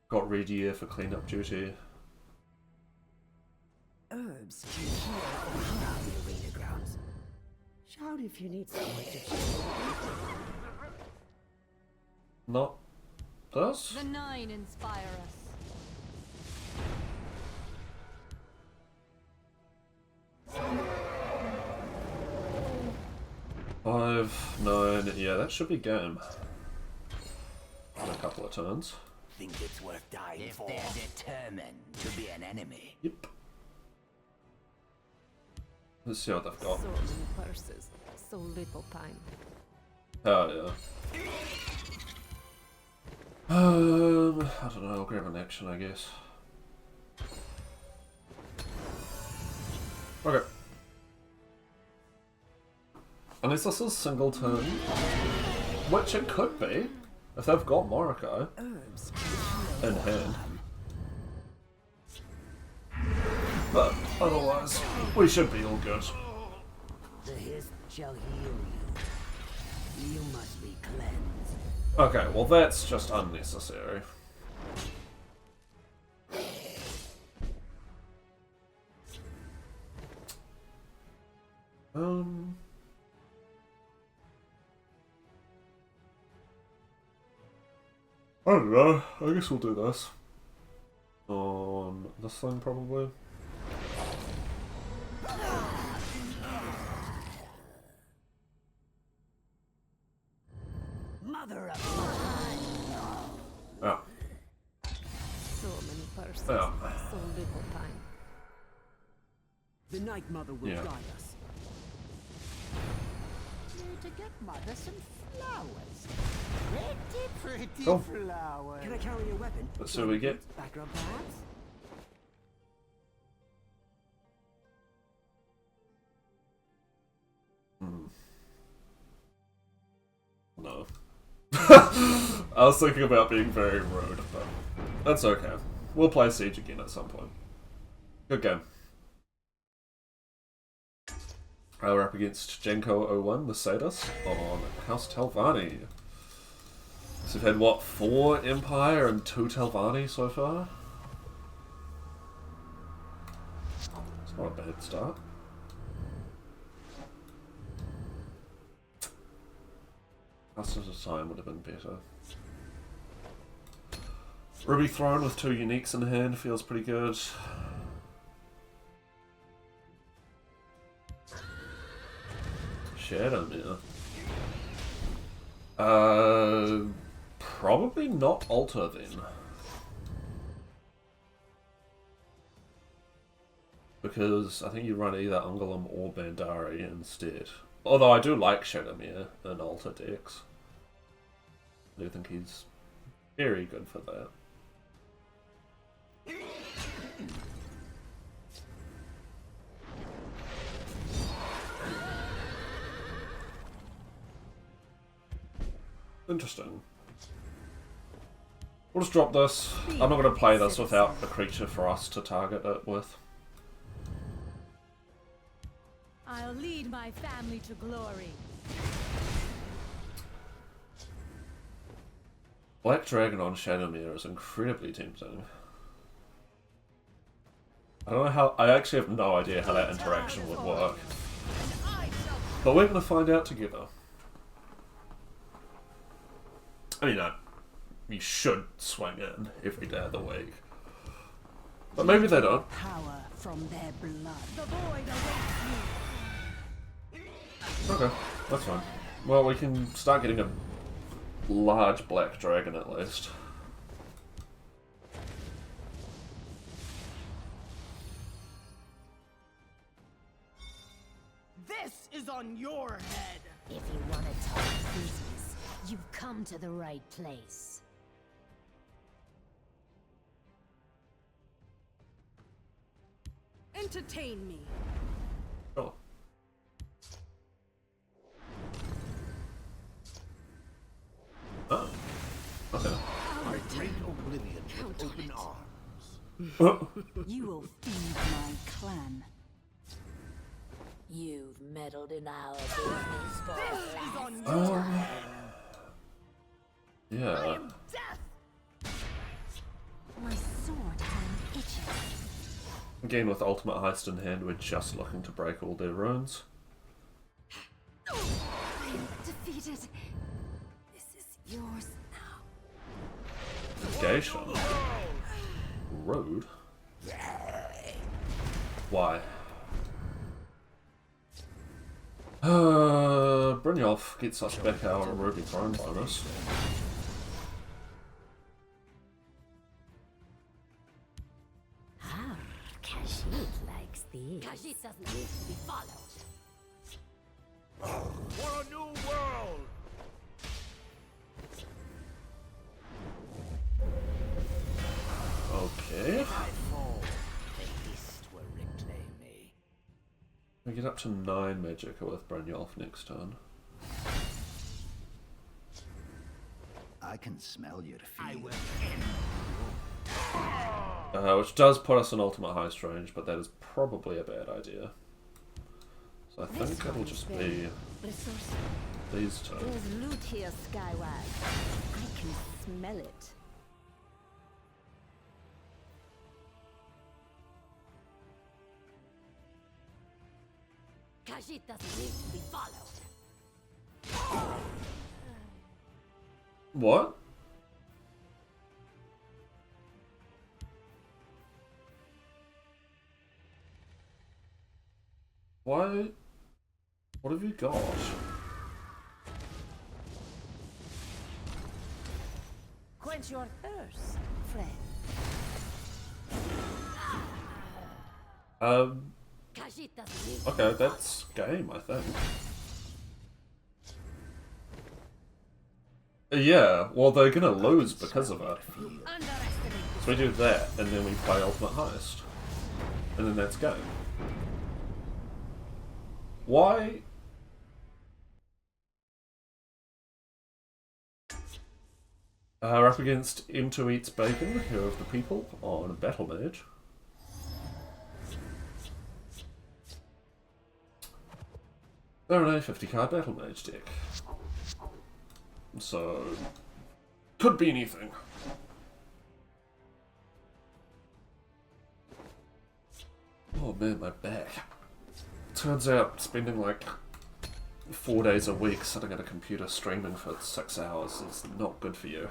Got Red Year for cleanup duty. Herbs can heal around the arena grounds. Shout if you need someone to cheer. Not this? The 9 inspire us. 5, 9, yeah, that should be game. In a couple of turns. Think it's worth dying for. If they're determined to be an enemy. Yep. Let's see what they've got. So many purses, so little time. Oh yeah. I don't know, I'll grab an action, I guess. Okay. Unless this is Singleton, which it could be, if they've got Moriko in hand. But otherwise, we should be all good. The hist shall heal you. You must be cleansed. Okay, well that's just unnecessary. I don't know, I guess we'll do this. On this thing, probably. Mother of Yeah. So many purses, Yeah. so little time. the Night Mother will Yeah. guide us. To get Mother some flowers. Pretty Cool. flowers. Can I carry a weapon? Let's see what we get. Back rub perhaps? No. I was thinking about being very rude, but that's okay. We'll play Siege again at some point. Good game. We're up against Jenko01, the Sadist, on House Telvanni. So we've had, what, 4 Empire and 2 Telvanni so far? It's not a bad start. House at a time would have been better. Ruby Throne with 2 uniques in hand feels pretty good. Shadowmere. Probably not Alter then. Because I think you run either Ungolem or Bandari instead. Although I do like Shadowmere in Alter decks. I do think he's very good for that. Interesting. We'll just drop this. I'm not going to play this without a creature for us to target it with. I'll lead my family to glory. Black Dragon on Shadowmere is incredibly tempting. I don't know how. I actually have no idea how that interaction would work. But we're going to find out together. I mean, you should swing in every day of the week. But maybe they don't. Power from their blood. The void awaits you. Okay, that's fine. Well, we can start getting a large black dragon at least. This is on your head. If you want to talk business, you've come to the right place. Entertain me. Oh. Oh. Okay. I take oblivion with open arms. You will feed my clan. You've meddled in our business for Yeah. my sword hand itches. Again, with Ultimate Heist in hand, we're just looking to break all their runes. I'm defeated. This is yours now. Negation. Road? Why? Brynjolf gets us back our Ruby Throne bonus. Ah, Khajiit likes these. Khajiit doesn't need to be followed. For a new world! Okay. I fall, the East will reclaim me. We get up to 9 Magicka with Brynjolf next turn. I can smell your feet. I will Which does put us in Ultimate Heist range, but that is probably a bad idea. So I think it'll just be these two. There's loot here, Skyward. I can smell it. Khajiit doesn't need to be followed. What? Why? What have you got? Quench your thirst, friend. Khajiit doesn't need to Okay, that's game, I think. Yeah, well, they're gonna lose because of it. So we do that, and then we play Ultimate Heist. And then that's game. Why? We're up against M2 Eats Bacon, Hero of the People, on Battlemage. They're in a 50-card Battlemage deck. So, could be anything. Oh man, my back. Turns out spending like 4 days a week sitting at a computer streaming for 6 hours is not good for you.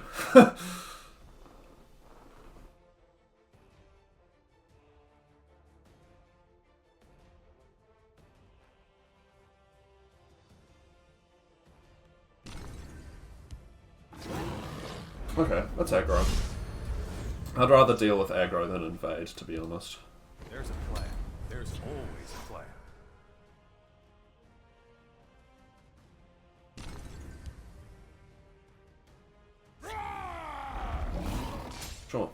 Okay, that's aggro. I'd rather deal with aggro than invade, to be honest. There's a plan. There's always a plan. Sure.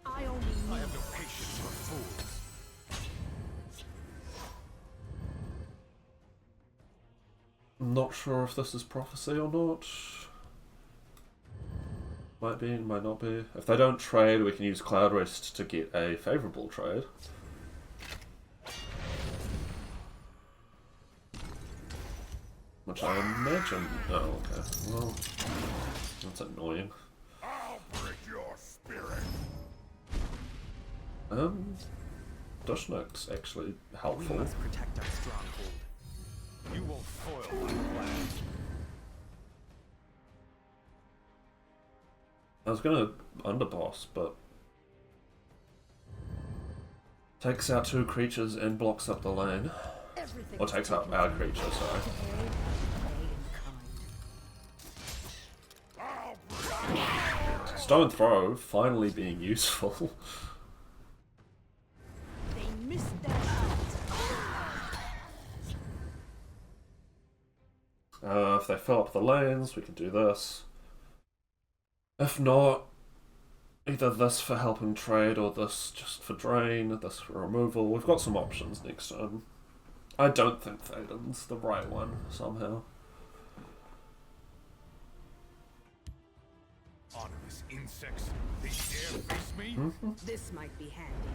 I have no patience for fools. I'm not sure if this is prophecy or not. Might be, might not be. If they don't trade, we can use Cloud Rest to get a favourable trade. Which I imagine... Oh, okay. Well, that's annoying. I'll break your spirit. Dushnock's actually helpful. We must protect our stronghold. You won't foil my plan. I was gonna underboss, but takes out 2 creatures and blocks up the lane. Or takes out our creature, sorry. Stone Throw finally being useful. They missed their If they fill up the lanes, we can do this. If not, either this for helping trade or this just for drain, this for removal. We've got some options next turn. I don't think Thaden's the right one, somehow. Ominous insects, they dare face me? This might be handy.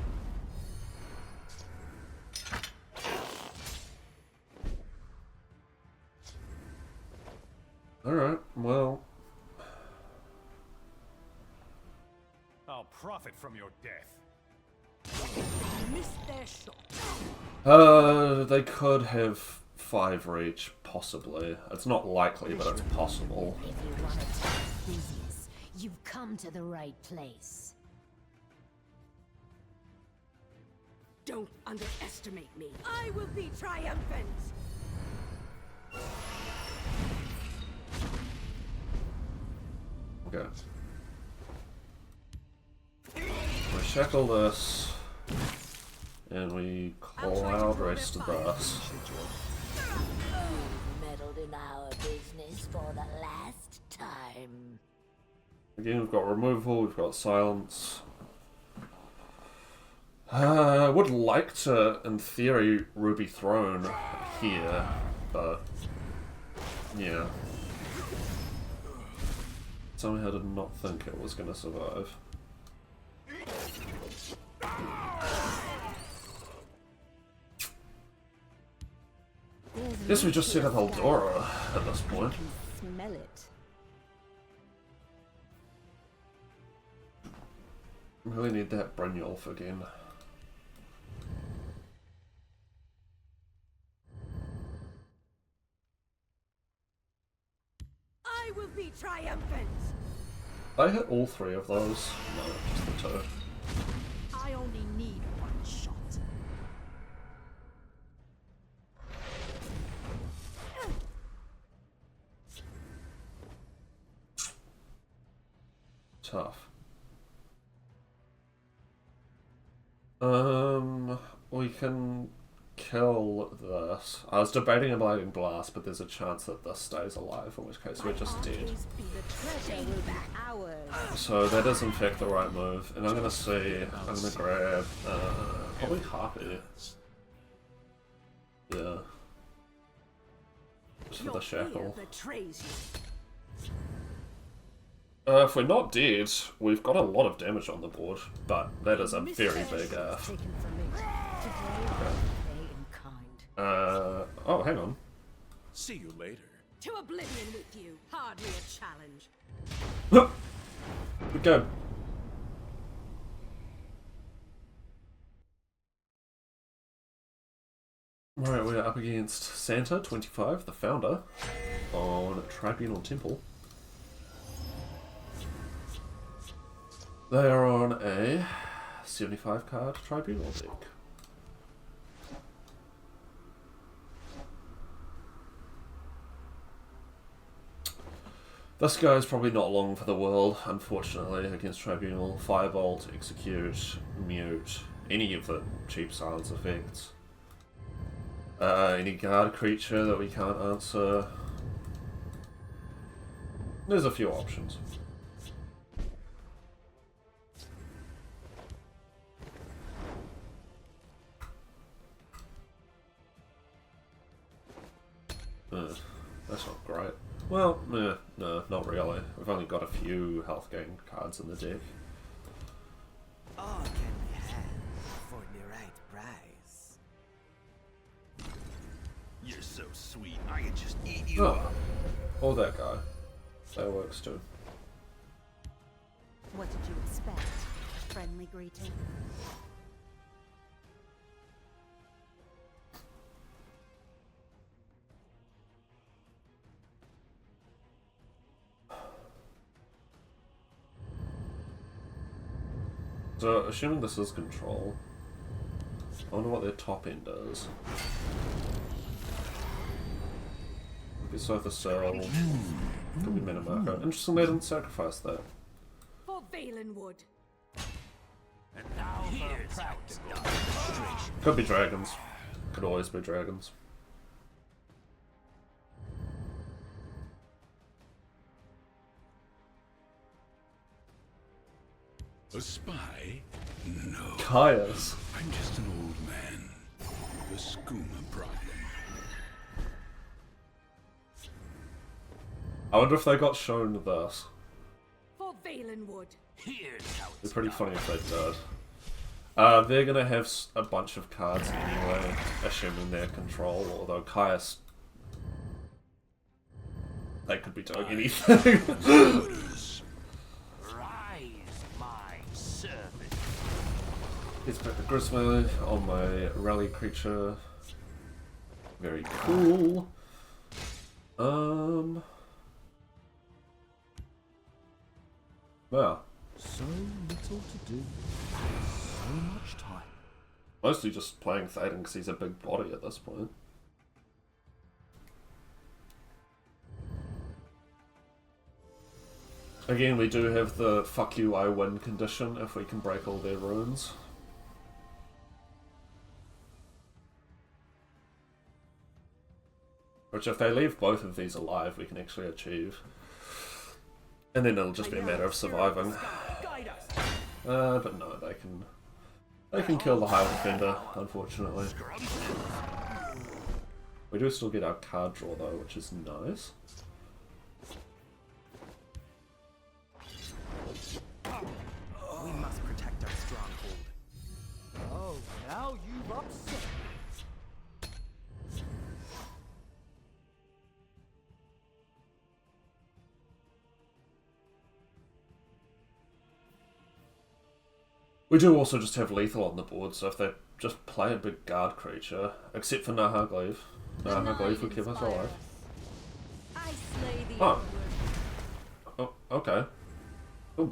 Alright, well... I'll profit from your death. They missed their shot. They could have 5 reach, possibly. It's not likely, but it's possible. If you want to talk business, you've come to the right place. Don't underestimate me. I will be triumphant. Okay. We shackle this, and we call out rest of us. Meddled in our business for the last time. Again, we've got removal, we've got silence. I would like to, in theory, Ruby Throne here, but yeah. Somehow did not think it was going to survive. Guess we just set up Eldora at this point. Smell it. Really need that Brynjolf again. I will be triumphant. I hit all 3 of those. No, just the 2. I only need one shot. Tough. We can kill this. I was debating a Blinding Blast, but there's a chance that this stays alive, in which case we're just dead. So that is in fact the right move, and I'm gonna see, I'm gonna grab, probably Harpy. Yeah. Just for the shackle. If we're not dead, we've got a lot of damage on the board, but that is a very big F. Oh, hang on. See you later. To oblivion with you. Hardly a challenge. Good go. Alright, we're up against Santa, 25, the founder, on Tribunal Temple. They are on a 75 card Tribunal deck. This guy's probably not long for the world, unfortunately, against Tribunal. Firebolt, Execute, Mute, any of the cheap silence effects. Any guard creature that we can't answer. There's a few options. That's not great. Well, no, not really. We've only got a few health gain cards in the deck. All can be had for the right price. You're so sweet. I can just eat you Oh. up. Or that guy. That works too. What did you expect? A friendly greeting? So, assuming this is control, I wonder what their top end is. Could be Sofa Cell, could be Minimarco. Interesting they didn't sacrifice that. For Valenwood. And now for practical demonstration. Could be dragons. Could always be dragons. A spy? No. Caius. I'm just an old man with a skooma problem. I wonder if they got shown this. For Valenwood. Here's how It'd it's be pretty done. funny if they did. They're gonna have a bunch of cards anyway, assuming they're control, although Caius... They could be doing anything. Rise, my servant. It's Grisma on my rally creature. Very cool. Wow. So little to do. So much time. Mostly just playing Thaden because he's a big body at this point. Again, we do have the fuck you, I win condition if we can break all their runes. Which if they leave both of these alive, we can actually achieve. And then it'll just be a matter of surviving. But no, they can kill the High Defender, unfortunately. We do still get our card draw though, which is nice. We must protect our stronghold. Oh, now you've upset. We do also just have lethal on the board, so if they just play a big guard creature, except for Nahaglev. Nahaglev would keep us alive. I slay the Oh. Oh, okay. Ooh.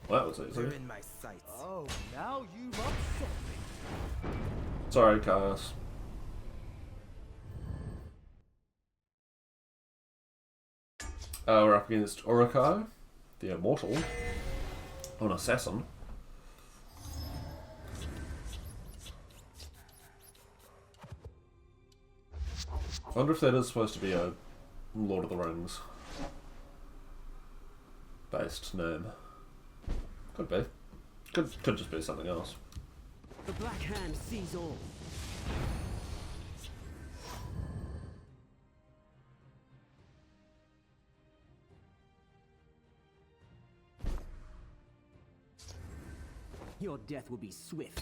Well, that was easy. They're in my sights. Oh, now you've upset me. Sorry, Caius. We're up against Urukai, the Immortal, an assassin. I wonder if that is supposed to be a Lord of the Rings based name. Could be. Could just be something else. The Black Hand sees all. Your death will be swift.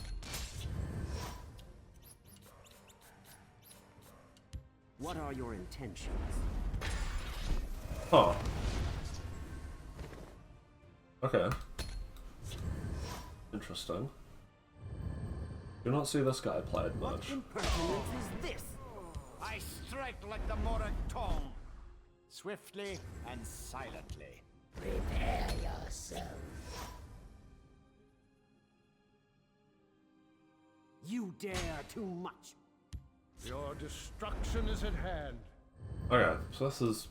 What are your intentions? Huh. Okay. Interesting. Do not see this guy played much. Impertinence is this? I strike like the Moran tongue, swiftly and silently. Prepare yourself. You dare too much. Your destruction is at hand. Okay, so this is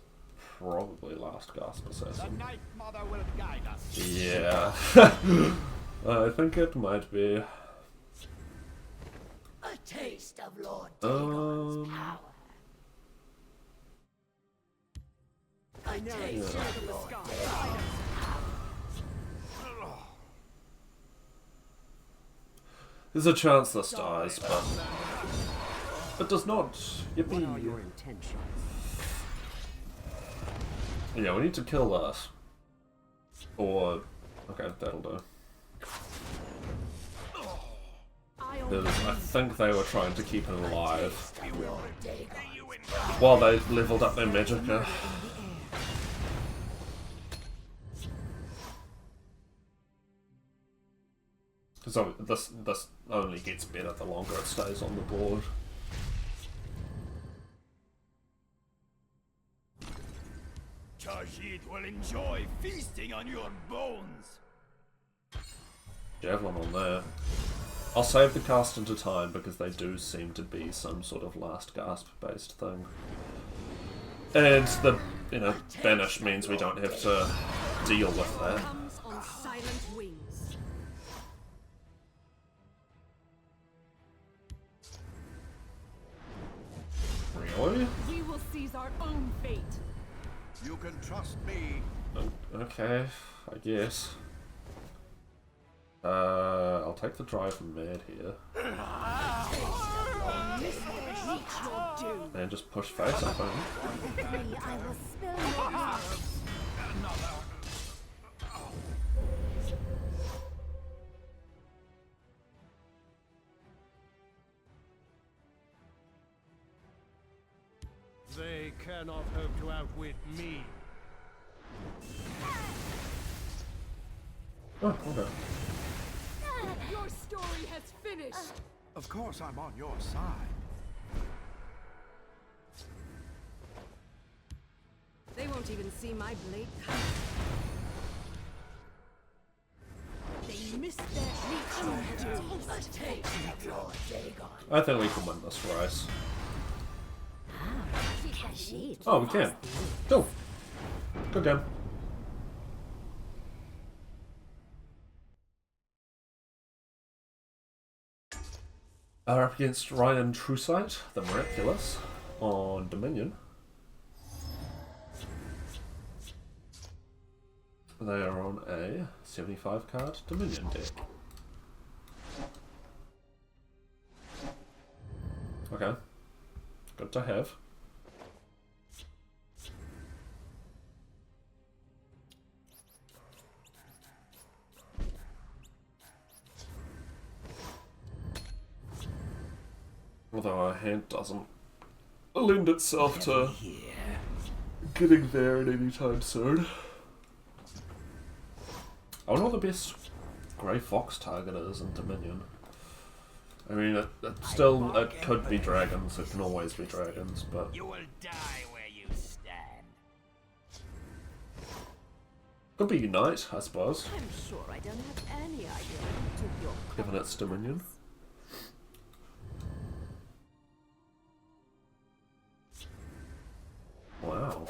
probably Last Gasp The Assassin. Night Mother will guide us. Yeah. I think it might be. A taste of Lord Dagon's power. A taste of Lord Dagon's power. There's a chance this dies, but it does not. What are your intentions? Yeah, we need to kill this. Or okay, that'll do. I I think they were trying to keep him alive while they leveled up their magicka. Because this only gets better the longer it stays on the board. Tajid will enjoy feasting on your bones. Javelin on there. I'll save the cast into time because they do seem to be some sort of last gasp based thing. And the, you know, banish means we don't have to deal with that. Comes on silent wings. Really? We will seize our own fate. You can trust me. Okay, I guess. I'll take the drive mad here. And just push face up on They cannot hope to outwit me. Oh, okay. Your story has finished. Of course I'm on your side. They won't even see my blade come. They missed their I think we can win this race. Oh, we can. Cool. Good game. Up against Ryan Truesight, the Miraculous, on Dominion. They are on a 75 card Dominion deck. Okay. Good to have. Although our hand doesn't lend itself to getting there at any time soon. I wonder what the best Grey Fox target is in Dominion. I mean, it could be dragons, it can always be dragons, but... You will die where you stand. Could be Unite, I suppose. I'm sure I don't have any idea who took your Given it's Dominion. Wow.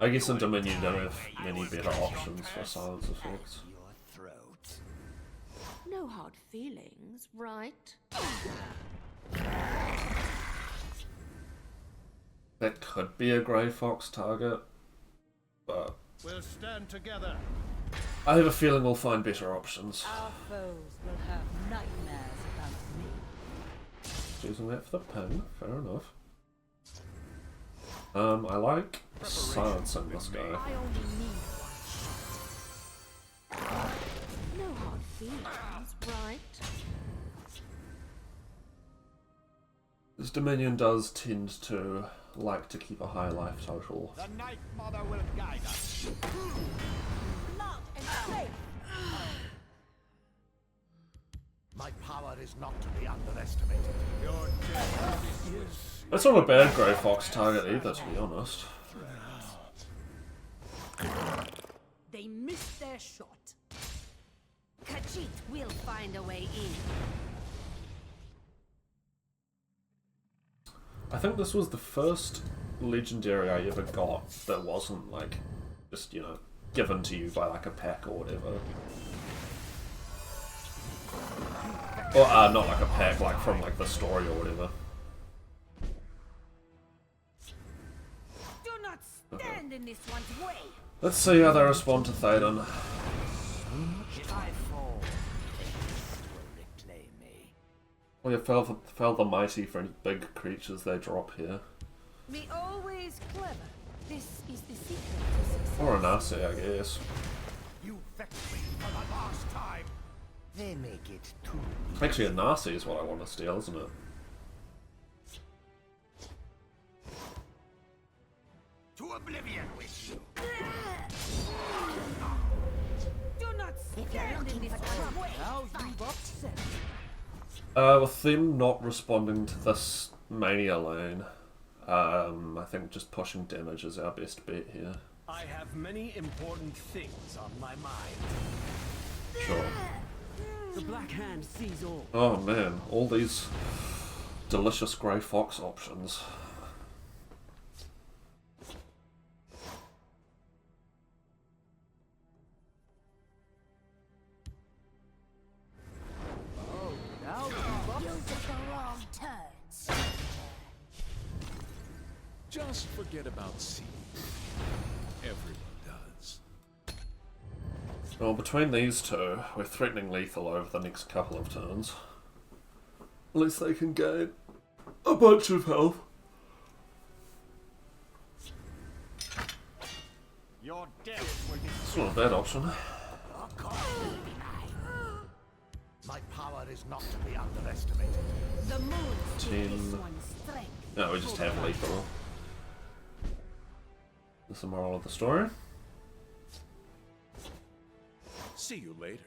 I guess in Dominion you don't have many better options for silence effects. No hard feelings, right? That could be a Grey Fox target, but We'll stand together. I have a feeling we'll find better options. Our foes will have nightmares about me. Using that for the pin, fair enough. I like silencing this guy. I only need one. No hard feelings, right? This Dominion does tend to like to keep a high life total. The Night Mother will guide us. Loud and safe. My power is not to be underestimated. Your death is... That's not a bad Grey Fox target either, to be honest. They missed their shot. Khajiit will find a way in. I think this was the first legendary I ever got that wasn't like just, you know, given to you by like a pack or whatever. Or not like a pack, like from like the story or whatever. Do not stand in this one's way. Let's see how they respond to Theoden. If I fall, will reclaim me. We have fell the mighty for any big creatures they drop here. Be always clever. This is the secret to success. Or a Nasi, I guess. You vexed me for the last time. They make it too Actually, a Nasi is what I want to steal, isn't it? to oblivion with you. Do not stand in this way. Now you've upset. With them not responding to this Mania lane, I think just pushing damage is our best bet here. I have many important things on my mind. Sure. The Black Hand sees all. Oh man, all these delicious grey fox options. Now You took a wrong turn. Just forget about Siege. Everyone does. Well, between these two, we're threatening lethal over the next couple of turns. At least they can gain a bunch of health. Your death will be It's not a bad option. My power is not to be underestimated. The moon Ten. this one's strength. No, we just have lethal. That's the moral of the story. See you later.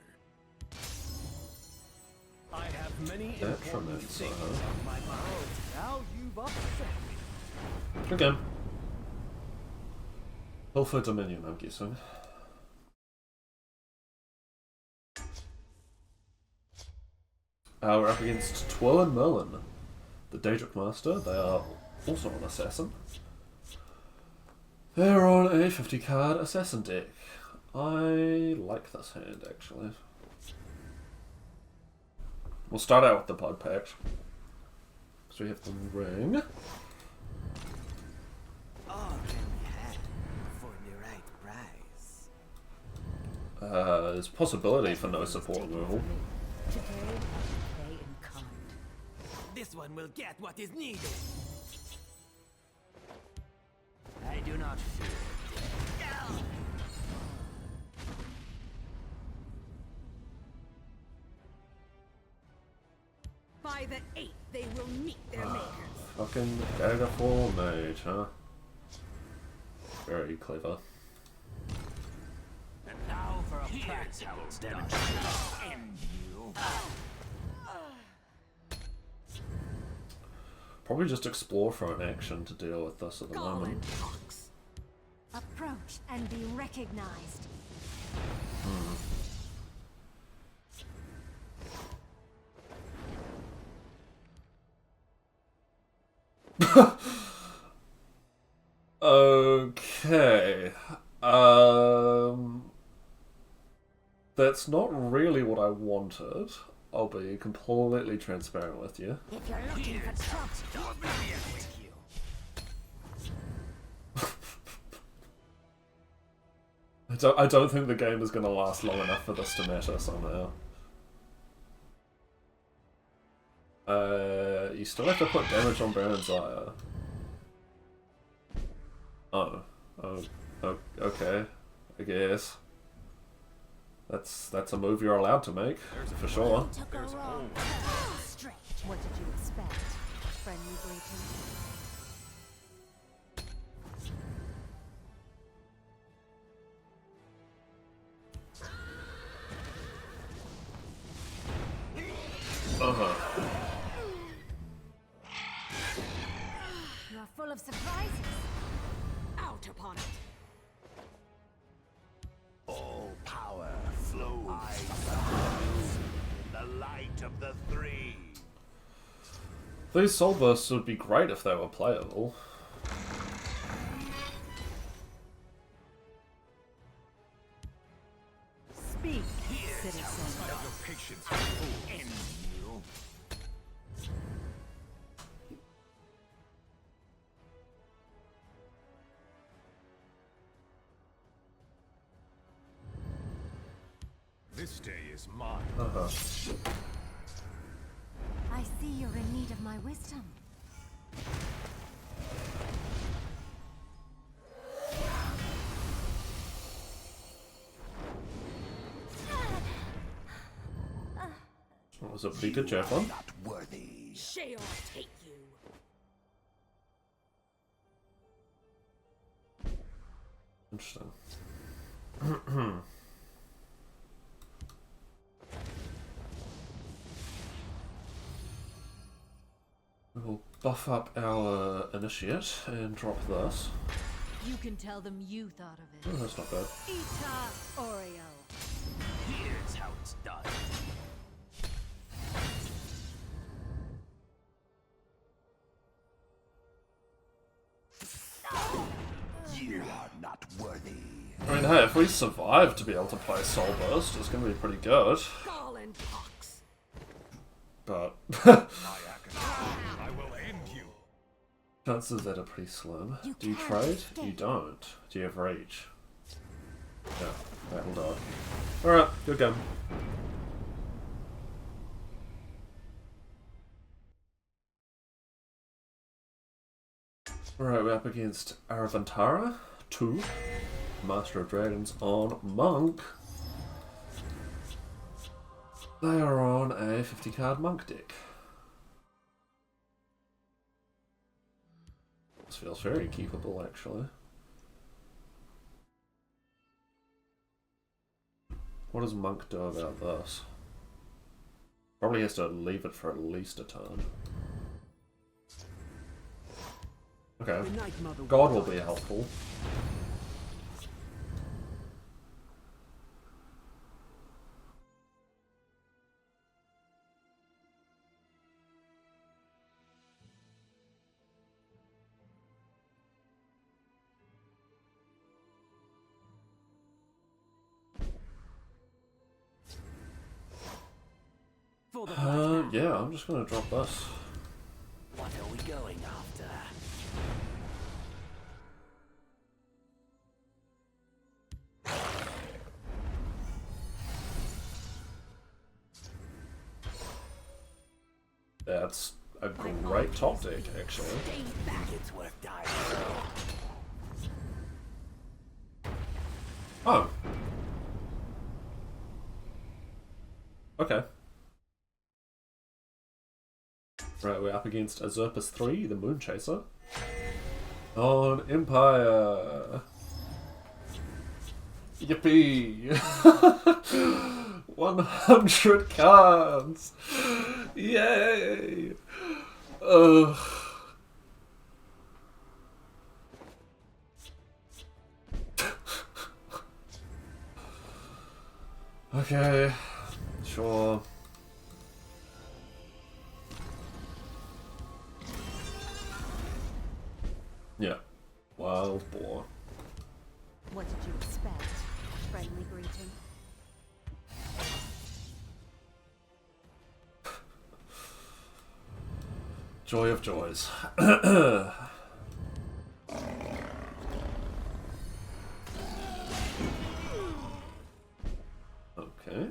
I have many That from important that things side. on my mind. Now you've upset me. Again. All for Dominion, I'm guessing. We're up against Twill and Merlin, the Daedric Master. They are also an assassin. They're on a 50 card assassin deck. I like this hand actually. We'll start out with the Blood Pact. So we have the ring. All can be had for the right price. There's possibility for no support removal. Today, I pay in kind. This one will get what is needed. I do not fear. By the 8th, they will meet their makers. Fucking Dagoth Mage, huh? Very clever. And now for a practical demonstration. End you. Probably just explore for an action to deal with this at the moment. Approach and be recognized. Okay. That's not really what I wanted. I'll be completely transparent with you. If you're looking for trouble, To oblivion with you. I don't think the game is going to last long enough for this to matter somehow. You still have to put damage on Baron's Ire. Oh, okay, I guess. That's a move you're allowed to make, for sure. you took a wrong turn. Straight. What did you expect? Friendly greeting? You're full of surprises. Out upon it! All power flows in the light of the three. These soul bursts would be great if they were playable. Speak, citizen. Your patience is full. End you. This day is mine. I see you're in need of my wisdom. was a pretty good javelin. Not worthy. She'll take you. Interesting. We'll buff up our initiate and drop this. You can tell them you thought of it. Oh, that's not bad. Ita Oreo. Here's how it's done. You are not worthy. I mean, hey, if we survive to be able to play Soul Burst, it's going to be pretty good. Fallen pox. But I will end you. chances that are pretty slim. Do you trade? You don't. Do you have reach? Yeah, that'll die. Alright, good game. Alright, we're up against Aravantara 2, Master of Dragons on Monk. They are on a 50 card Monk deck. This feels very keepable, actually. What does Monk do about this? Probably has to leave it for at least a turn. Okay. God will be helpful. Yeah, I'm just gonna drop this. What are we going after? That's a great top deck, actually. It's worth dying. Oh. Okay. Right, we're up against Azurpus 3, the Moon Chaser. On Empire. Yippee! 100 cards! Yay! Ugh. Okay, sure. Yeah, wild boar. What did you expect? A friendly greeting? Joy of joys. Okay.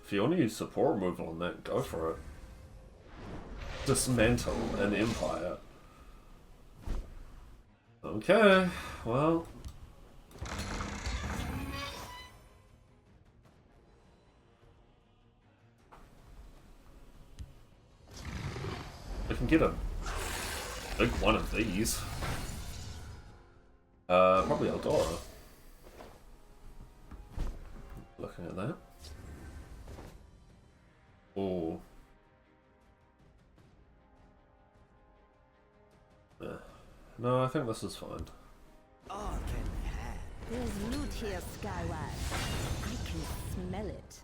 If you want to use support removal on that, go for it. Dismantle an empire. Okay, well. We can get a big one of these. Probably Eldora. Looking at that. Oh. No, I think this is fine. There's loot here, Skyward. I can smell it.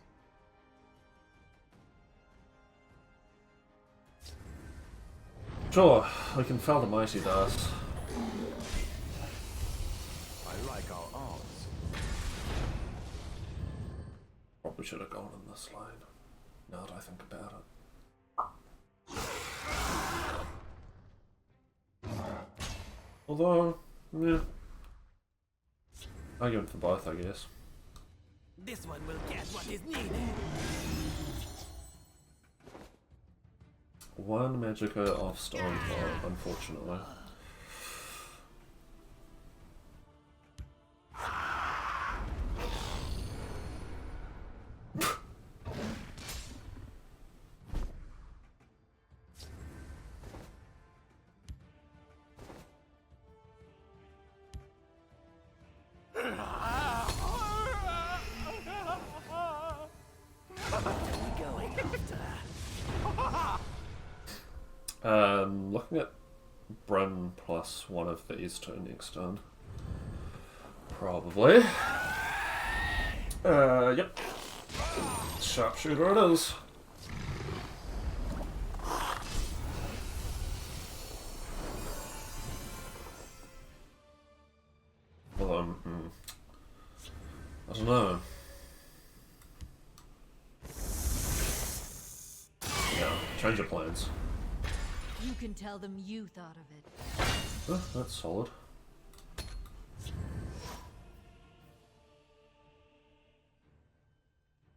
Sure, we can fell the mighty dust. I like our arms. Probably should have gone in this line, now that I think about it. Although, yeah. Argument for both, I guess. This one will get what is needed. One Magicka off Stonefall, unfortunately. Looking at Bryn plus one of these two next turn. Probably. Yep. Sharpshooter it is. Although, I don't know. Yeah, change your plans. You can tell them you thought of it. Oh, that's solid.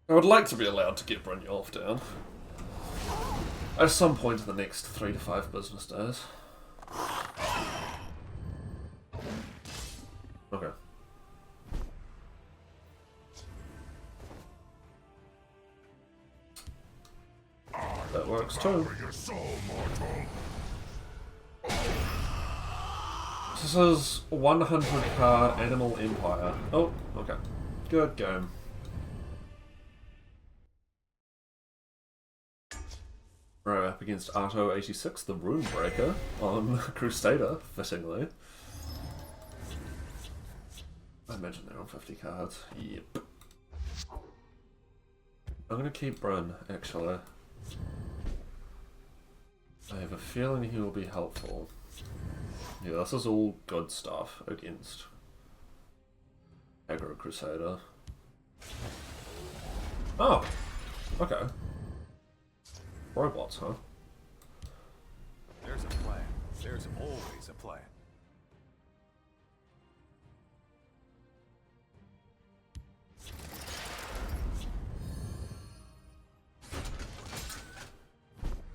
I would like to be allowed to get Brynjolf down. At some point in the next 3 to 5 business days. Okay. That works too. This is 100 card Animal Empire. Oh, okay. Good game. Right, up against Arto86, the Runebreaker, on Crusader, fittingly. I imagine they're on 50 cards. Yep. I'm gonna keep Bryn, actually. I have a feeling he will be helpful. Yeah, this is all good stuff against Aggro Crusader. Oh! Okay. Robots, huh? There's a plan. There's always a plan.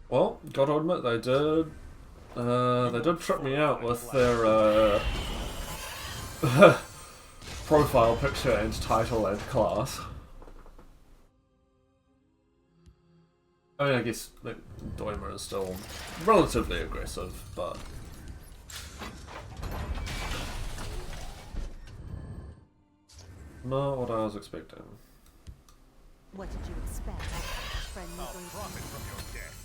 Well, gotta admit, they did trip me out with their profile picture and title and class. I mean, I guess like, Doimer is still relatively aggressive, but not what I was expecting. What did you expect? Friendly greetings. Profit from your death.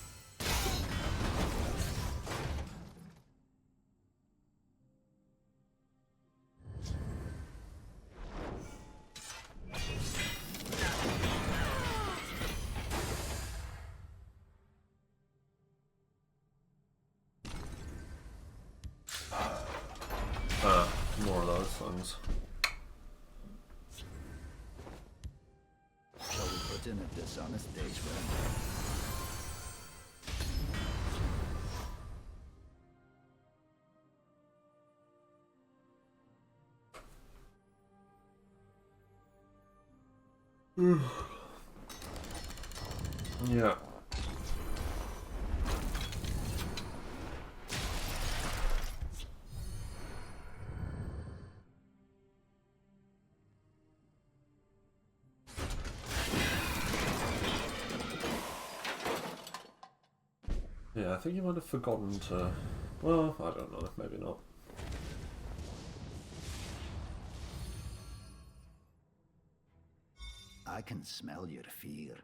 More of those things. Shall we put in a dishonest day's run? Yeah. Yeah, I think you might have forgotten to... Well, I don't know, maybe not. I can smell your fear.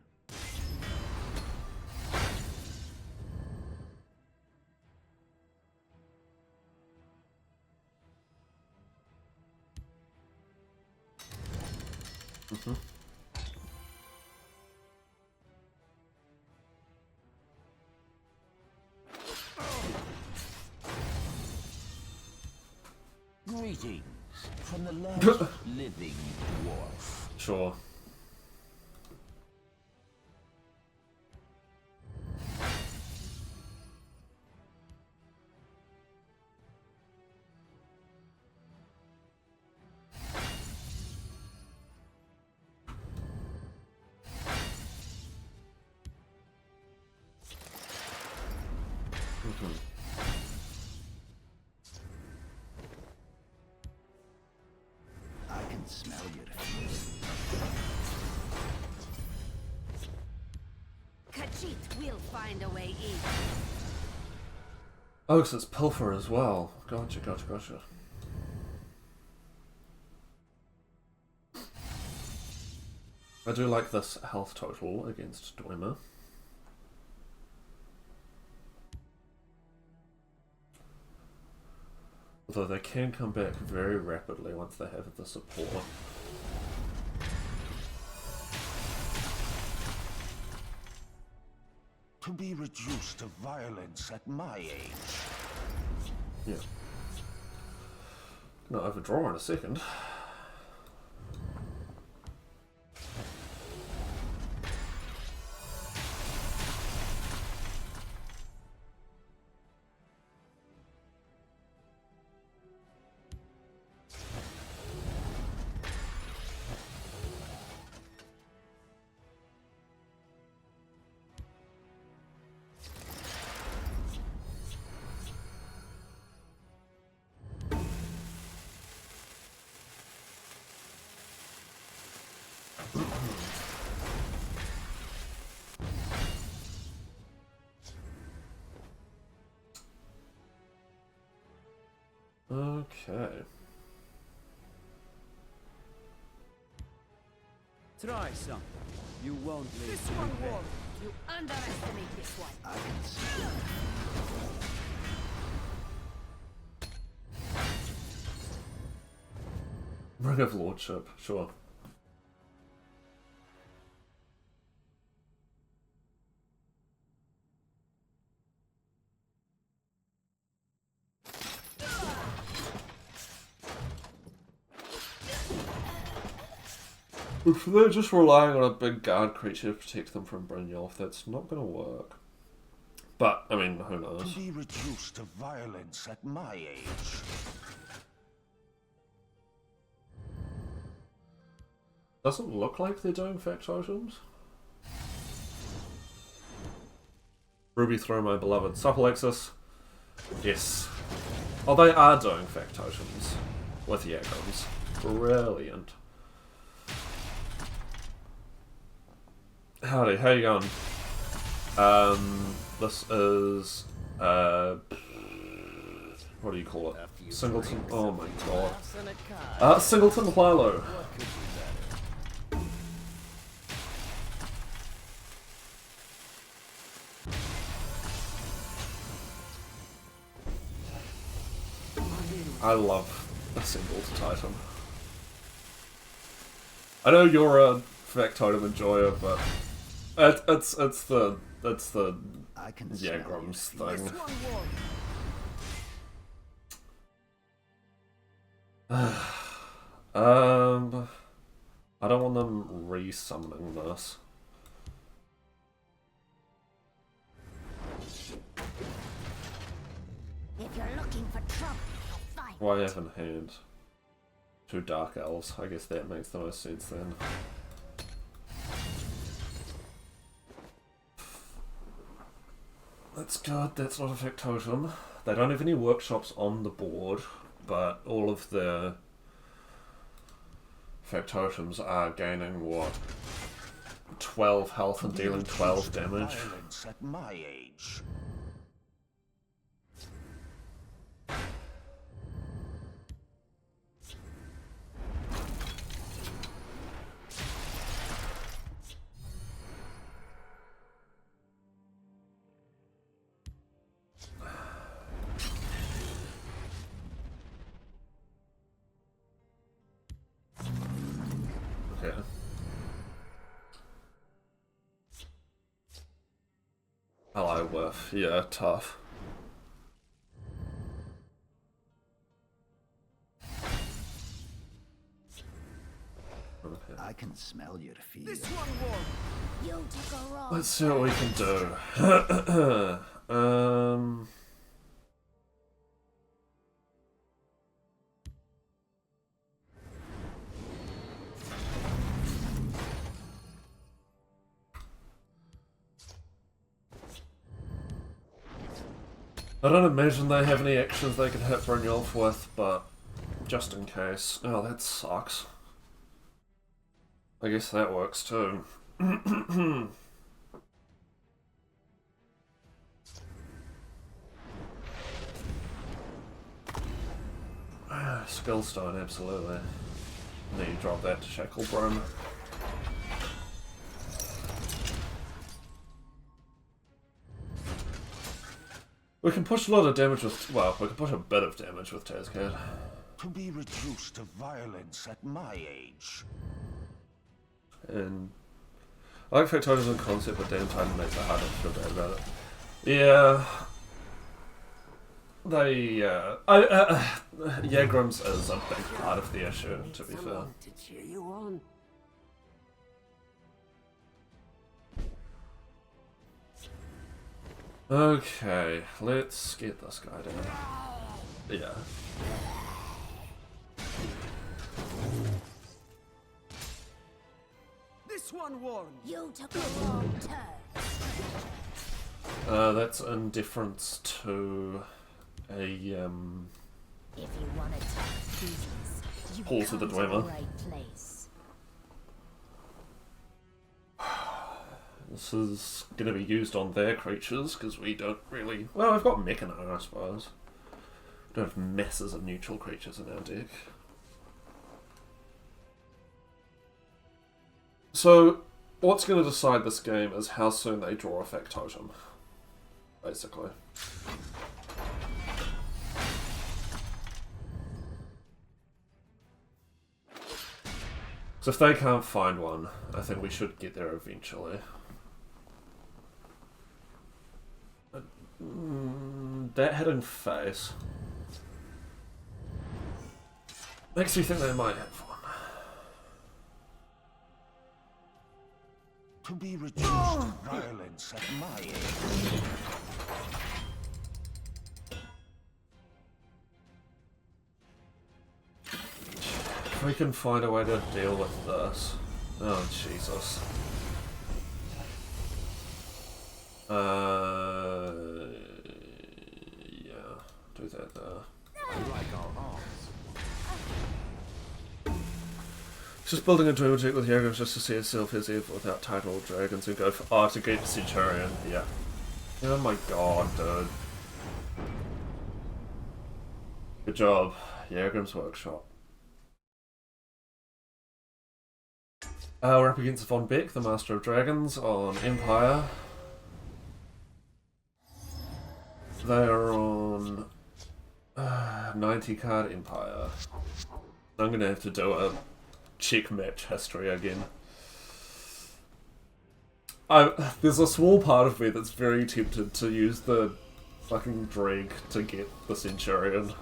Mm-hmm. Greetings from the last living dwarf. Sure. I can smell your fear. Khajiit will find a way in. Oh, because it's Pilfer as well. Gotcha, gotcha, gotcha. I do like this health total against Dwemer. Although they can come back very rapidly once they have the support. To be reduced to violence at my age. Yeah. Gonna overdraw in a second. Okay. Try some. You won't leave. This one won't. You underestimate this one. I can smell Ring of Lordship, sure. If they're just relying on a big guard creature to protect them from Brynjolf, that's not going to work. But, I mean, who knows? To be reduced to violence at my age. Doesn't look like they're doing factotums. Ruby throw my beloved Supplexus. Yes. Oh, they are doing factotums with Yagrams. Brilliant. Howdy, how you going? This is what do you call it? Singleton. Oh my god. Singleton Hlaalu. I love Assembled Titan. I know you're a factotum enjoyer, but it's the Yagrams thing. I don't want them re-summoning this. If you're looking for trouble, you'll find Why have in hand 2 Dark Elves? I guess that makes the most sense then. That's good, that's not a factotum. They don't have any workshops on the board, but all of their factotums are gaining, what, 12 health and dealing 12 damage. Violence at my age. Ally whiff, yeah, tough. Okay. I can smell your fear. This one won't. You took a wrong. Let's see what we can do. I don't imagine they have any actions they can hit Brynjolf with, but just in case. Oh, that sucks. I guess that works too. Skillstone, absolutely. Need to drop that to Shacklebrum. We can push a lot of damage with, well, we can push a bit of damage with Tazcad. To be reduced to violence at my age. And I like Factotum as a concept, but damn Titan makes it harder to feel bad about it. Yeah. Yagrams is a big part of the issue, to be fair. To cheer you on. Okay, let's get this guy down. Yeah. This one warned. You took a wrong turn. That's indifference to a If you want to talk business, you Pull to come the to Dwemer. the right place. This is going to be used on their creatures, because we don't really... Well, we've got Mechana, I suppose. We don't have masses of neutral creatures in our deck. So, what's going to decide this game is how soon they draw a Factotum. Basically. So if they can't find one, I think we should get there eventually. That hidden face makes me think they might have one. To be reduced to violence at my age. If we can find a way to deal with this. Oh, Jesus. Yeah, do that there. I like our arms. Just building a Dreamer deck with Yagrams just to see itself as if without title dragons and go for to get Centurion. Yeah. Oh my god, dude. Good job, Yagrams Workshop. We're up against Von Beck, the Master of Dragons, on Empire. They are on 90 card Empire. I'm going to have to do a check match history again. There's a small part of me that's very tempted to use the fucking drag to get the Centurion.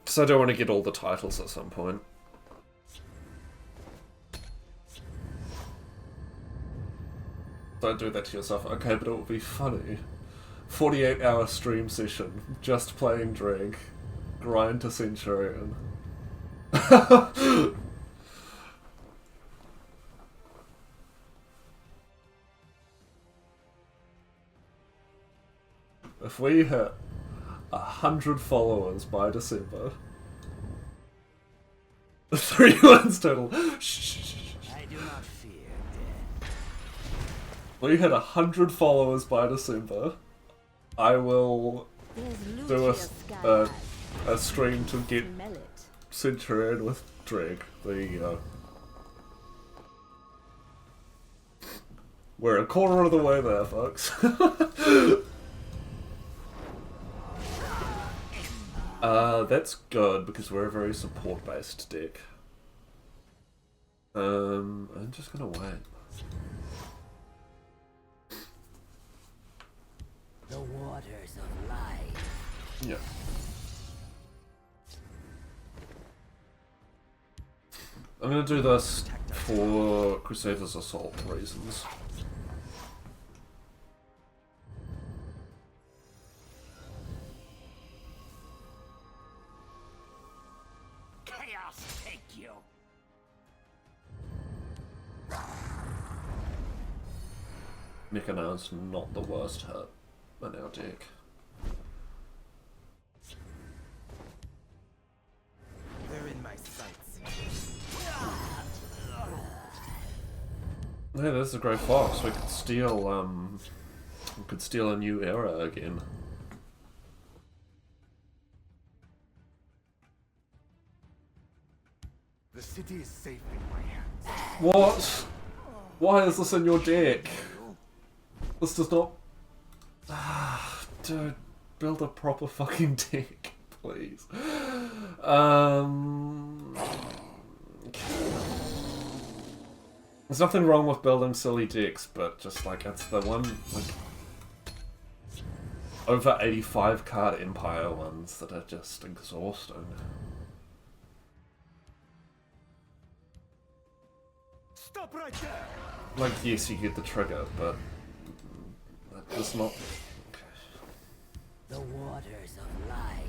Because I don't want to get all the titles at some point. Don't do that to yourself. Okay, but it will be funny. 48-hour stream session, just playing drag. Grind to Centurion. If we hit 100 followers by December... 3 wins total. Shh. I do not fear death. We hit 100 followers by December. I will do a stream to get Centurion with drag. There you go. We're a quarter of the way there, folks. That's good because we're a very support-based deck. I'm just gonna wait. The waters of life. Yeah. I'm gonna do this for Crusader's Assault reasons. Chaos take you. Mechana's not the worst hit in our deck. They're in my sights. Yeah, there's a Grey Fox. We could steal a new era again. The city is safe in my hands. What? Why is this in your deck? This does not... Dude, build a proper fucking deck, please. There's nothing wrong with building silly decks, but just like, it's the one, like, over 85 card Empire ones that are just exhausting. Stop right there! Like, yes, you get the trigger, but that does not... The waters of life.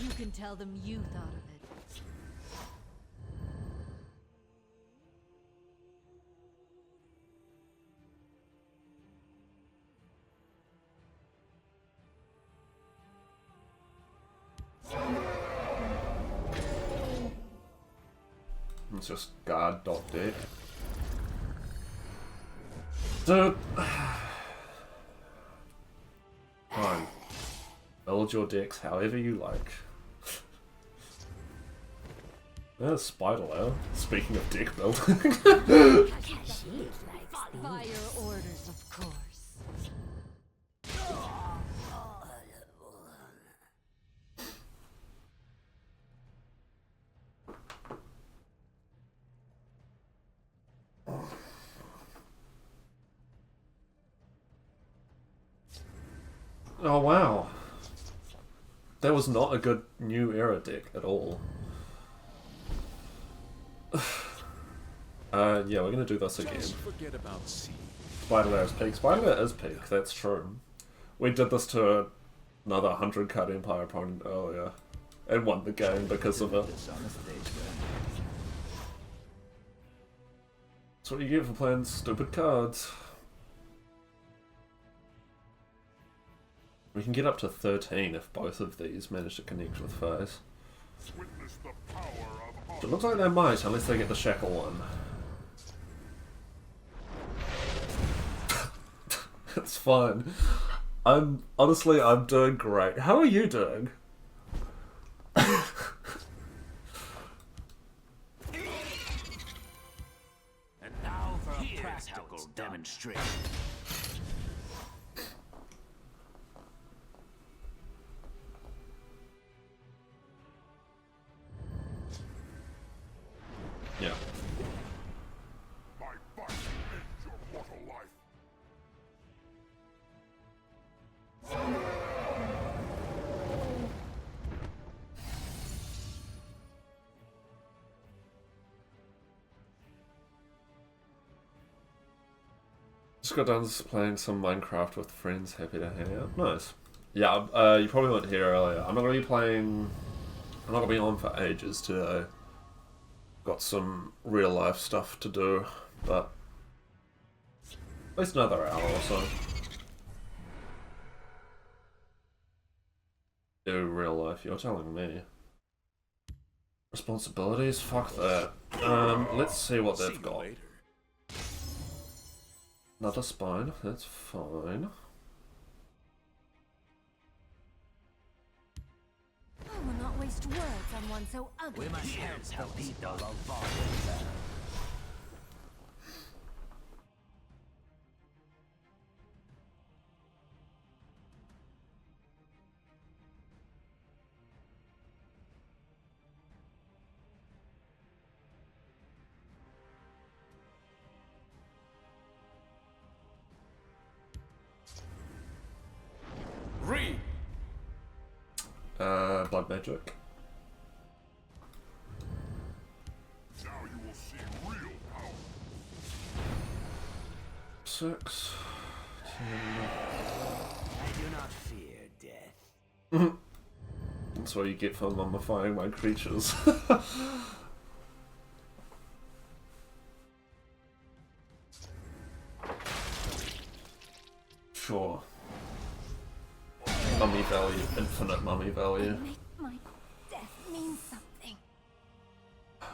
You can tell them you thought of it. It's just guard.deck. Dude. Fine. Build your decks however you like. There's Spider Lair. Speaking of deck building. By your orders, of course. Oh wow. That was not a good new era deck at all. Yeah, we're gonna do this again. Forget about C. Spider Lair is peak. Spider Lair is peak, that's true. We did this to another 100 card Empire opponent earlier and won the game because of it. That's what you get for playing stupid cards. We can get up to 13 if both of these manage to connect with foes. It looks like they might, unless they get the shackle one. It's fine. Honestly, I'm doing great. How are you doing? And now for a practical demonstration. Yeah. My bite ends your mortal life. Just got done playing some Minecraft with friends, happy to hang out. Nice. Yeah, you probably weren't here earlier. I'm not going to be on for ages today. Got some real life stuff to do, but at least another hour or so. Do real life, you're telling me. Responsibilities? Fuck that. Let's see what they've got. Another spine, that's fine. I will not waste words on one so ugly. We must help the people of Vvardenfell. blood magic. Now you will see real power. 6, 10. I do not fear death. That's what you get for mummifying my creatures. Sure. Mummy value, infinite mummy value. Make my death mean something.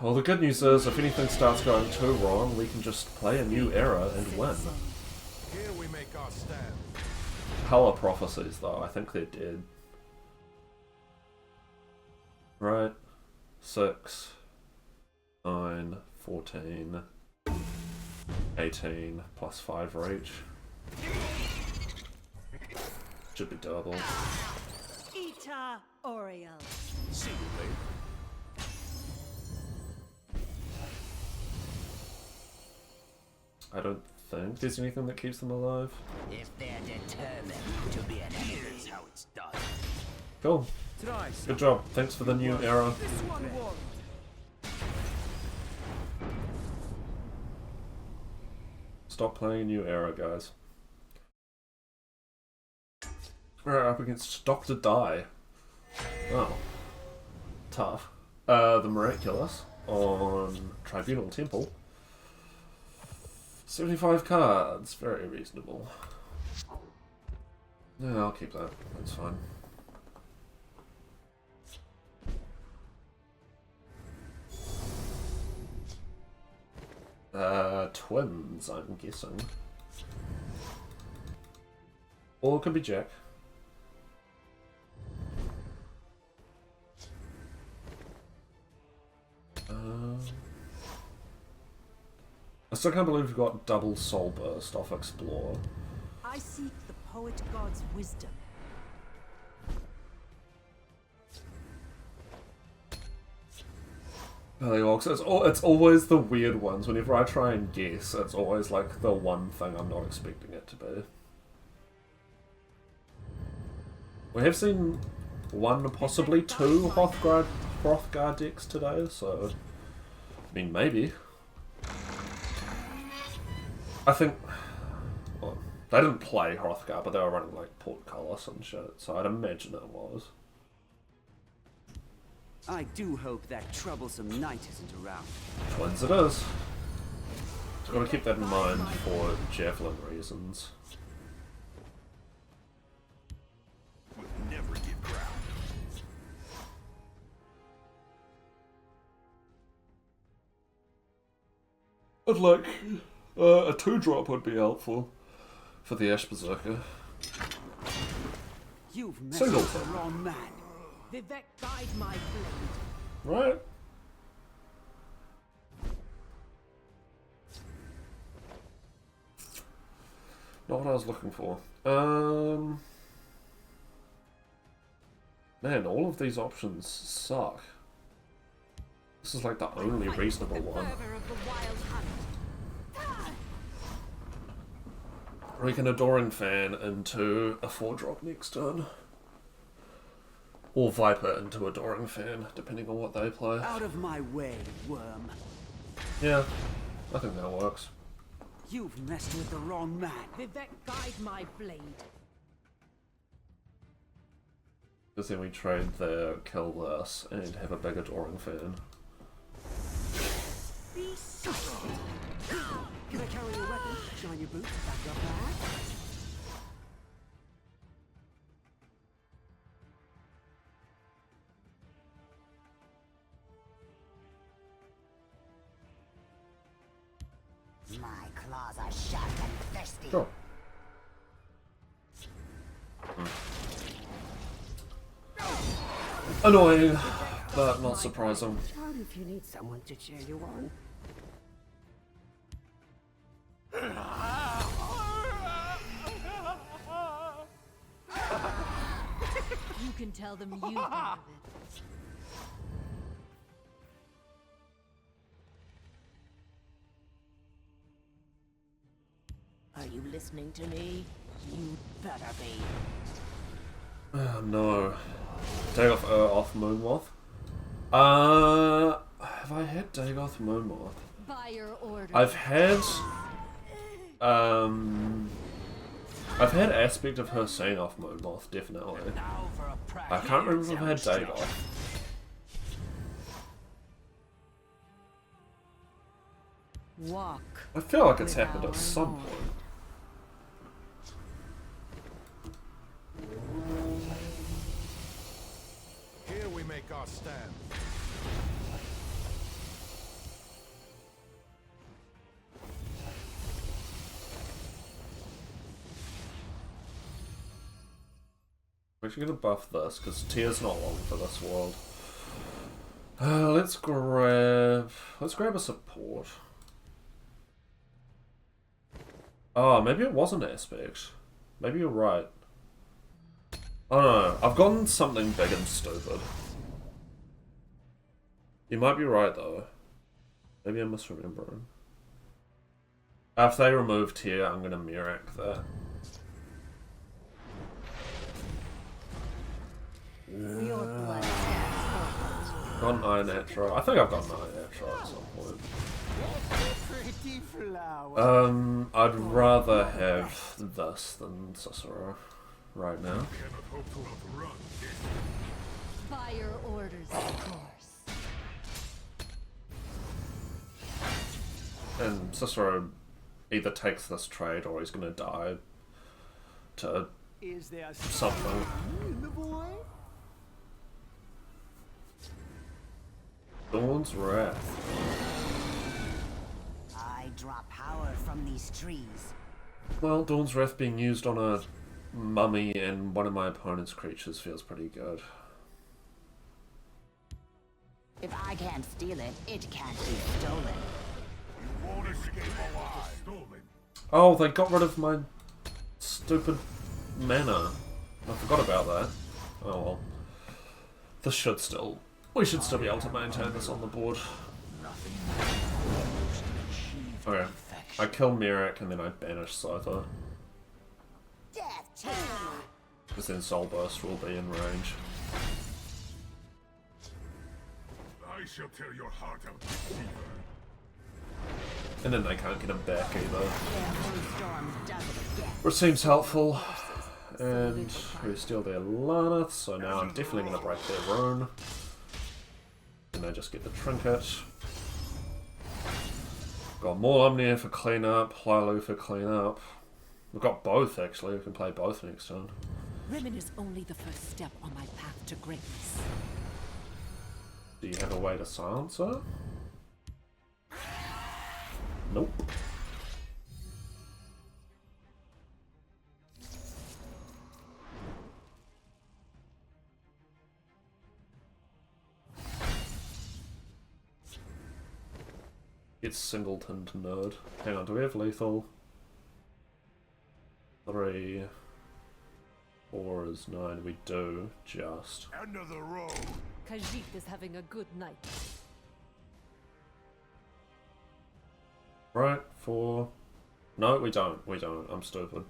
Well, the good news is, if anything starts going too wrong, we can just play a new era and win. Here we make our stand. Color prophecies, though, I think they're dead. Right. 6, 9, 14, 18, plus 5 for each. Should be doable. Ita Oriel. I don't think there's anything that keeps them alive. If they're determined to be an enemy, that's how it's done. Cool. Good job. Thanks for the new era. This one won't. Stop playing a new era, guys. We're up against Dr. Die. Oh. Tough. The Miraculous on Tribunal Temple. 75 cards. Very reasonable. Yeah, I'll keep that. That's fine. Twins, I'm guessing. Or it could be Jack. I still can't believe we've got double Soul Burst off Explore. I seek the poet god's wisdom. It's always the weird ones. Whenever I try and guess, it's always like the one thing I'm not expecting it to be. We have seen one, possibly two Hrothgar decks today, so I mean maybe. I think well, they didn't play Hrothgar, but they were running like Portcullis and shit, so I'd imagine it was. I do hope that troublesome knight isn't around. Twins it is. Just gotta keep that in mind for javelin reasons. We'll never give ground. I'd like a 2-drop would be helpful for the Ash Berserker. You've messed with Singleton. the wrong man. Vivek, guide my blade. Right. Not what I was looking for. Man, all of these options suck. This is like the only reasonable one. Break an Adoring Fan into a 4-drop next turn. Or Viper into Adoring Fan, depending on what they play. Out of my way, worm. Yeah, I think that works. You've messed with the wrong man. Vivek, guide my blade. Because then we trade the kill this and have a big Adoring Fan. Be subtle. Can I carry your weapon? Shine your boots, back your bag? My claws are sharp and thirsty. Sure. Annoying, but not surprising. Shout if you need someone to cheer you on. You can tell them you thought of it. Are you listening to me? You'd better be. No. Dagoth off Moonmoth. Have I had Dagoth Moonmoth? By your order. I've had aspect of her saying off Moonmoth, definitely. I can't remember if I've had Dagoth. Walk. I feel like it's happened at some point. Here we make our stand. We're actually gonna buff this because Tier's not long for this world. Let's grab a support. Oh, maybe it was an aspect. Maybe you're right. I don't know. I've gotten something big and stupid. You might be right though. Maybe I'm misremembering. If they remove Tier, I'm gonna Mirak that. Your blood Got an Iron Atro. I think I've got an Iron Atro at some point. I'd rather have this than Cicero right now. By your orders, of course. And Cicero either takes this trade or he's gonna die to something. Dawn's Wrath. I draw power from these trees. Well, Dawn's Wrath being used on a mummy and one of my opponent's creatures feels pretty good. If I can't steal it, it can't be stolen. You won't escape alive. Oh, they got rid of my stupid mana. I forgot about that. Oh well. This should still... We should still be able to maintain this on the board. Okay. I kill Mirak and then I banish Scyther. Because then Soul Burst will be in range. I shall tear your heart out, deceiver. And then they can't get him back either. Which seems helpful. And we steal their Laneth, so now I'm definitely going to break their rune. And they just get the trinket. Got more Omnia for cleanup, Hlaalu for cleanup. We've got both actually, we can play both next turn. Rimmon is only the first step on my path to greatness. Do you have a way to silence her? Nope. It's Singleton to nerd. Hang on, do we have lethal? 3, 4 is 9. We do, just. End of the road. Khajiit is having a good night. Right, 4. No, we don't. We don't. I'm stupid.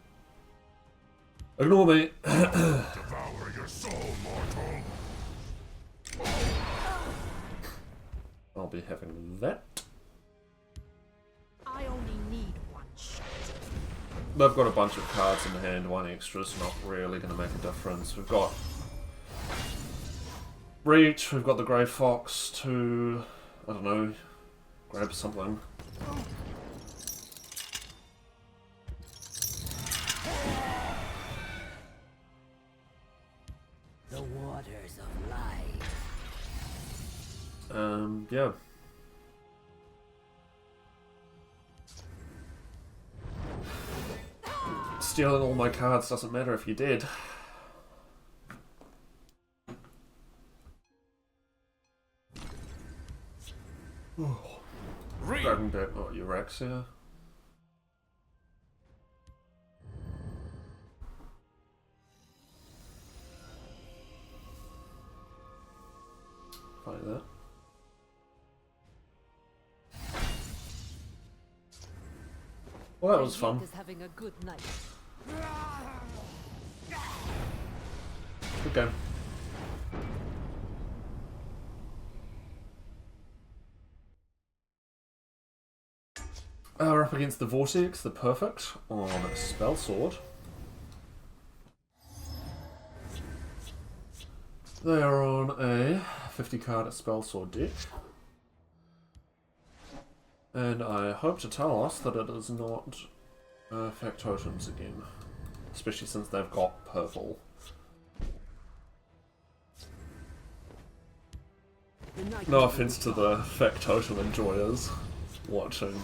Ignore me. Devour your soul, mortal. I'll be having that. I only need one shot. They've got a bunch of cards in hand, one extra's not really going to make a difference. We've got Reach, we've got the Grey Fox to, I don't know, grab something. The waters of life. Yeah. Stealing all my cards doesn't matter if you're dead. Dragon back, oh, Euraxia. Find that. Well, that was fun. Is having a good night. Good game. We're up against the Vortex, the Perfect, on Spellsword. They are on a 50 card Spellsword deck. And I hope to tell us that it is not Factotums again. Especially since they've got purple. No offense to the Factotum enjoyers watching.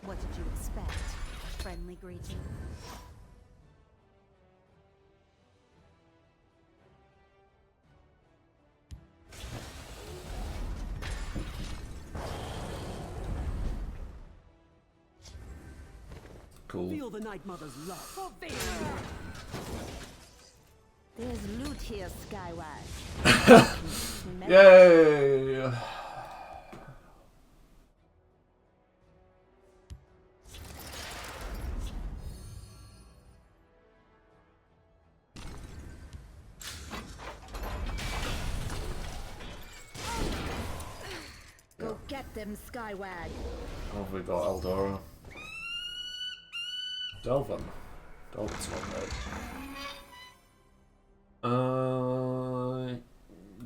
What did you expect? A friendly greeting? Cool. Feel the Night Mother's love. There's loot here, Skyward. Yay! Go get them, Skywag. Oh, we got Eldora. Delvin. Delvin's not bad.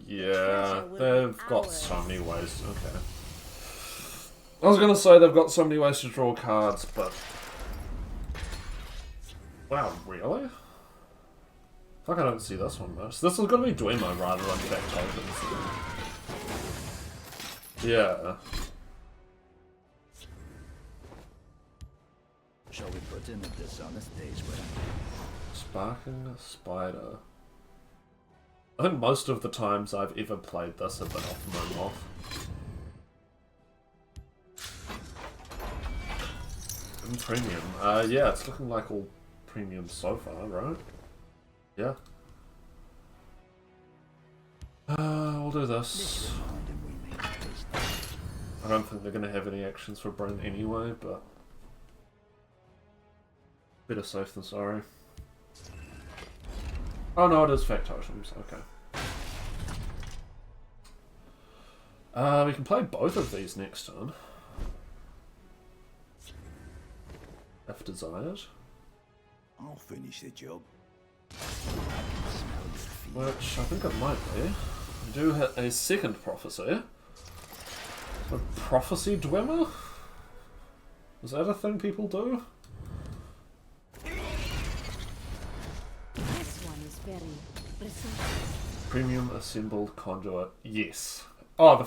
Yeah, they've got so many ways. Okay. I was gonna say they've got so many ways to draw cards, but wow, really? Fuck, I don't see this one much. This is gonna be Duemo rather than Factotums. Yeah. Shall we put in a dishonest day's work? Sparking Spider. I think most of the times I've ever played this have been off Moonmoth. And premium. Yeah, it's looking like all premium so far, right? Yeah. We'll do this. I don't think they're going to have any actions for Bryn anyway, but better safe than sorry. Oh no, it is Factotums, okay. We can play both of these next turn. If desired. I'll finish the job. Which I think it might be. We do hit a second prophecy. A prophecy Dwemer? Is that a thing people do? This one is very precise. Premium assembled conduit. Yes. Oh,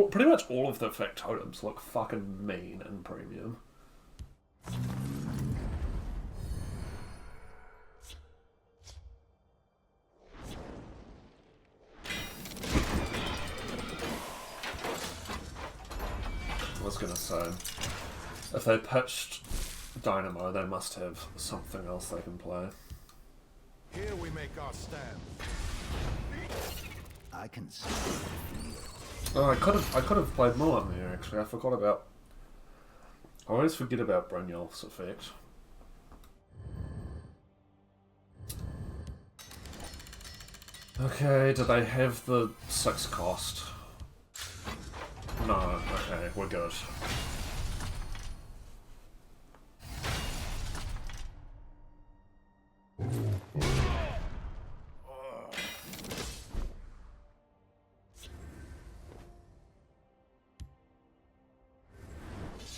pretty much all of the Factotums look fucking mean in premium. I was gonna say, if they pitched Dynamo, they must have something else they can play. Here we make our stand. I can see. Oh, I could have played more on there actually. I forgot about. I always forget about Brynjolf's effect. Okay, do they have the 6 cost? No, okay, we're good.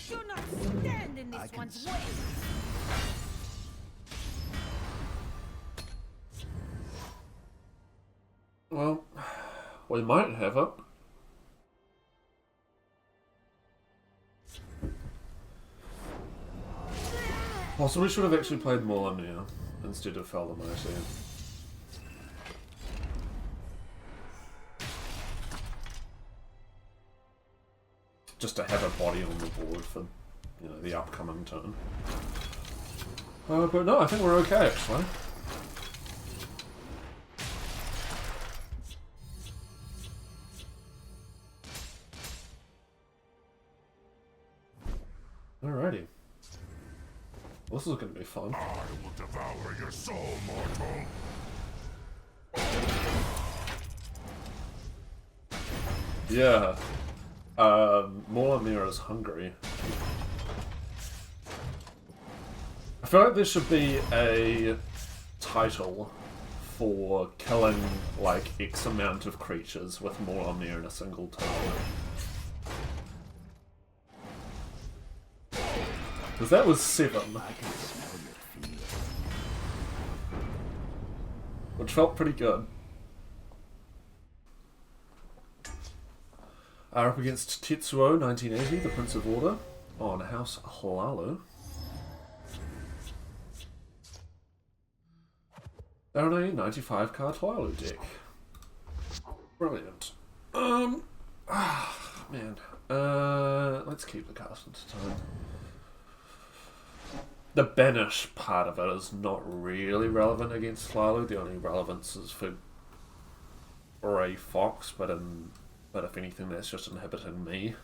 Do not stand in this one's way. Well, we might have it. Possibly should have actually played Molyneux instead of Battlemage. Just to have a body on the board for, you know, the upcoming turn. But no, I think we're okay actually. Alrighty. This is going to be fun. I will devour your soul, mortal. Yeah. Molamir is hungry. I feel like there should be a title for killing like X amount of creatures with Molamir in a single turn. Because that was 7. Which felt pretty good. Up against Tetsuo, 1980, the Prince of Order, on House Hlaalu. They're on a 95 card Hlaalu deck. Brilliant. Man. Let's keep the cast into time. The banish part of it is not really relevant against Hlaalu. The only relevance is for a fox, but if anything, that's just inhibiting me.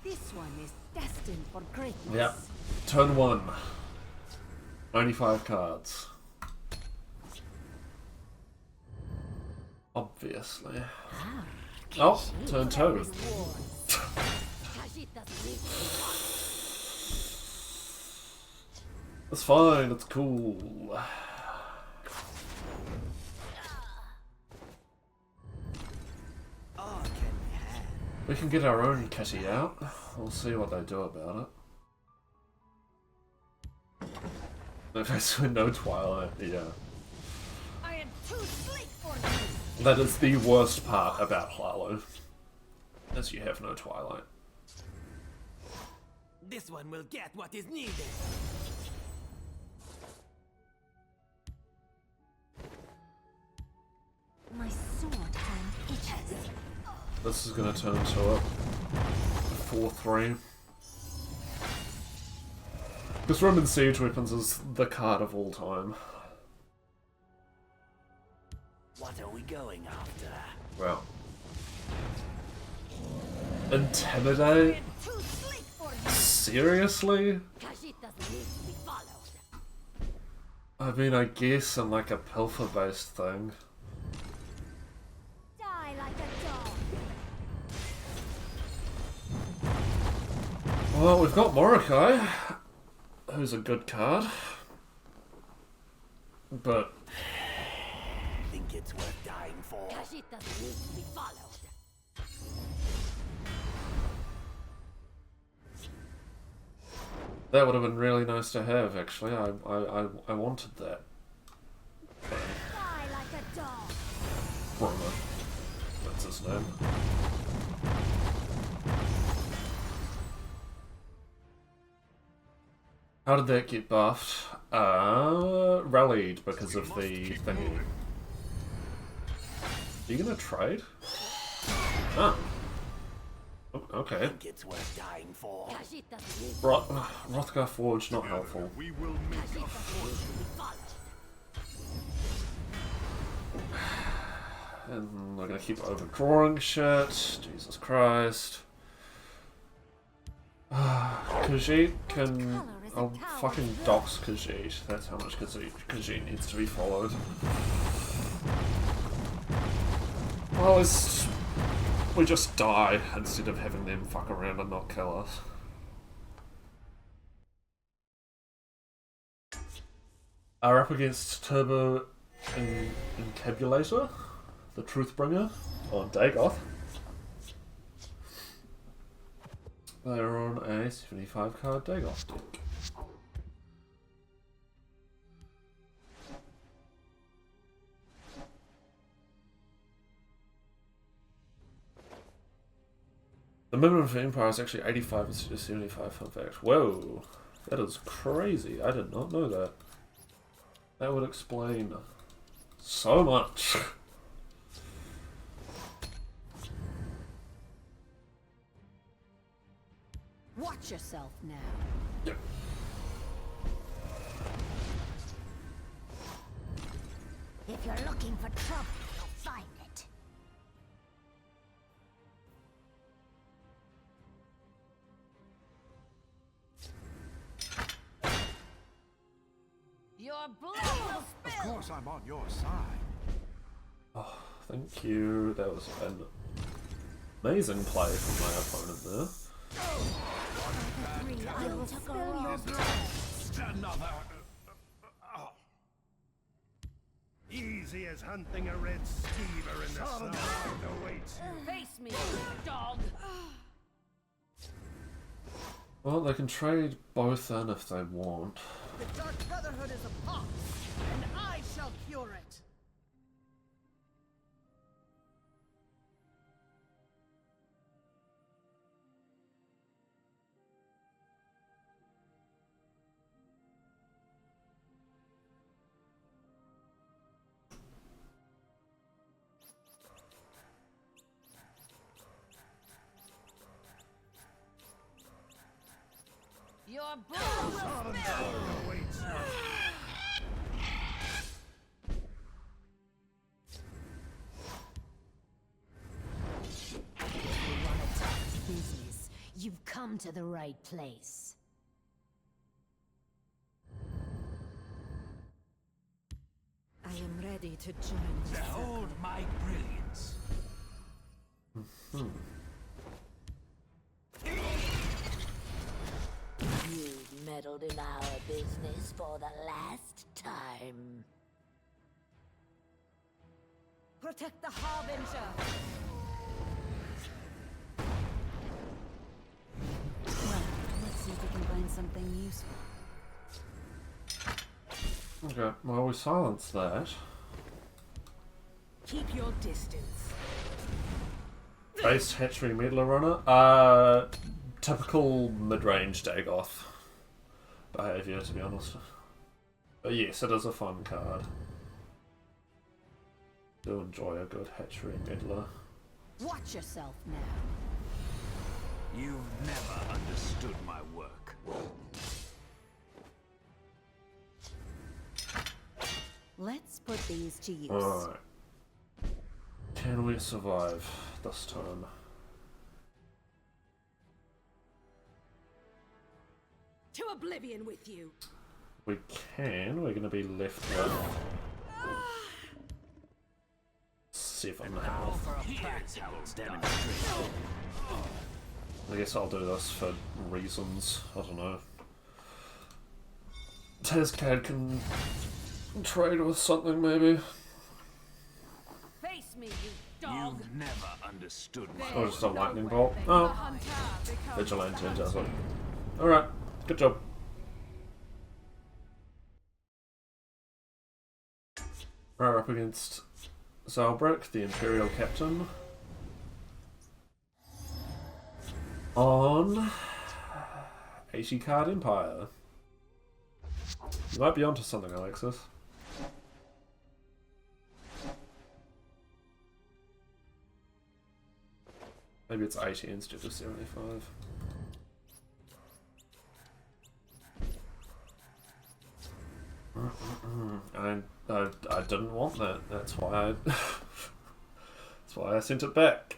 This one is destined for greatness. Yep. Turn 1. 95 cards. Obviously. Oh, turn 2. It's fine, it's cool. We can get our own kitty out. We'll see what they do about it. If it's no Twilight, yeah. I am too sleek for you. That is the worst part about Hlaalu, is you have no Twilight. This one will get what is needed. My sword hand itches. This is going to turn into a 4-3. Because Roman Siege Weapons is the card of all time. What are we going after? Well. Intimidate? Seriously? I mean, I guess in like a pilfer-based thing. Die like a dog. Well, we've got Morokai, who's a good card. But Think it's worth dying for. Khajiit doesn't need to be followed. that would have been really nice to have, actually. I wanted that. Die like a dog. Roma. That's his name. How did that get buffed? Rallied because of the thingy. Are you gonna trade? Oh. Okay. Think it's worth dying for. Rothgar Forge, not helpful. We will make And we're gonna keep overdrawing shit. Jesus Christ. Khajiit can... I'll fucking dox Khajiit. That's how much Khajiit needs to be followed. Well, we just die instead of having them fuck around and not kill us. Are up against Turbo Encabulator, the Truthbringer, on Dagoth. They're on a 75 card Dagoth deck. The minimum for Empire is actually 85 instead of 75, fun fact. Whoa, that is crazy. I did not know that. That would explain so much. Watch yourself now. Yep. If you're looking for trouble, you'll find it. Your blood will Of spill. course I'm on your side. Thank you. That was an amazing play from my opponent there. Easy as hunting a red skeever in the snow. Awaits you. Face me, dog! Well, they can trade both in if they want. The Dark Brotherhood is a pox, and I shall cure it! Your blood will spill! If you want to talk business, you've come to the right place. I am ready to join the Behold my brilliance. You've meddled in our business for the last time. Protect the Harbinger! Well, let's see if we can find something useful. Okay, well, we silence that. Keep your distance. Base Hatchery Meddler Runner. Typical mid-range Dagoth behaviour, to be honest. But yes, it is a fun card. Do enjoy a good Hatchery Meddler. Watch yourself now. You've never understood my work. Let's put these to use. Alright. Can we survive this time? To oblivion with you! We can. We're going to be left with 7 health. I guess I'll do this for reasons. I don't know. Tazcad can trade with something, maybe. Face me, you dog! You've never understood my Or just a lightning bolt. Oh, Vigilante does it. Alright, good job. We're up against Zalbrick, the Imperial Captain. On 80 card Empire. You might be onto something, Alexis. Maybe it's 80 instead of 75. I didn't want that. That's why I sent it back.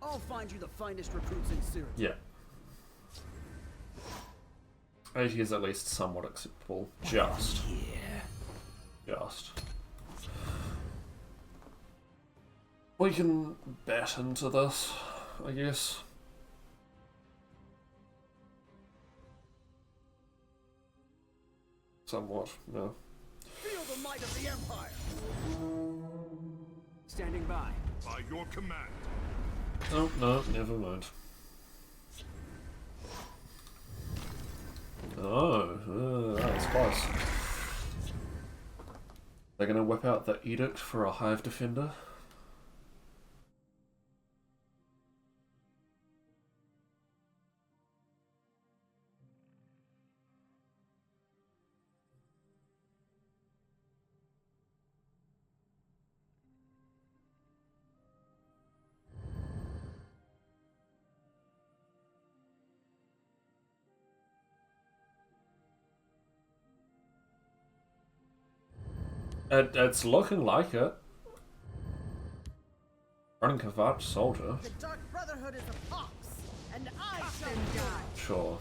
I'll find you the finest recruits in Syria. Yeah. 80 is at least somewhat acceptable. Just. We can bat into this, I guess. Somewhat, no. Feel the might of the Empire! Standing by. By your command. Oh, no, never mind. Oh, that's close. They're gonna whip out the Edict for a Hive Defender. It's looking like it. Running Kavach Soldier. The Dark Brotherhood is a pox, and I shall die! Sure.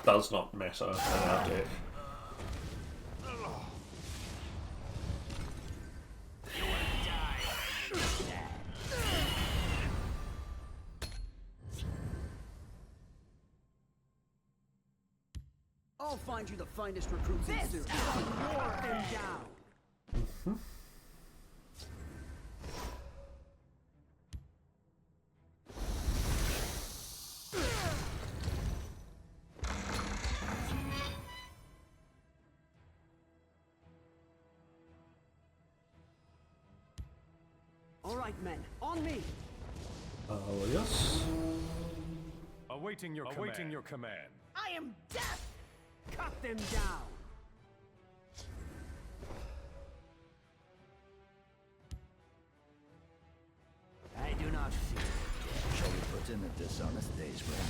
Does not matter in our deck. I'll find you the finest recruits in Syria. You're them down. All right, men, on me. Yes. Awaiting your command. I am death! Cut them down! I do not fear death. Shall we put in a dishonest day's rent?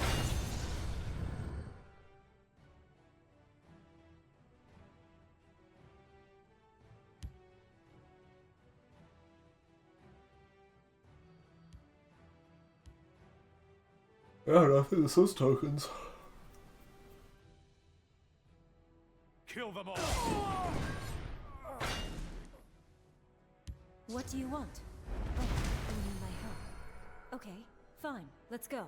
Yeah, I think this is tokens. Kill them all! What do you want? Oh, you need my help. Okay, fine. Let's go.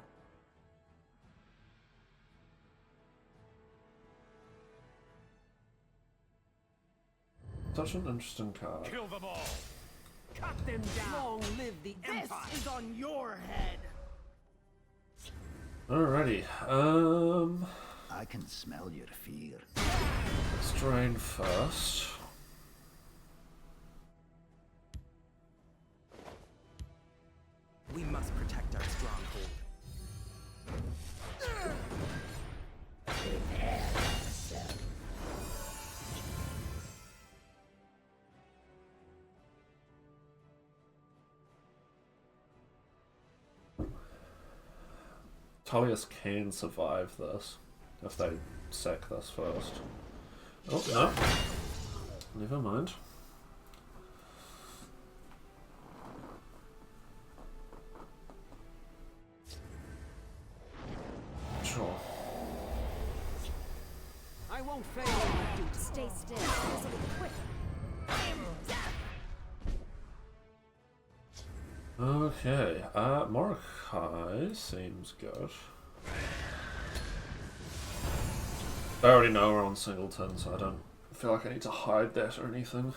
Such an interesting card. Kill them all! Cut them down! Long live the Empire! This is on your head! Alrighty, I can smell your fear. let's drain first. We must protect our stronghold. Tullius can survive this if they sack this first. Oh, no. Never mind. Sure. I won't fail you, dude. Stay still. This'll be quick. I am death! Okay, Mordecai seems good. I already know we're on Singleton, so I don't feel like I need to hide that or anything.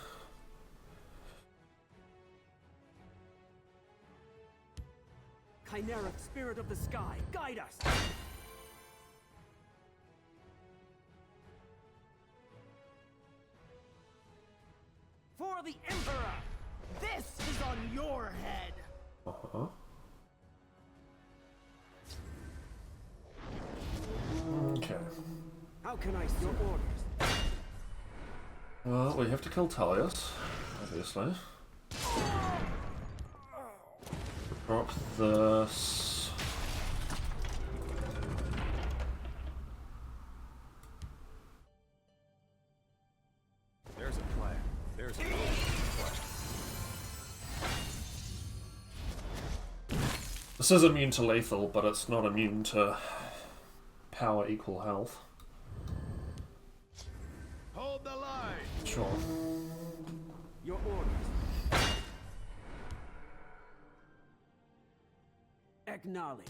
Chimera, spirit of the sky, guide us! For the Emperor! This is on your head! Uh-huh. Okay. How can I serve your orders? Well, we have to kill Tullius, obviously. Drop this. There's a plan. There's a plan. This is immune to lethal, but it's not immune to power equal health. Hold the line! Sure. Your orders. Acknowledge.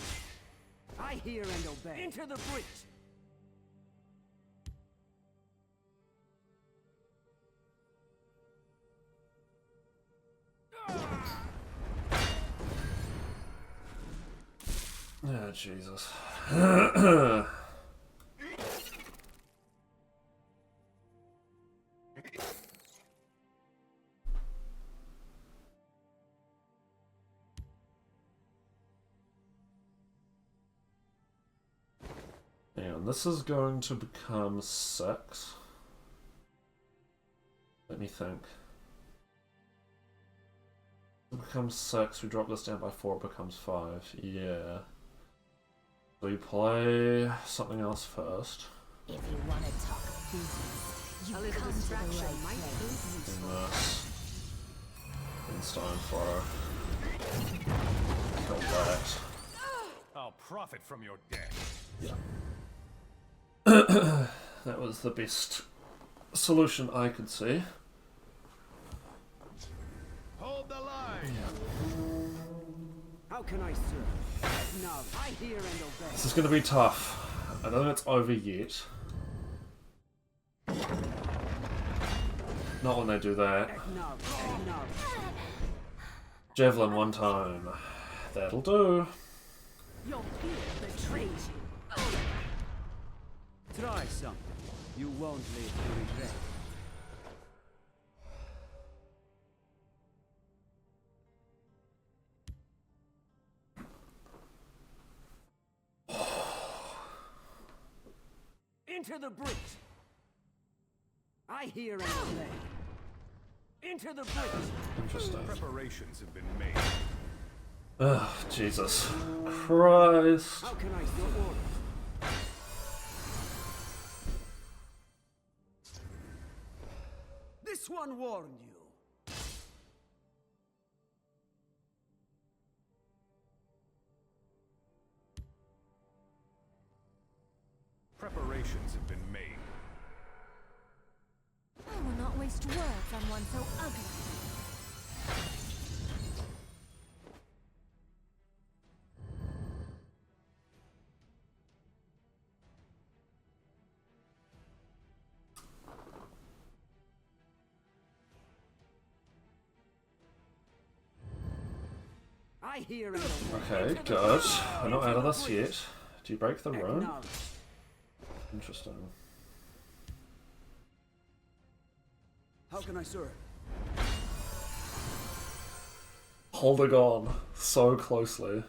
I hear and obey. Into the breach! Oh, Jesus. And this is going to become 6. Let me think. It becomes 6, we drop this down by 4, it becomes 5. Yeah. So we play something else first. If you want to talk business, you A little come to the distraction right might place. And this. And Stonefire. Kill that. I'll profit from your death. Yeah. That was the best solution I could see. Hold the line! Yeah. How can I serve? Acknowledge. I hear and obey. This is going to be tough. I don't think it's over yet. Not when they do that. Javelin one time. That'll do. Your fear betrays you. Try something. You won't live to regret. Into the breach! I hear and obey. Into the breach! Interesting. Preparations have been made. Ugh, Jesus Christ. How can I still order? This one warned you. Preparations have been made. I will not waste words on one so ugly. I hear and obey. Okay, good. We're not out of this yet. Do you break the rune? Acknowledge. Interesting. How can I serve? Holding on so closely.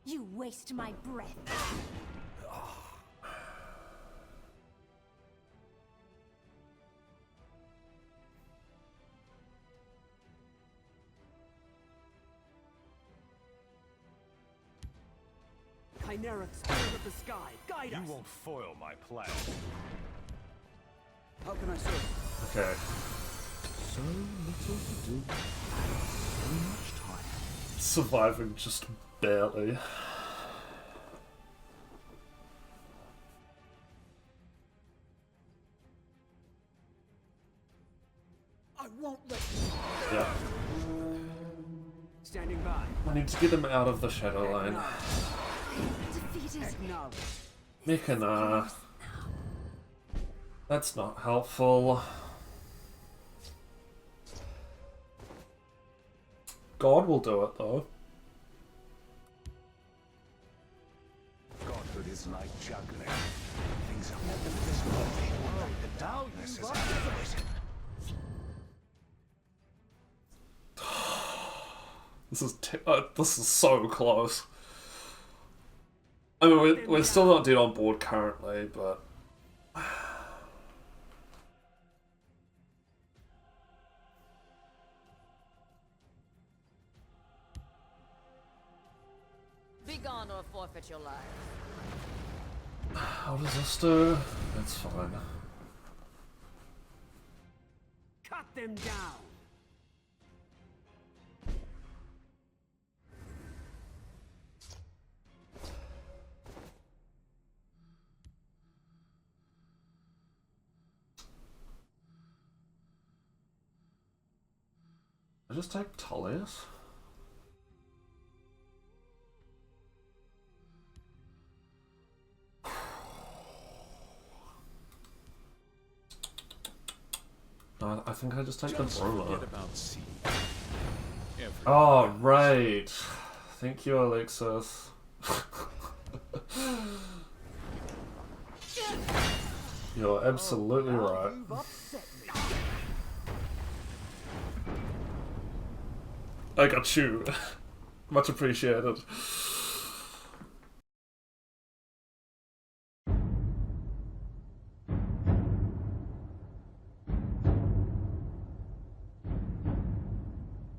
You waste my breath. Chimera, spirit of the sky, guide us! You won't foil my plan. How can I serve? Okay. So little to do. So much time. Surviving just barely. I won't let you. Yeah. Standing by. I need to get them out of the shadow line. Defeated. Acknowledge. Mechana. That's not helpful. God will do it though. Godhood is like juggling. Things are never this worthy. The darkness is activated. This is so close. I mean, we're still not dead on board currently, but Be gone or forfeit your life. how does this do? It's fine. Cut them down. I just take Tullius. I think I just take the ruler. Oh, right. Thank you, Alexis. You're absolutely right. I got you. Much appreciated.